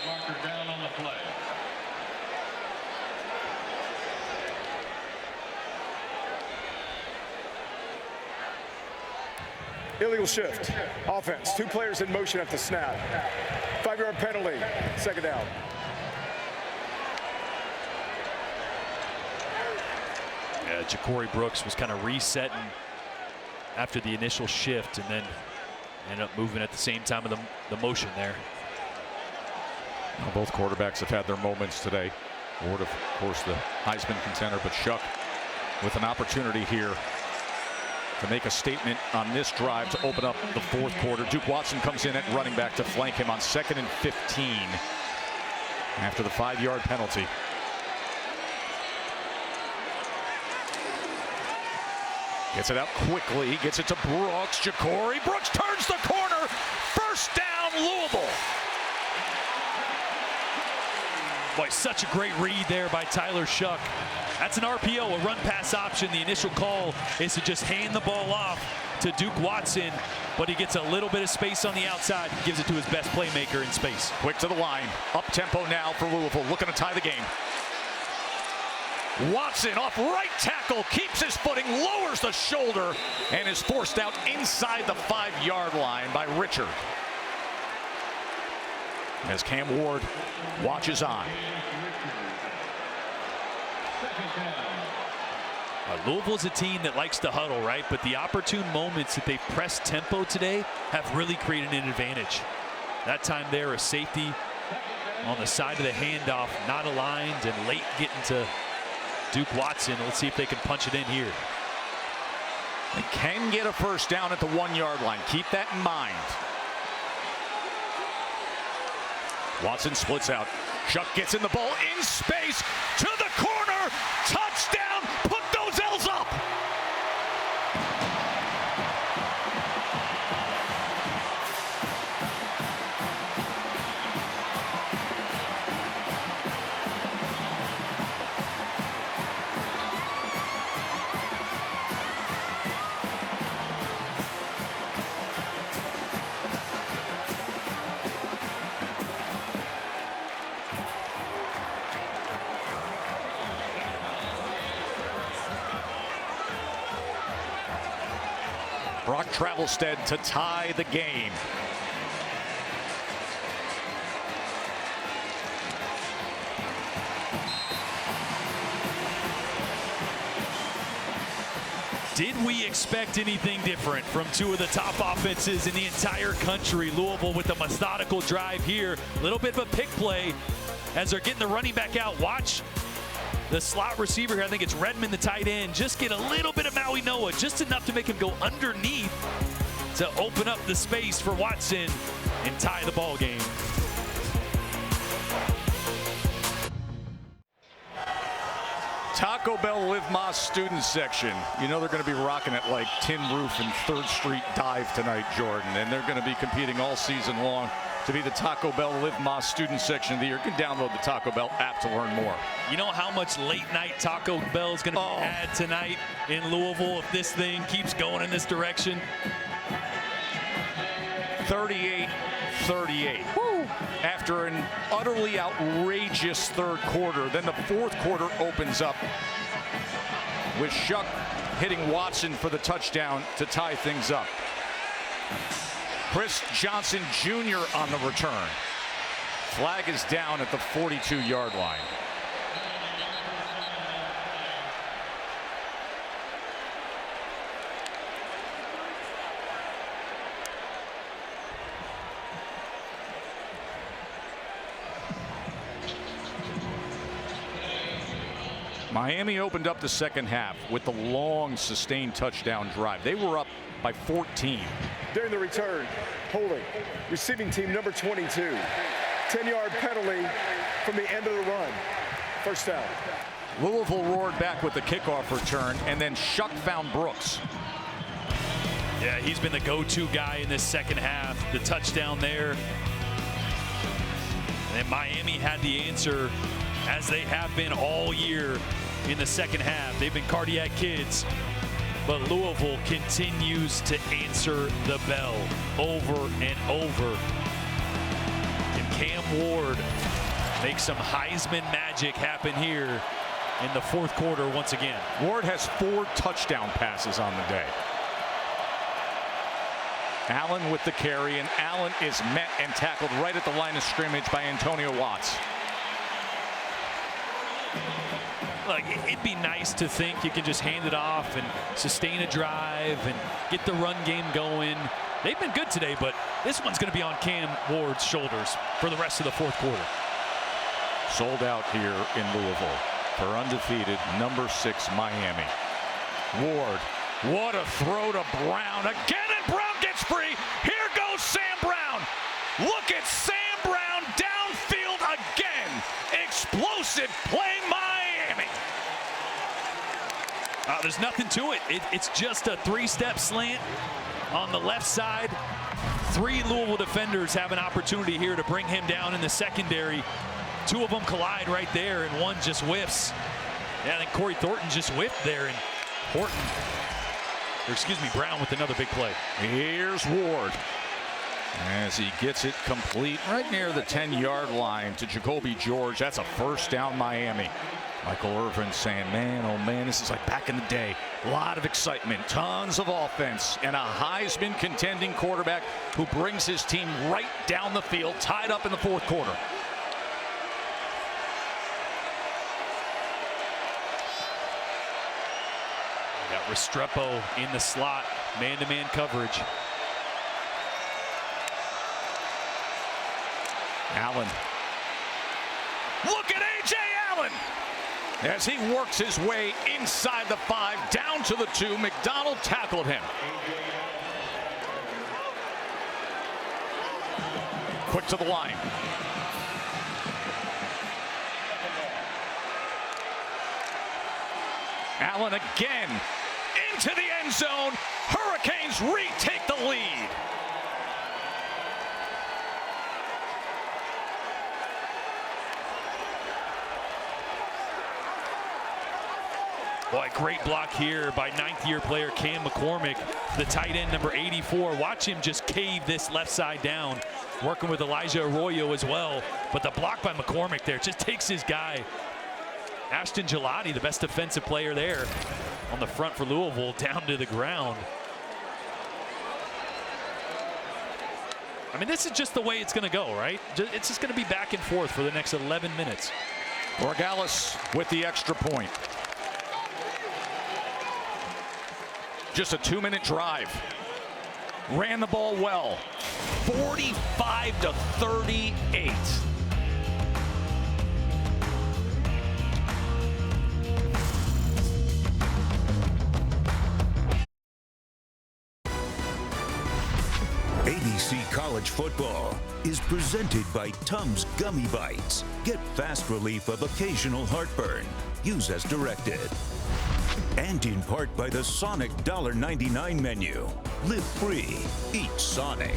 Illegal shift. Offense. 2 players in motion at the snap. 5-yard penalty. 2nd down. Yeah, Ja'Cory Brooks was kind of resetting after the initial shift and then ended up moving at the same time of the motion there. Well, both quarterbacks have had their moments today. Ward, of course, the Heisman contender, but Shuck with an opportunity here to make a statement on this drive to open up the fourth quarter. Duke Watson comes in at running back to flank him on 2nd and 15 after the 5-yard penalty. Gets it out quickly, gets it to Brooks. Ja'Cory Brooks turns the corner. First down, Louisville. Boy, such a great read there by Tyler Shuck. That's an RPO, a run-pass option. The initial call is to just hand the ball off to Duke Watson, but he gets a little bit of space on the outside and gives it to his best playmaker in space. Quick to the line. Up tempo now for Louisville, looking to tie the game. Watson off right tackle, keeps his footing, lowers the shoulder, and is forced out inside the 5-yard line by Richard. As Cam Ward watches on. Louisville's a team that likes to huddle, right? But the opportune moments that they've pressed tempo today have really created an advantage. That time there, a safety on the side of the handoff, not aligned, and late getting to Duke Watson. Let's see if they can punch it in here. They can get a first down at the 1-yard line. Keep that in mind. Watson splits out. Shuck gets in the ball in space to the corner. Touchdown. Put those L's up. Brock Travelstead to tie the game. Did we expect anything different from two of the top offenses in the entire country? Louisville with a methodical drive here. A little bit of a pick play as they're getting the running back out. Watch the slot receiver here, I think it's Redmond, the tight end, just get a little bit of Maui Noah, just enough to make him go underneath to open up the space for Watson and tie the ball game. Taco Bell Live Más student section. You know they're going to be rocking it like Tin Roof and 3rd Street Dive tonight, Jordan, and they're going to be competing all season long to be the Taco Bell Live Más student section of the year. You can download the Taco Bell app to learn more. You know how much late night Taco Bell is going to be had tonight in Louisville if this thing keeps going in this direction? 38-38. After an utterly outrageous 3rd quarter, then the 4th quarter opens up with Shuck hitting Watson for the touchdown to tie things up. Chris Johnson Jr. on the return. Flag is down at the 42-yard line. Miami opened up the second half with the long sustained touchdown drive. They were up by 14. During the return, holding, receiving team number 22. 10-yard penalty from the end of the run. First down. Louisville roared back with the kickoff return, and then Shuck found Brooks. Yeah, he's been the go-to guy in this second half. The touchdown there. And Miami had the answer, as they have been all year in the second half. They've been cardiac kids. But Louisville continues to answer the bell over and over. And Cam Ward makes some Heisman magic happen here in the 4th quarter once again. Ward has 4 touchdown passes on the day. Allen with the carry, and Allen is met and tackled right at the line of scrimmage by Antonio Watts. Look, it'd be nice to think you can just hand it off and sustain a drive and get the run game going. They've been good today, but this one's going to be on Cam Ward's shoulders for the rest of the 4th quarter. Sold out here in Louisville for undefeated number 6 Miami. Ward, what a throw to Brown. Again, and Brown gets free. Here goes Sam Brown. Look at Sam Brown downfield again. Explosive playing Miami. There's nothing to it. It's just a 3-step slant on the left side. 3 Louisville defenders have an opportunity here to bring him down in the secondary. 2 of them collide right there, and 1 just whiffs. Yeah, I think Corey Thornton just whiffed there, and Brown with another big play. Here's Ward as he gets it complete right near the 10-yard line to Jacoby George. That's a first down, Miami. Michael Irvin saying, man, oh man, this is like back in the day. A lot of excitement, tons of offense, and a Heisman contending quarterback who brings his team right down the field, tied up in the fourth quarter. We got Restrepo in the slot, man-to-man coverage. Allen. Look at A.J. Allen as he works his way inside the 5, down to the 2. McDonald tackled him. Quick to the line. Allen again into the end zone. Hurricanes retake the lead. Boy, great block here by 9th-year player Cam McCormick, the tight end number 84. Watch him just cave this left side down, working with Elijah Arroyo as well. But the block by McCormick there just takes his guy. Ashton Gelati, the best defensive player there on the front for Louisville, down to the ground. I mean, this is just the way it's going to go, right? It's just going to be back and forth for the next 11 minutes. Borgalis with the extra point. Just a 2-minute drive. Ran the ball well. 45-38. ABC College Football is presented by Tums Gummy Bites. Get fast relief of occasional heartburn. Use as directed. And in part by the Sonic $1.99 menu. Live free. Eat Sonic.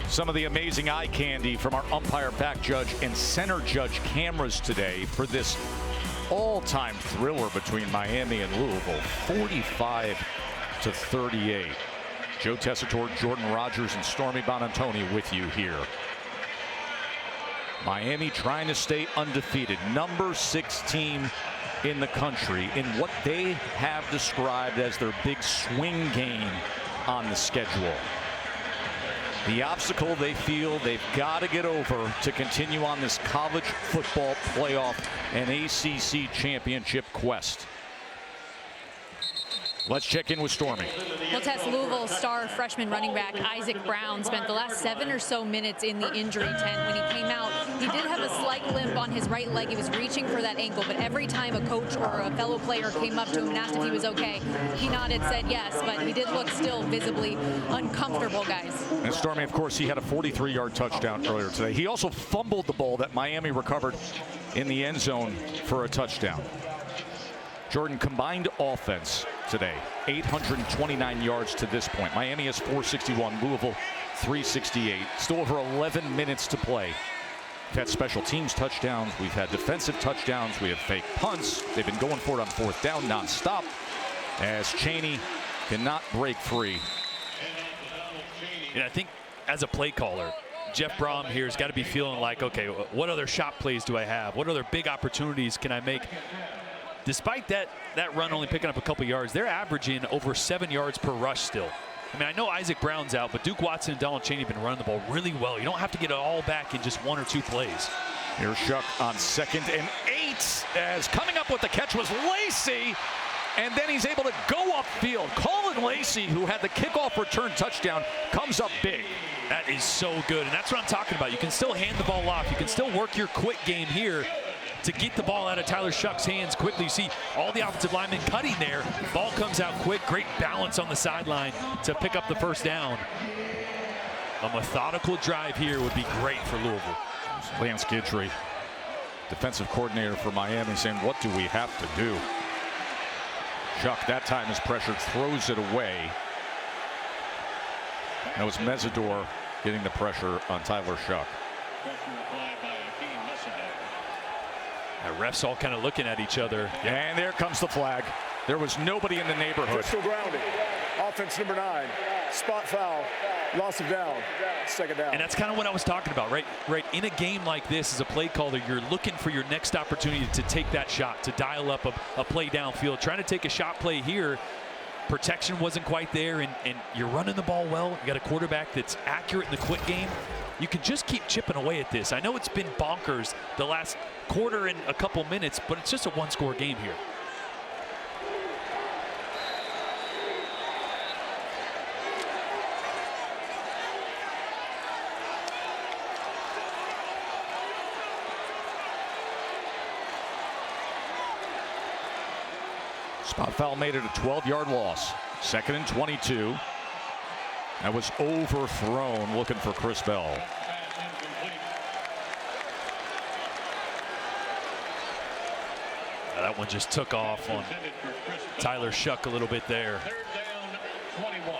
Some of the amazing eye candy from our umpire, back judge, and center judge cameras today for this all-time thriller between Miami and Louisville. 45-38. Joe Tessitore, Jordan Rogers, and Stormy Bonantoni with you here. Miami trying to stay undefeated. Number 6 team in the country in what they have described as their big swing game on the schedule. The obstacle they feel they've got to get over to continue on this college football playoff and ACC championship quest. Let's check in with Stormy. We'll test Louisville star freshman running back Isaac Brown. Spent the last 7 or so minutes in the injury tent. When he came out, he did have a slight limp on his right leg. He was reaching for that ankle, but every time a coach or a fellow player came up to him and asked if he was okay, he nodded, said yes, but he did look still visibly uncomfortable, guys. And Stormy, of course, he had a 43-yard touchdown earlier today. He also fumbled the ball that Miami recovered in the end zone for a touchdown. Jordan, combined offense today, 829 yards to this point. Miami has 461, Louisville 368. Still over 11 minutes to play. We've had special teams touchdowns. We've had defensive touchdowns. We have fake punts. They've been going for it on 4th down nonstop as Chaney cannot break free. And I think as a play caller, Jeff Brom here has got to be feeling like, okay, what other shot plays do I have? What other big opportunities can I make? Despite that run only picking up a couple yards, they're averaging over 7 yards per rush still. I mean, I know Isaac Brown's out, but Duke Watson and Donald Chaney have been running the ball really well. You don't have to get it all back in just 1 or 2 plays. Here's Shuck on 2nd and 8 as coming up with the catch was Lacey, and then he's able to go upfield. Colin Lacey, who had the kickoff return touchdown, comes up big. That is so good, and that's what I'm talking about. You can still hand the ball off. You can still work your quick game here to get the ball out of Tyler Shuck's hands quickly. You see all the offensive linemen cutting there. Ball comes out quick. Great balance on the sideline to pick up the first down. A methodical drive here would be great for Louisville. Lance Guidry, defensive coordinator for Miami, saying, what do we have to do? Shuck that time is pressured, throws it away. That was Mesidor getting the pressure on Tyler Shuck. The refs all kind of looking at each other. And there comes the flag. There was nobody in the neighborhood. Still grounded. Offense number 9, spot foul, loss of down, second down. And that's kind of what I was talking about, right? In a game like this, as a play caller, you're looking for your next opportunity to take that shot, to dial up a play downfield. Trying to take a shot play here, protection wasn't quite there, and you're running the ball well. You got a quarterback that's accurate in the quick game. You can just keep chipping away at this. I know it's been bonkers the last quarter and a couple minutes, but it's just a one-score game here. Spot foul made it a 12-yard loss. 2nd and 22. That was overthrown, looking for Chris Bell. That one just took off on Tyler Shuck a little bit there. 3rd down, 21.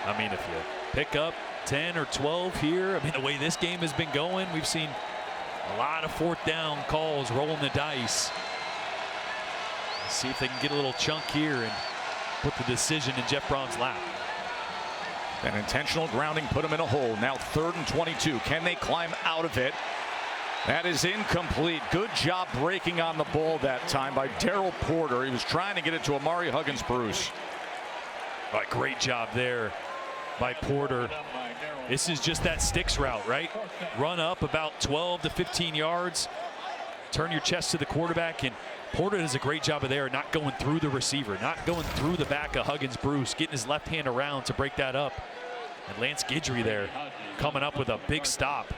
I mean, if you pick up 10 or 12 here, I mean, the way this game has been going, we've seen a lot of 4th down calls, rolling the dice. Let's see if they can get a little chunk here and put the decision in Jeff Brom's lap. An intentional grounding put him in a hole. Now 3rd and 22. Can they climb out of it? That is incomplete. Good job breaking on the ball that time by Darryl Porter. He was trying to get it to Amari Huggins-Bruce. Right, great job there by Porter. This is just that sticks route, right? Run up about 12 to 15 yards. Turn your chest to the quarterback, and Porter does a great job of there, not going through the receiver, not going through the back of Huggins-Bruce, getting his left hand around to break that up. And Lance Guidry there coming up with a big stop.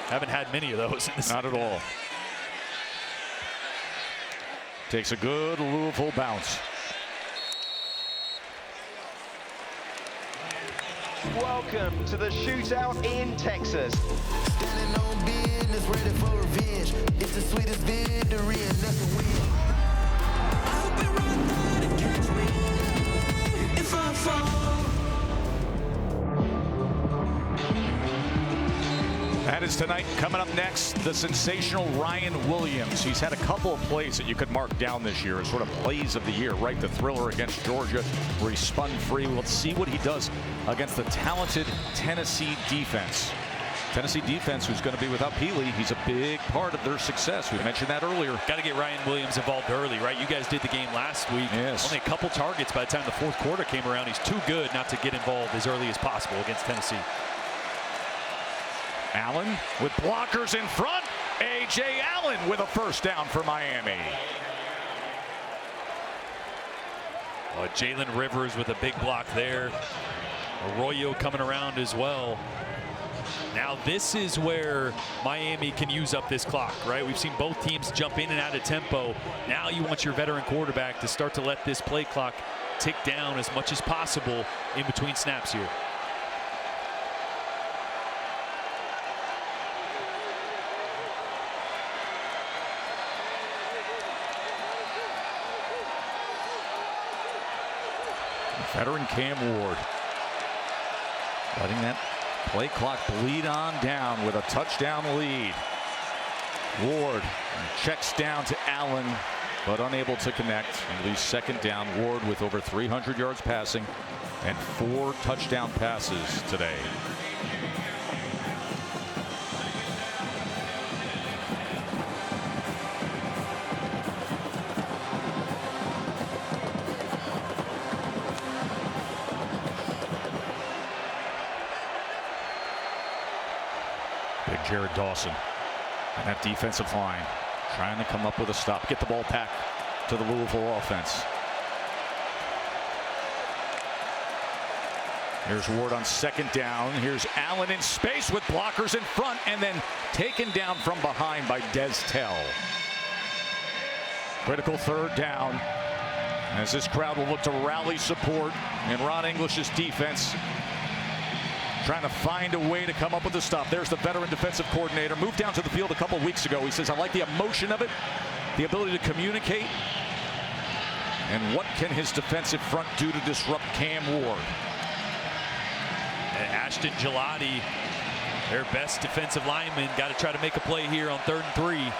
Haven't had many of those in this. Not at all. Takes a good Louisville bounce. Welcome to the shootout in Texas. Standing on business, ready for revenge. It's the sweetest victory and that's a win. I'll be right there to catch me if I fall. That is tonight. Coming up next, the sensational Ryan Williams. He's had a couple of plays that you could mark down this year as sort of plays of the year, right? The thriller against Georgia where he spun free. Let's see what he does against the talented Tennessee defense. Tennessee defense who's going to be without Peely. He's a big part of their success. We mentioned that earlier. Got to get Ryan Williams involved early, right? You guys did the game last week. Yes. Only a couple targets by the time the 4th quarter came around. He's too good not to get involved as early as possible against Tennessee. Allen with blockers in front. A.J. Allen with a 1st down for Miami. Jalen Rivers with a big block there. Arroyo coming around as well. Now this is where Miami can use up this clock, right? We've seen both teams jump in and out of tempo. Now you want your veteran quarterback to start to let this play clock tick down as much as possible in between snaps here. Veteran Cam Ward letting that play clock bleed on down with a touchdown lead. Ward checks down to Allen, but unable to connect. At least 2nd down. Ward with over 300 yards passing and 4 touchdown passes today. Jared Dawson and that defensive line trying to come up with a stop, get the ball back to the Louisville offense. Here's Ward on 2nd down. Here's Allen in space with blockers in front and then taken down from behind by Des Tell. Critical 3rd down as this crowd will look to rally support in Ron English's defense. Trying to find a way to come up with a stop. There's the veteran defensive coordinator. Moved down to the field a couple weeks ago. He says, I like the emotion of it, the ability to communicate. And what can his defensive front do to disrupt Cam Ward? And Ashton Gelati, their best defensive lineman, got to try to make a play here on 3rd and 3.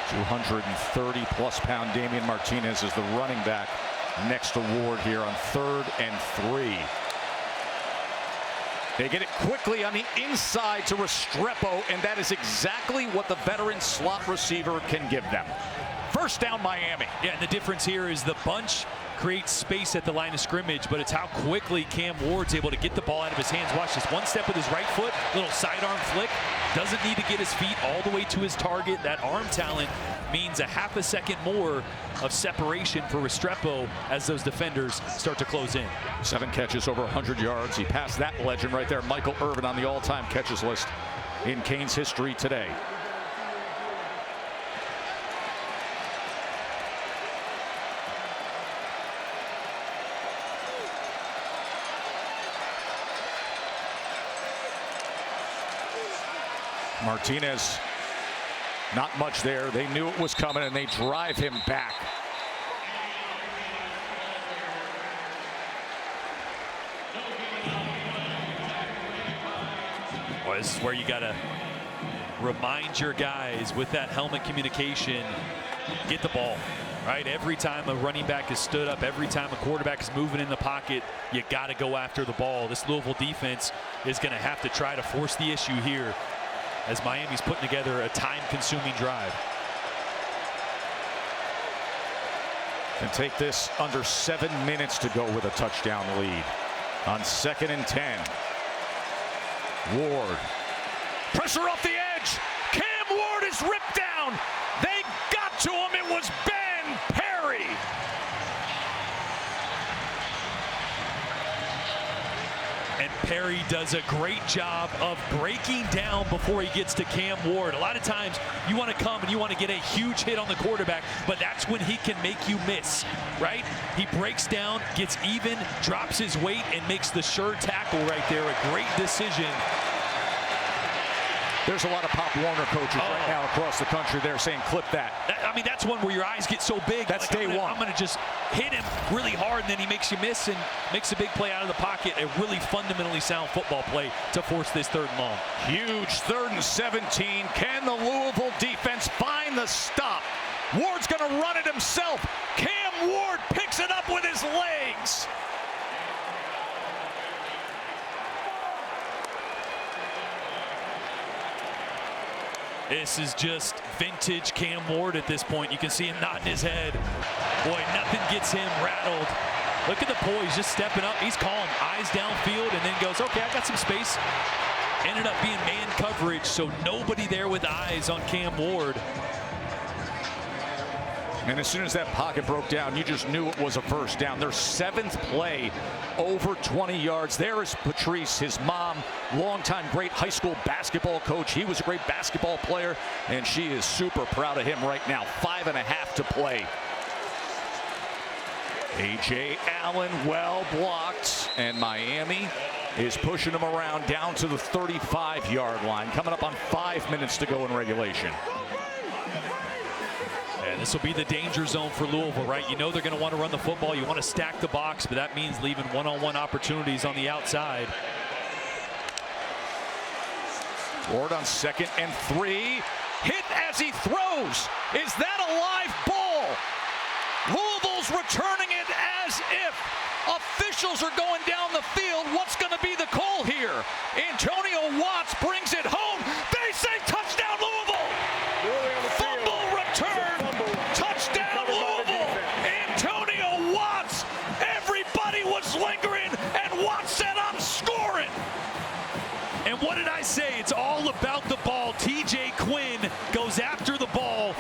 230-plus pound Damian Martinez is the running back next to Ward here on 3rd and 3. They get it quickly on the inside to Restrepo, and that is exactly what the veteran slot receiver can give them. First down, Miami. Yeah, and the difference here is the bunch creates space at the line of scrimmage, but it's how quickly Cam Ward's able to get the ball out of his hands. Watch this, one step with his right foot, little sidearm flick. Doesn't need to get his feet all the way to his target. That arm talent means a half a second more of separation for Restrepo as those defenders start to close in. 7 catches, over 100 yards. He passed that legend right there, Michael Irvin, on the all-time catches list in Canes history today. Martinez, not much there. They knew it was coming, and they drive him back. Well, this is where you got to remind your guys with that helmet communication, get the ball, right? Every time a running back is stood up, every time a quarterback is moving in the pocket, you got to go after the ball. This Louisville defense is going to have to try to force the issue here as Miami's putting together a time-consuming drive. And take this under 7 minutes to go with a touchdown lead. On 2nd and 10. Ward. Pressure off the edge. Cam Ward is ripped down. They got to him. It was Ben Perry. And Perry does a great job of breaking down before he gets to Cam Ward. A lot of times you want to come and you want to get a huge hit on the quarterback, but that's when he can make you miss, right? He breaks down, gets even, drops his weight, and makes the sure tackle right there. A great decision. There's a lot of Pop Warner coaches right now across the country there saying, clip that. I mean, that's one where your eyes get so big. That's like, day one. I'm going to just hit him really hard, and then he makes you miss and makes a big play out of the pocket. A really fundamentally sound football play to force this 3rd and long. Huge 3rd and 17. Can the Louisville defense find the stop? Ward's going to run it himself. Cam Ward picks it up with his legs. This is just vintage Cam Ward at this point. You can see him nodding his head. Boy, nothing gets him rattled. Look at the poise, just stepping up. He's calm, eyes downfield, and then goes, okay, I got some space. Ended up being man coverage, so nobody there with eyes on Cam Ward. And as soon as that pocket broke down, you just knew it was a first down. Their 7th play, over 20 yards. There is Patrice, his mom, longtime great high school basketball coach. He was a great basketball player, and she is super proud of him right now. 5.5 to play. A.J. Allen well blocked, and Miami is pushing him around down to the 35-yard line, coming up on 5 minutes to go in regulation. And this will be the danger zone for Louisville, right? You know they're going to want to run the football. You want to stack the box, but that means leaving one-on-one opportunities on the outside. Ward on 2nd and 3. Hit as he throws. Is that a live ball? Louisville's returning it as if. Officials are going down the field. What's going to be the call here? Antonio Watts brings it home. They say touchdown Louisville. Fumble return. Touchdown Louisville. Antonio Watts. Everybody was lingering, and Watts said, I'm scoring. And what did I say? It's all about the ball. TJ Quinn goes after the ball.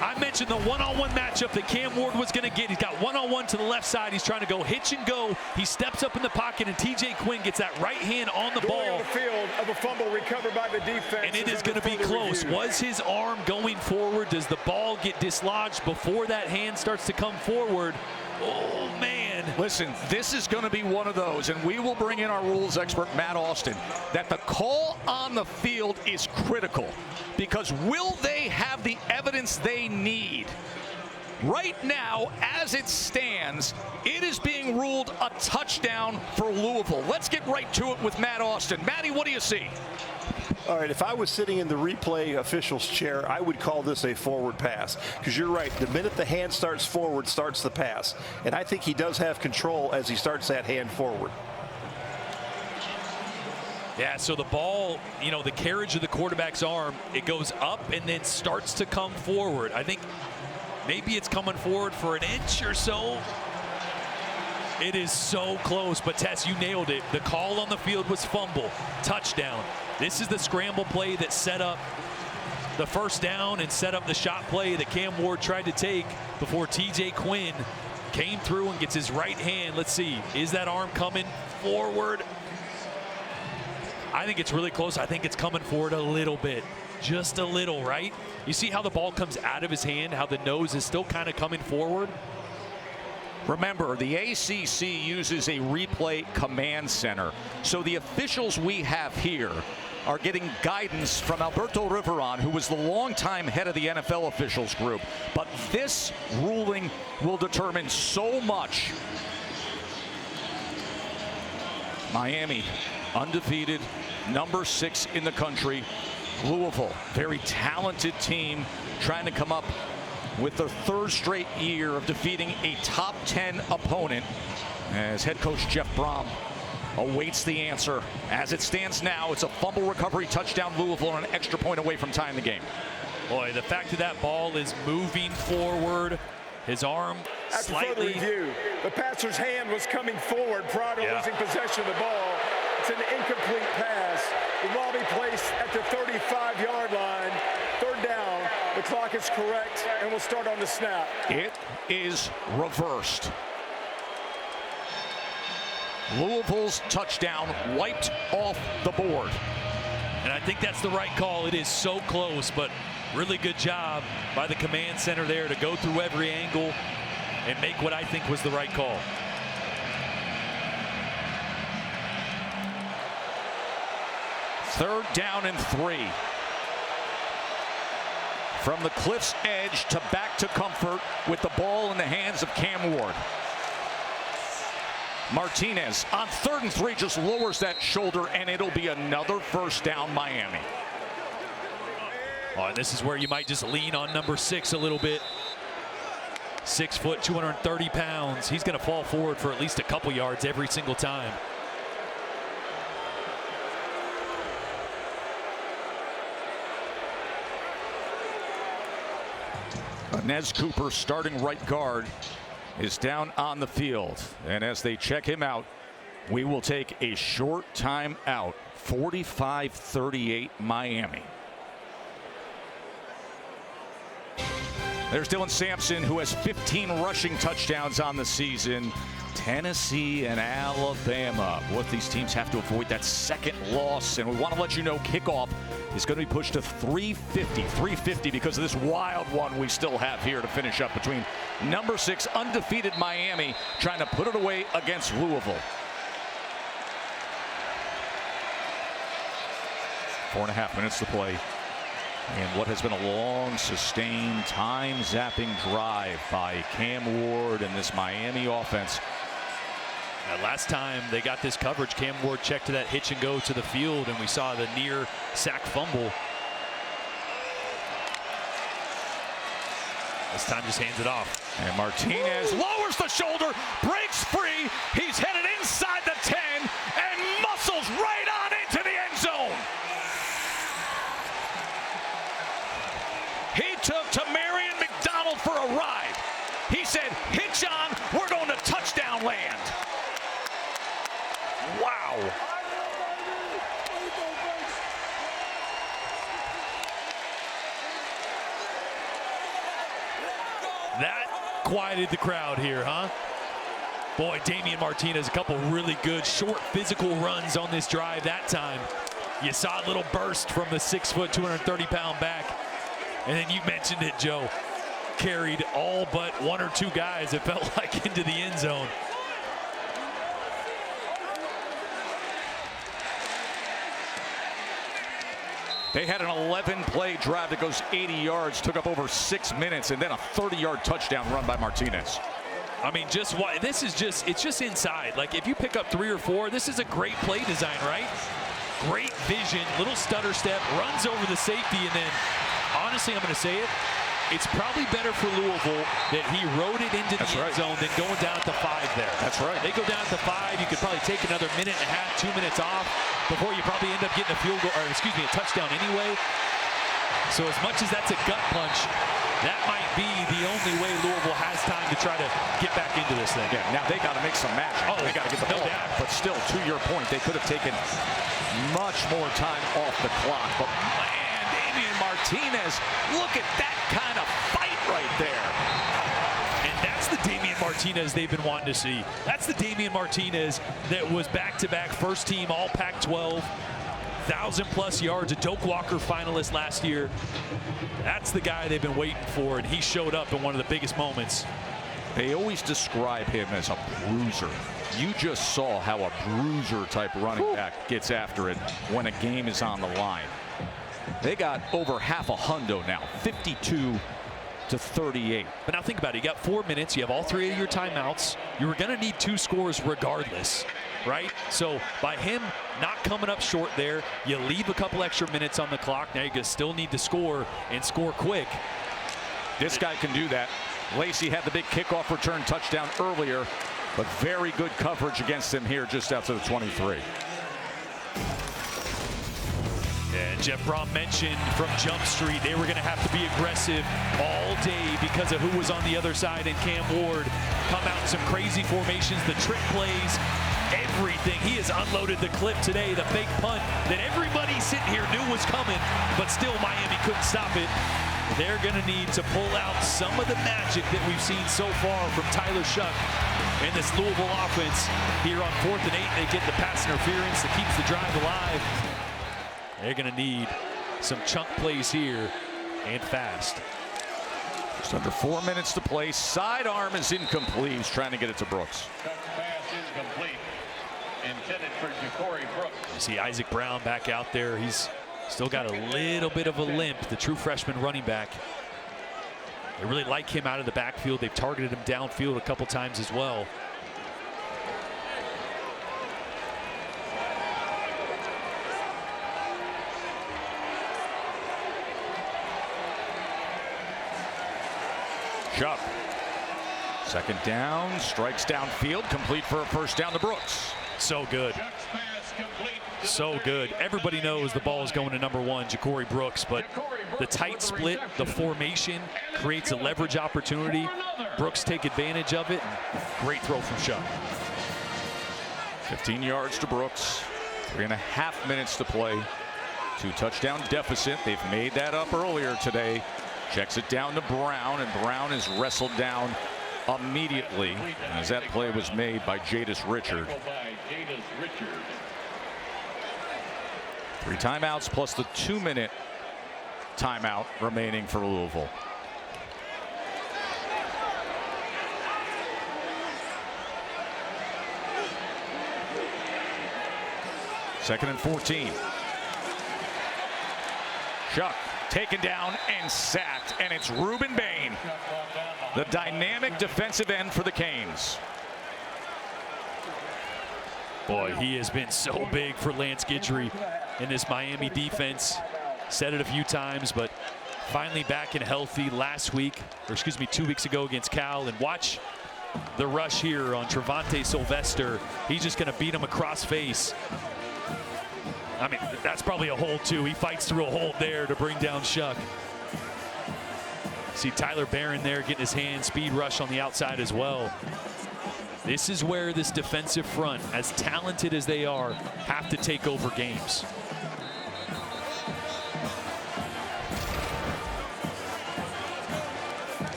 I mentioned the one-on-one matchup that Cam Ward was going to get. He's got one-on-one to the left side. He's trying to go hitch and go. He steps up in the pocket, and TJ Quinn gets that right hand on the ball. On the field of a fumble recovered by the defense. And it is going to be close. Review. Was his arm going forward? Does the ball get dislodged before that hand starts to come forward? Oh, man. Listen, this is going to be one of those, and we will bring in our rules expert, Matt Austin, that the call on the field is critical, because will they have the evidence they need Right now, as it stands, it is being ruled a touchdown for Louisville. Let's get right to it with Matt Austin. Matty, what do you see? All right, if I was sitting in the replay official's chair, I would call this a forward pass, because you're right. The minute the hand starts forward, starts the pass. And I think he does have control as he starts that hand forward. Yeah, so the ball, you know, the carriage of the quarterback's arm, it goes up and then starts to come forward. I think maybe it's coming forward for an inch or so. It is so close, but Tess, you nailed it. The call on the field was fumble, touchdown. This is the scramble play that set up the first down and set up the shot play that Cam Ward tried to take before TJ Quinn came through and gets his right hand. Let's see, is that arm coming forward? I think it's really close. I think it's coming forward a little bit, just a little, right? You see how the ball comes out of his hand, how the nose is still kind of coming forward? Remember, the ACC uses a replay command center. So the officials we have here are getting guidance from Alberto Riveron, who was the longtime head of the NFL officials group. But this ruling will determine so much. Miami, undefeated, number 6 in the country. Louisville, very talented team, trying to come up with their 3rd straight year of defeating a top 10 opponent, as head coach Jeff Brom awaits the answer. As it stands now, it's a fumble recovery touchdown Louisville and an extra point away from tying the game. Boy, the fact that that ball is moving forward, his arm After slightly. further review, the passer's hand was coming forward prior to losing possession of the ball. It's an incomplete pass. The ball be placed at the 35-yard line. 3rd down. The clock is correct, and we'll start on the snap. It is reversed. Louisville's touchdown wiped off the board. And I think that's the right call. It is so close, but really good job by the command center there to go through every angle and make what I think was the right call. Third down and 3. From the cliff's edge to back to comfort with the ball in the hands of Cam Ward. Martinez on 3rd and 3 just lowers that shoulder, and it'll be another first down Miami. Oh, this is where you might just lean on number 6 a little bit. 6 foot, 230 pounds. He's going to fall forward for at least a couple yards every single time. Nez Cooper, starting right guard, is down on the field. And as they check him out, we will take a short time out. 45-38 Miami. There's Dylan Sampson, who has 15 rushing touchdowns on the season. Tennessee and Alabama. Both these teams have to avoid that 2nd loss. And we want to let you know kickoff is going to be pushed to 3:50 because of this wild one we still have here to finish up between number 6 undefeated Miami trying to put it away against Louisville. 4.5 minutes to play. And what has been a long, sustained, time-zapping drive by Cam Ward and this Miami offense. Last time they got this coverage, Cam Ward checked to that hitch and go to the field, and we saw the near sack fumble. This time just hands it off. And Martinez lowers the shoulder, breaks free. He's headed inside the 10 and muscles right on into the end zone. He took to Marion McDonald for a ride. He said, hitch on, we're going to touchdown land. Wow. That quieted the crowd here, huh? Boy, Damian Martinez, a couple really good short physical runs on this drive that time. You saw a little burst from the 6 foot, 230-pound back. And then you mentioned it, Joe. Carried all but 1 or 2 guys, it felt like, into the end zone. They had an 11-play drive that goes 80 yards, took up over 6 minutes, and then a 30-yard touchdown run by Martinez. I mean, just what this is it's just inside. Like, if you pick up 3 or 4, this is a great play design, right? Great vision, little stutter step, runs over the safety, and then, honestly, I'm going to say it, it's probably better for Louisville that he rode it into the end zone than going down at the 5 there. That's right. They go down at the 5, you could probably take another minute and a half, 2 minutes off before you probably end up getting a field goal, or excuse me, a touchdown anyway. So as much as that's a gut punch, that might be the only way Louisville has time to try to get back into this thing. Yeah, now they got to make some magic. They got to get the ball back. But still, to your point, they could have taken much more time off the clock. But man, Damian Martinez, look at that kind of fight right there. And that's the Damian Martinez they've been wanting to see. That's the Damian Martinez that was back-to-back first-team All Pac-12. 1,000+ yards, a Doak Walker finalist last year. That's the guy they've been waiting for, and he showed up in one of the biggest moments. They always describe him as a bruiser. You just saw how a bruiser-type running back gets after it when a game is on the line. They got over half a hundo now, 52-38. But now think about it. You got 4 minutes. You have all 3 of your timeouts. You were going to need 2 scores regardless, right? So by him not coming up short there, you leave a couple extra minutes on the clock. Now you still need to score and score quick. This guy can do that. Lacey had the big kickoff return touchdown earlier, but very good coverage against him here just outside the 23. And Jeff Brom mentioned from Jump Street they were going to have to be aggressive all day because of who was on the other side, and Cam Ward come out in some crazy formations, the trick plays, everything. He has unloaded the clip today, the fake punt that everybody sitting here knew was coming, but still Miami couldn't stop it. They're going to need to pull out some of the magic that we've seen so far from Tyler Shuck in this Louisville offense. Here on 4th and 8, they get the pass interference that keeps the drive alive. They're going to need some chunk plays here and fast. Just under 4 minutes to play. Sidearm is incomplete. He's trying to get it to Brooks. Pass incomplete. Intended for Ja'Cory Brooks. You see Isaac Brown back out there. He's still got a little bit of a limp, the true freshman running back. They really like him out of the backfield. They've targeted him downfield a couple times as well. Shuck. Second down, strikes downfield, complete for a first down to Brooks. So good. So good. Everybody knows the ball is going to number 1, Ja'Cory Brooks, but the tight split, the formation creates a leverage opportunity. Brooks take advantage of it. Great throw from Shuck. 15 yards to Brooks. 3.5 minutes to play. 2-touchdown deficit. They've made that up earlier today. Checks it down to Brown, and Brown is wrestled down immediately as that play was made by Jadis Richard. 3 timeouts plus the 2-minute timeout remaining for Louisville. Second and 14. Shuck taken down and sacked, and it's Ruben Bain, the dynamic defensive end for the Canes. Boy, he has been so big for Lance Guidry in this Miami defense. Said it a few times, but finally back and healthy last week, or excuse me, 2 weeks ago against Cal. And watch the rush here on Trevante Sylvester. He's just going to beat him across face. I mean, that's probably a hold too. He fights through a hold there to bring down Shuck. See Tyler Barron there getting his hand, speed rush on the outside as well. This is where this defensive front, as talented as they are, have to take over games.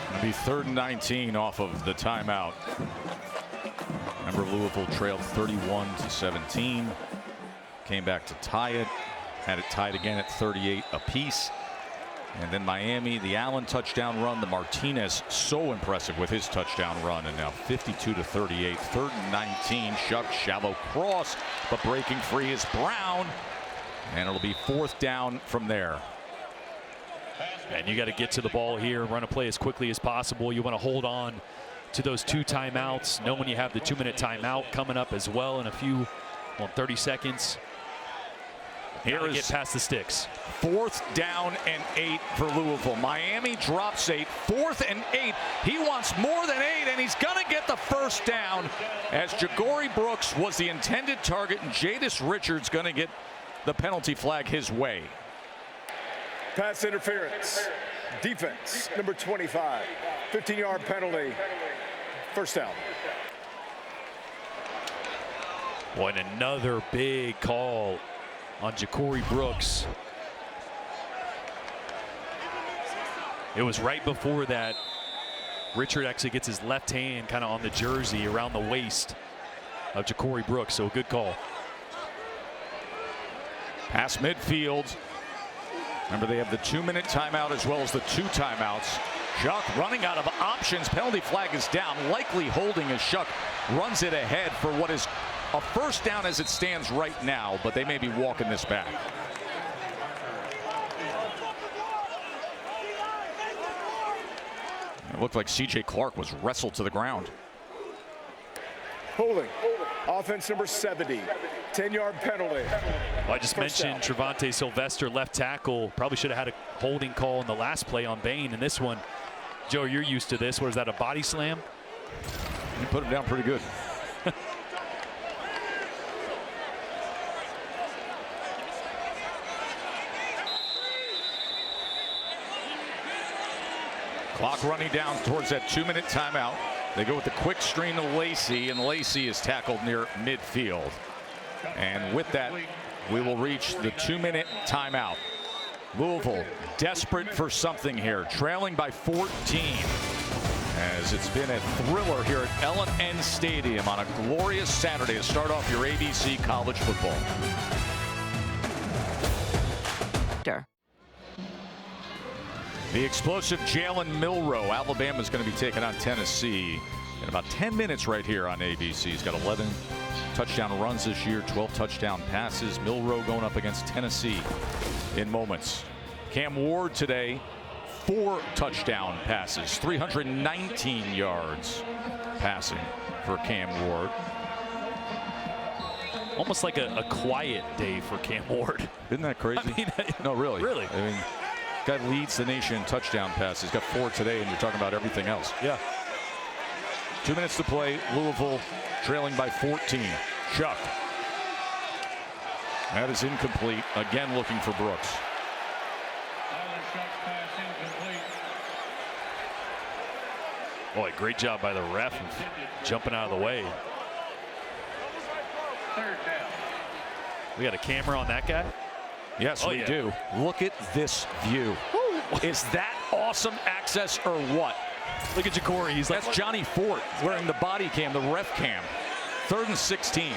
It'll be 3rd and 19 off of the timeout. Remember, Louisville trailed 31-17. Came back to tie it. Had it tied again at 38 apiece. And then Miami, the Allen touchdown run, the Martinez, so impressive with his touchdown run. And now 52-38, 3rd and 19. Shuck, shallow cross, but breaking free is Brown. And it'll be 4th down from there. And you got to get to the ball here, run a play as quickly as possible. You want to hold on to those 2 timeouts, knowing you have the 2-minute timeout coming up as well in a few, 30 seconds. Here is get past the sticks. 4th down and 8 for Louisville. Miami drops 8, 4th and 8. He wants more than 8, and he's going to get the 1st down as Ja'Cory Brooks was the intended target, and Jadis Richards going to get the penalty flag his way. Pass interference. Defense, number 25. 15-yard penalty. 1st down. Boy, and another big call on Ja'Cory Brooks. It was right before that. Richard actually gets his left hand kind of on the jersey around the waist of Ja'Cory Brooks, so good call. Pass midfield. Remember, they have the 2-minute timeout as well as the 2 timeouts. Shuck running out of options. Penalty flag is down, likely holding as Shuck runs it ahead for what is a 1st down as it stands right now, but they may be walking this back. It looked like C.J. Clark was wrestled to the ground. Holding. Offense number 70. 10-yard penalty. Well, I just mentioned Trevante Sylvester, left tackle. Probably should have had a holding call in the last play on Bain. And this one, Joe, you're used to this. What is that, a body slam? You put him down pretty good. Clock running down towards that 2-minute timeout. They go with the quick screen to Lacey, and Lacey is tackled near midfield. And with that, we will reach the 2-minute timeout. Louisville desperate for something here, trailing by 14. As it's been a thriller here at L&N Stadium on a glorious Saturday to start off your ABC college football. The explosive Jalen Milroe. Alabama's going to be taking on Tennessee in about 10 minutes right here on ABC. He's got 11 touchdown runs this year, 12 touchdown passes. Milroe going up against Tennessee in moments. Cam Ward today, 4 touchdown passes, 319 yards passing for Cam Ward. Almost like a quiet day for Cam Ward. Isn't that crazy? I mean, no, really. Really? I mean, guy leads the nation in touchdown passes. He's got 4 today, and you're talking about everything else. Yeah. 2 minutes to play. Louisville trailing by 14. Shuck. That is incomplete. Again, looking for Brooks. Boy, great job by the ref of jumping out of the way. We got a camera on that guy? Yes, we do. Look at this view. Is that awesome access or what? Look at Ja'Cory. He's like, that's Johnny Fort wearing the body cam, the ref cam. 3rd and 16.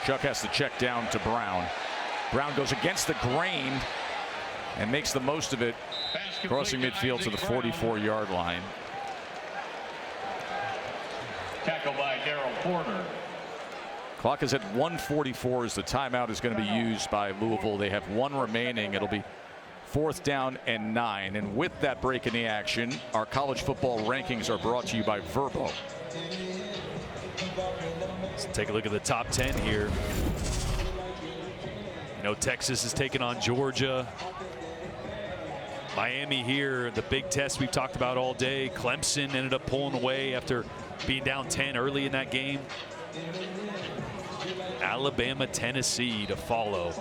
Chuck has to check down to Brown. Brown goes against the grain and makes the most of it, crossing midfield to the 44-yard line. Tackle by Daryl Porter. Clock is at 1:44 as the timeout is going to be used by Louisville. They have 1 remaining. It'll be 4th down and 9. And with that break in the action, our college football rankings are brought to you by Verbo. Let's take a look at the top 10 here. You know, Texas is taking on Georgia. Miami here, the big test we've talked about all day. Clemson ended up pulling away after being down 10 early in that game. Alabama, Tennessee to follow.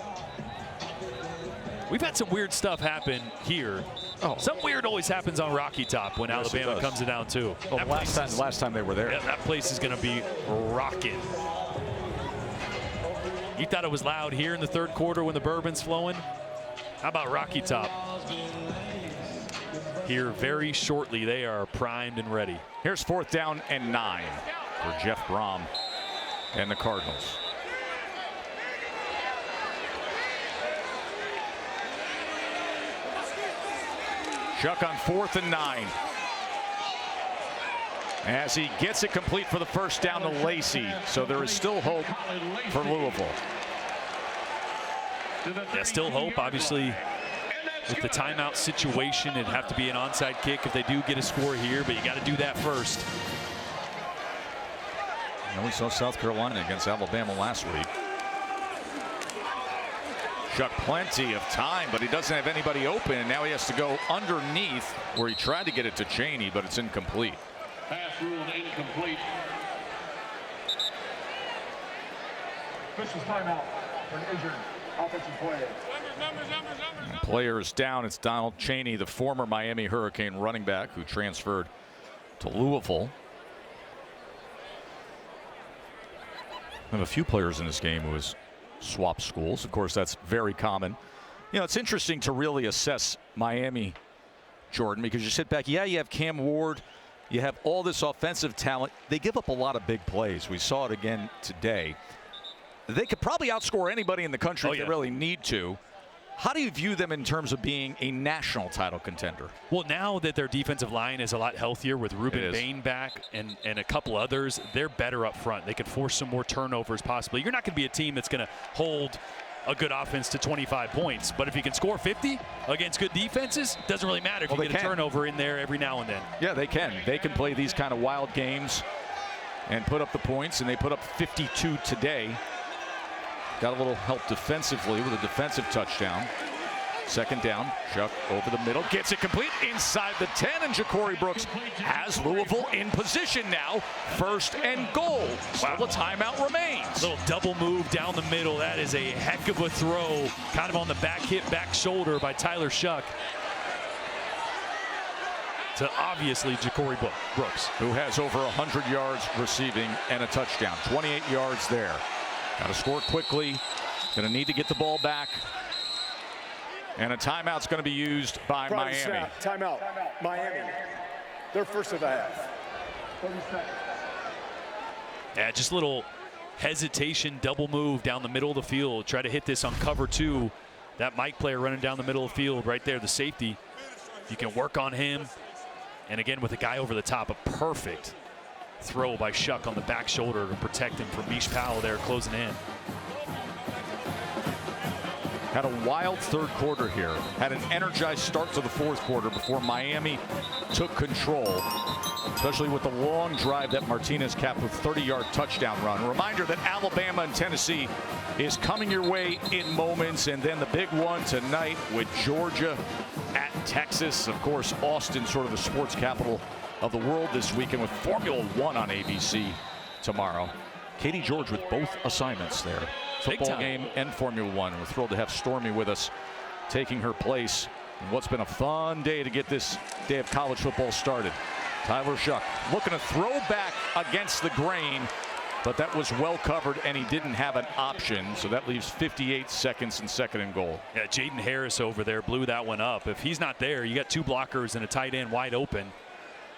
We've had some weird stuff happen here. Something weird always happens on Rocky Top when Alabama comes to down 2. Well, last time they were there. Yeah, that place is going to be rocking. You thought it was loud here in the 3rd quarter when the bourbon's flowing? How about Rocky Top? Here very shortly, they are primed and ready. Here's 4th down and 9 for Jeff Brom and the Cardinals. Shuck on 4th and 9. As he gets it complete for the first down to Lacey. So there is still hope for Louisville. Yeah, still hope. Obviously, with the timeout situation, it'd have to be an onside kick if they do get a score here, but you got to do that first. And we saw South Carolina against Alabama last week. Shuck plenty of time, but he doesn't have anybody open, and now he has to go underneath where he tried to get it to Cheney, but it's incomplete. Pass ruled incomplete. Officials timeout for an injured offensive player. Players down. It's Donald Cheney, the former Miami Hurricane running back who transferred to Louisville. We have a few players in this game who has swapped schools. Of course, that's very common. You know, it's interesting to really assess Miami, Jordan, because you sit back, yeah, you have Cam Ward, you have all this offensive talent. They give up a lot of big plays. We saw it again today. They could probably outscore anybody in the country if they really need to. How do you view them in terms of being a national title contender? Well, now that their defensive line is a lot healthier with Ruben Bain back and a couple others, they're better up front. They could force some more turnovers possibly. You're not going to be a team that's going to hold a good offense to 25 points. But if you can score 50 against good defenses, it doesn't really matter if you get a turnover in there every now and then. Yeah, they can. They can play these kind of wild games and put up the points, and they put up 52 today. Got a little help defensively with a defensive touchdown. Second down, Shuck over the middle, gets it complete inside the 10, and Ja'Cory Brooks has Louisville in position now. 1st and goal. Wow. Still a timeout remains. Little double move down the middle. That is a heck of a throw, kind of on the back hip, back shoulder by Tyler Shuck to obviously Ja'Cory Brooks, who has over 100 yards receiving and a touchdown. 28 yards there. Got to score quickly. Going to need to get the ball back. And a timeout's going to be used by Miami. Snap. Timeout. Miami. They're first of the half. 30 seconds. Yeah, just a little hesitation, double move down the middle of the field. Try to hit this on cover 2. That Mike player running down the middle of the field right there, the safety. You can work on him. And again, with a guy over the top, a perfect throw by Shuck on the back shoulder to protect him from Bish Powell there closing in. Had a wild third quarter here. Had an energized start to the fourth quarter before Miami took control, especially with the long drive that Martinez capped with 30-yard touchdown run. A reminder that Alabama and Tennessee is coming your way in moments, and then the big one tonight with Georgia at Texas. Of course, Austin, sort of the sports capital of the world this weekend, with Formula 1 on ABC tomorrow. Katie George with both assignments there. Football game and Formula 1. We're thrilled to have Stormy with us, taking her place in what's been a fun day to get this day of college football started. Tyler Shuck looking to throw back against the grain, but that was well covered and he didn't have an option, so that leaves 58 seconds and 2nd and goal. Yeah, Jaden Harris over there blew that one up. If he's not there, you got 2 blockers and a tight end wide open.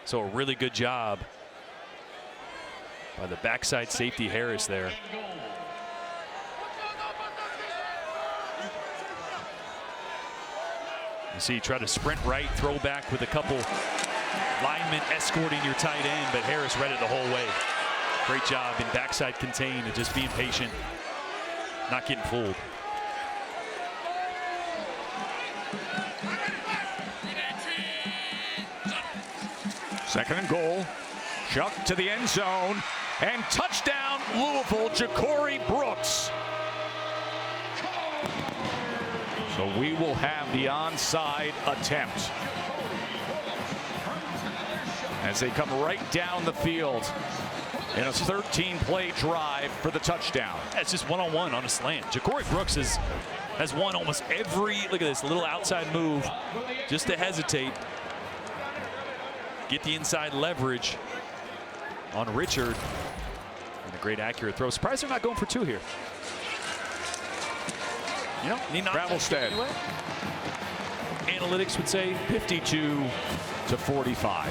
So a really good job by the backside safety Harris there. You see, try to sprint right, throw back with a couple linemen escorting your tight end, but Harris read it the whole way. Great job in backside contain and just being patient, not getting fooled. Second and goal. Shuck to the end zone. And touchdown, Louisville, Ja'Cory Brooks. So we will have the onside attempt as they come right down the field in a 13-play drive for the touchdown. That's just one-on-one on a slant. Ja'Cory Brooks has won almost every, look at this, little outside move just to hesitate. Get the inside leverage on Richard. And a great accurate throw. Surprised they're not going for 2 here. You know, Travelstead. Anyway. Analytics would say 52-45.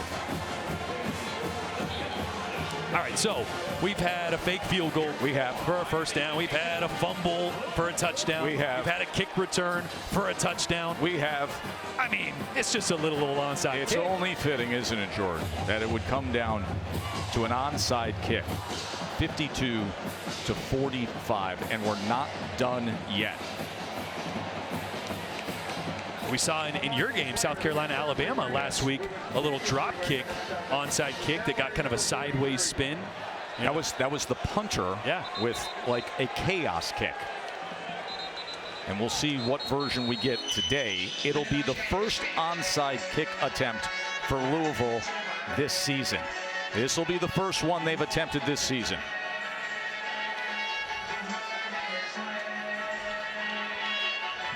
All right, so We've had a fake field goal. We have. For a first down. We've had a fumble for a touchdown. We have. We've had a kick return for a touchdown. We have. I mean, it's just a little onside It's kick. only fitting, isn't it, Jordan, that it would come down to an onside kick. 52-45, and we're not done yet. We saw in your game, South Carolina, Alabama last week, a little drop kick, onside kick that got kind of a sideways spin. That was the punter with like a chaos kick. And we'll see what version we get today. It'll be the first onside kick attempt for Louisville this season. This will be the first one they've attempted this season.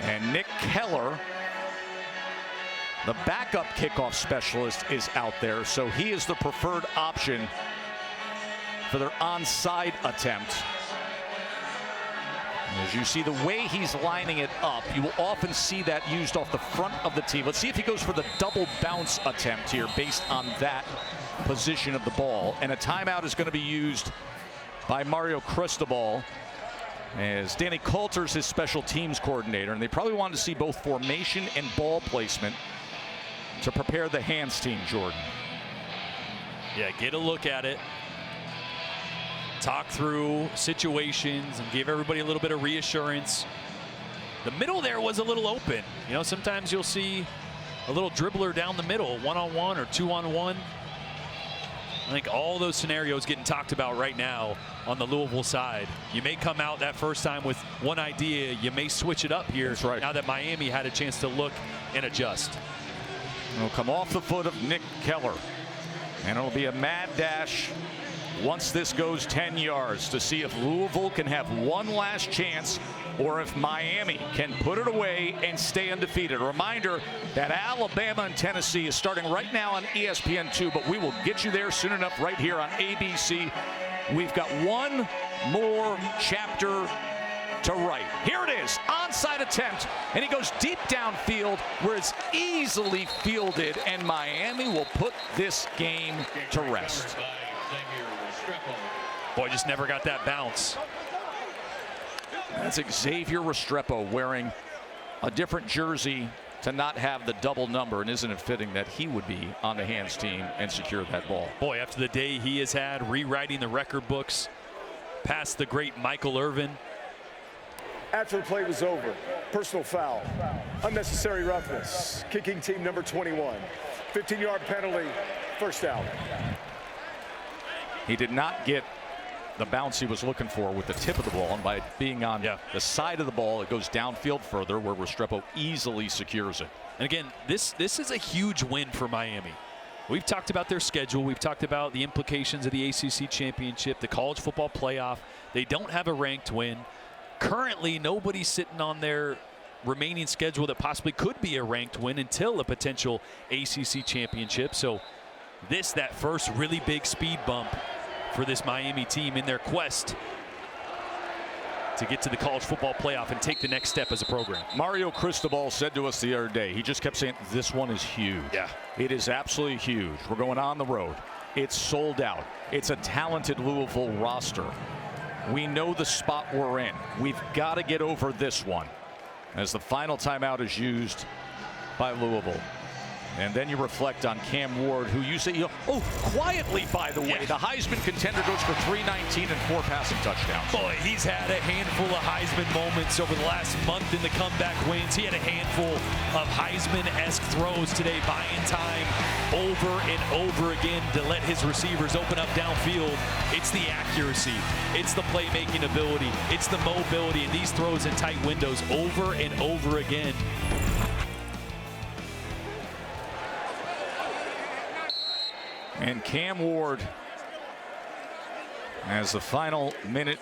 And Nick Keller, the backup kickoff specialist, is out there, so he is the preferred option for their onside attempt. As you see the way he's lining it up, you will often see that used off the front of the tee. Let's see if he goes for the double bounce attempt here based on that position of the ball. And a timeout is going to be used by Mario Cristobal, as Danny Coulter's his special teams coordinator, and they probably wanted to see both formation and ball placement to prepare the hands team, Jordan. Yeah, get a look at it. Talk through situations and give everybody a little bit of reassurance. The middle there was a little open. You know, sometimes you'll see a little dribbler down the middle, one-on-one or two-on-one. I think all those scenarios getting talked about right now on the Louisville side. You may come out that first time with one idea. You may switch it up here. That's right. Now that Miami had a chance to look and adjust. It'll come off the foot of Nick Keller. And it'll be a mad dash once this goes 10 yards to see if Louisville can have one last chance or if Miami can put it away and stay undefeated. A reminder that Alabama and Tennessee is starting right now on ESPN2, but we will get you there soon enough right here on ABC. We've got one more chapter to write. Here it is, onside attempt, and he goes deep downfield where it's easily fielded, and Miami will put this game to rest. Boy, just never got that bounce. That's Xavier Restrepo wearing a different jersey to not have the double number, and isn't it fitting that he would be on the hands team and secure that ball? Boy, after the day he has had rewriting the record books past the great Michael Irvin. After the play was over, personal foul, unnecessary roughness, kicking team number 21, 15-yard penalty, first down. He did not get the bounce he was looking for with the tip of the ball, and by being on the side of the ball, it goes downfield further where Restrepo easily secures it. And again, this is a huge win for Miami. We've talked about their schedule. We've talked about the implications of the ACC championship, the college football playoff. They don't have a ranked win. Currently, nobody's sitting on their remaining schedule that possibly could be a ranked win until a potential ACC championship. So that first really big speed bump for this Miami team in their quest to get to the college football playoff and take the next step as a program. Mario Cristobal said to us the other day, he just kept saying, this one is huge. Yeah. It is absolutely huge. We're going on the road. It's sold out. It's a talented Louisville roster. We know the spot we're in. We've got to get over this one as the final timeout is used by Louisville. And then you reflect on Cam Ward, who you say, quietly, by the way, the Heisman contender goes for 319 and 4 passing touchdowns. Boy, he's had a handful of Heisman moments over the last month in the comeback wins. He had a handful of Heisman-esque throws today, buying time over and over again to let his receivers open up downfield. It's the accuracy. It's the playmaking ability. It's the mobility, and these throws in tight windows over and over again. And Cam Ward, as the final minute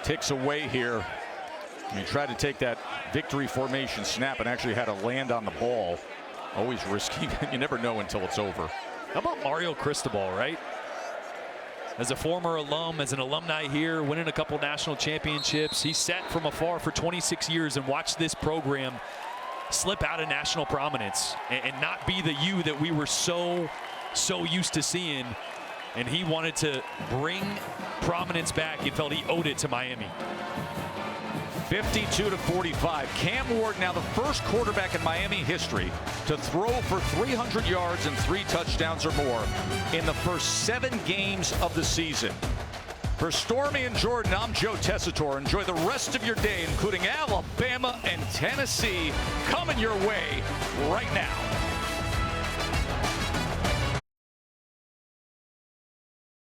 ticks away here, he tried to take that victory formation snap and actually had to land on the ball. Always risky. You never know until it's over. How about Mario Cristobal, right? As a former alum, as an alumni here, winning a couple national championships, he sat from afar for 26 years and watched this program slip out of national prominence and not be the you that we were so used to seeing and he wanted to bring prominence back. He felt he owed it to Miami. 52-45. Cam Ward now the first quarterback in Miami history to throw for 300 yards and 3 touchdowns or more in the first 7 games of the season. For Stormy and Jordan, I'm Joe Tessitore. Enjoy the rest of your day, including Alabama and Tennessee, coming your way right now.